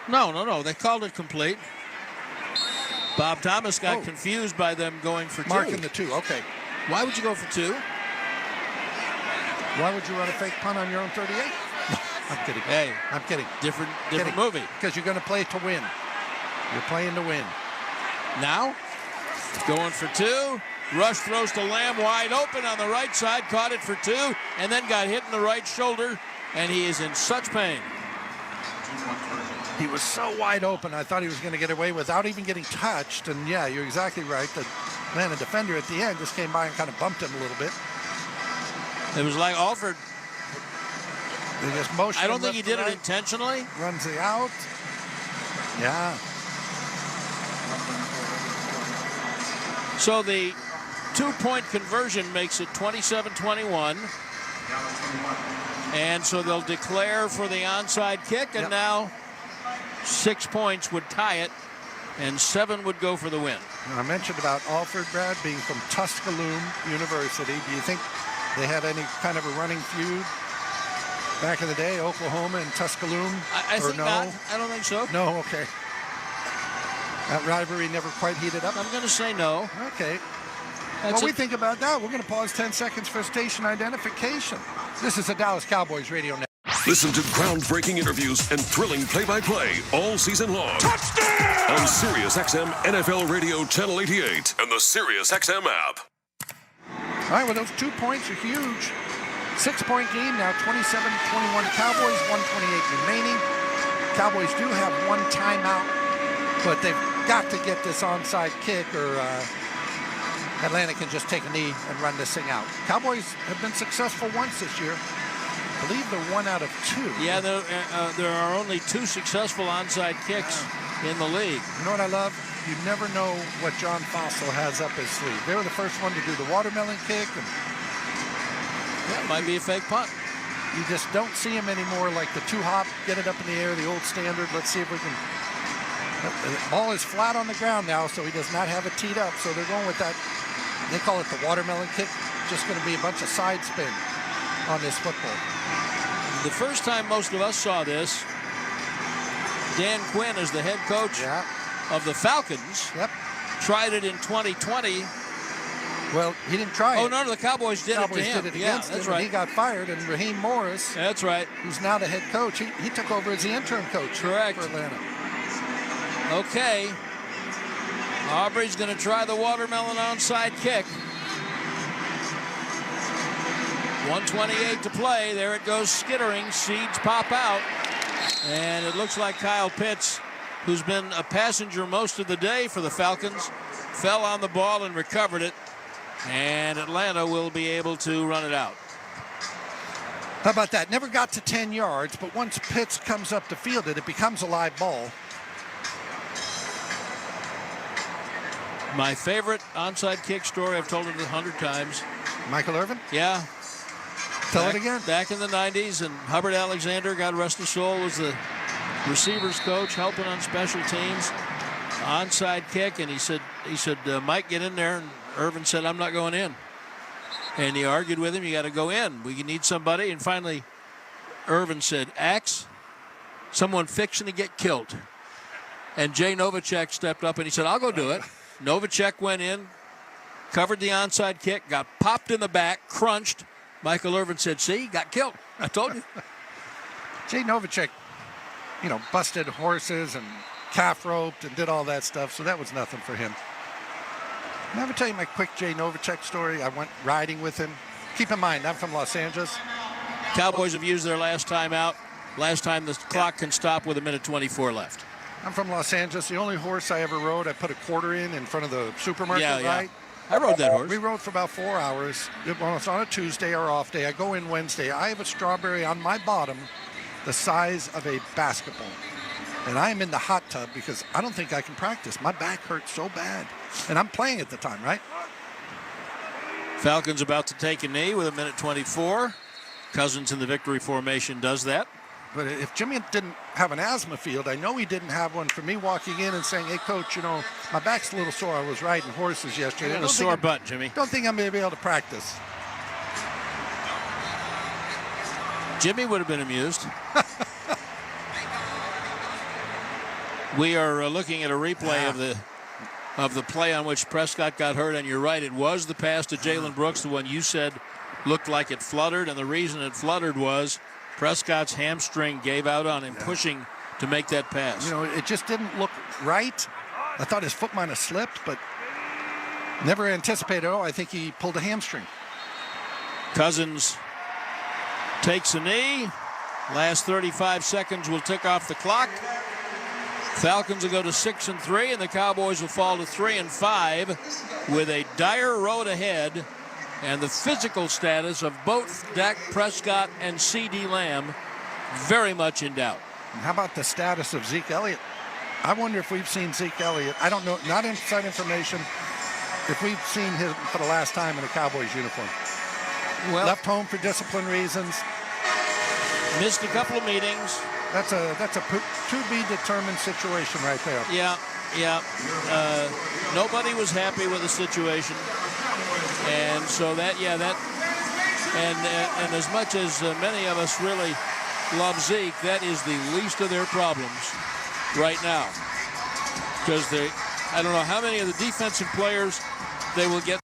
No. They called it complete. Bob Thomas got confused by them going for 2. Marking the 2, okay. Why would you go for 2? Why would you run a fake punt on your own 38? I'm kidding. Hey, I'm kidding. Different movie. Because you're going to play to win. You're playing to win. Now, going for 2. Rush throws to Lamb wide open on the right side, caught it for 2, and then got hit in the right shoulder, and he is in such pain. He was so wide open, I thought he was going to get away without even getting touched. And yeah, you're exactly right. The defender at the end just came by and kind of bumped him a little bit. It was like Alford. They just motioned. I don't think he did it intentionally. Runs the out. Yeah. So the 2-point conversion makes it 27-21. And so they'll declare for the onside kick, and now 6 points would tie it, and 7 would go for the win. I mentioned about Alford, Brad, being from Tuscaloosa University. Do you think they had any kind of a running feud back in the day, Oklahoma and Tuscaloosa? I think not. I don't think so. No, okay. That rivalry never quite heated up? I'm going to say no. Okay. While we think about that, we're going to pause 10 seconds for station identification. This is the Dallas Cowboys Radio Network. Listen to groundbreaking interviews and thrilling play-by-play all season long. Touchdown! On SiriusXM NFL Radio Channel 88 and the SiriusXM app. All right, well, those 2 points are huge. 6-point game now, 27-21 Cowboys, 1:28 remaining. Cowboys do have one timeout, but they've got to get this onside kick or Atlanta can just take a knee and run this thing out. Cowboys have been successful once this year. I believe they're 1 out of 2. Yeah, there are only 2 successful onside kicks in the league. You know what I love? You never know what John Fossil has up his sleeve. They were the first one to do the watermelon kick. And yeah, it might be a fake punt. You just don't see him anymore, like the 2-hop, get it up in the air, the old standard. Let's see if we can. The ball is flat on the ground now, so he does not have it teed up. So they're going with that. They call it the watermelon kick. Just going to be a bunch of side spin on this football. The first time most of us saw this, Dan Quinn, as the head coach of the Falcons, tried it in 2020. Well, he didn't try it. Oh, no, the Cowboys did it to him. Did it against him, right. And he got fired, and Raheem Morris, that's right, who's now the head coach, he took over as the interim coach for Atlanta. Okay. Aubrey's going to try the watermelon onside kick. 1:28 to play. There it goes skittering. Seeds pop out. And it looks like Kyle Pitts, who's been a passenger most of the day for the Falcons, fell on the ball and recovered it. And Atlanta will be able to run it out. How about that? Never got to 10 yards, but once Pitts comes up to field it, it becomes a live ball. My favorite onside kick story, I've told it 100 times. Michael Irvin? Yeah. Tell it again. Back in the 90s, and Hubbard Alexander, God rest his soul, was the receivers coach, helping on special teams. Onside kick, and he said, Mike, get in there. And Irvin said, I'm not going in. And he argued with him, you got to go in. We need somebody. And finally, Irvin said, Axe, someone fixing to get killed. And Jay Novacek stepped up and he said, I'll go do it. Novacek went in, covered the onside kick, got popped in the back, crunched. Michael Irvin said, see, got killed. I told you. Jay Novacek, busted horses and calf roped and did all that stuff, so that was nothing for him. Can I ever tell you my quick Jay Novacek story? I went riding with him. Keep in mind, I'm from Los Angeles. Cowboys have used their last time out. Last time the clock can stop with 1:24 left. I'm from Los Angeles. The only horse I ever rode, I put a quarter in front of the supermarket, right? I rode that horse. We rode for about 4 hours. Well, it's on a Tuesday or off day. I go in Wednesday. I have a strawberry on my bottom the size of a basketball. And I am in the hot tub because I don't think I can practice. My back hurts so bad. And I'm playing at the time, right? Falcons about to take a knee with 1:24. Cousins in the victory formation does that. But if Jimmy didn't have an asthma field, I know he didn't have one for me walking in and saying, hey, Coach, my back's a little sore. I was riding horses yesterday. You got a sore butt, Jimmy. Don't think I'm going to be able to practice. Jimmy would have been amused. We are looking at a replay of the play on which Prescott got hurt, and you're right, it was the pass to Jalen Brooks, the one you said looked like it fluttered, and the reason it fluttered was Prescott's hamstring gave out on him, pushing to make that pass. It just didn't look right. I thought his foot might have slipped, but never anticipated. I think he pulled a hamstring. Cousins takes a knee. Last 35 seconds will tick off the clock. Falcons will go to 6-3, and the Cowboys will fall to 3-5 with a dire road ahead. And the physical status of both Dak Prescott and C.D. Lamb very much in doubt. And how about the status of Zeke Elliott? I wonder if we've seen Zeke Elliott. I don't know, not inside information, if we've seen him for the last time in a Cowboys uniform. Well, left home for discipline reasons. Missed a couple of meetings. That's a to-be-determined situation right there. Yeah. Nobody was happy with the situation. And so and as much as many of us really love Zeke, that is the least of their problems right now. Because I don't know how many of the defensive players they will get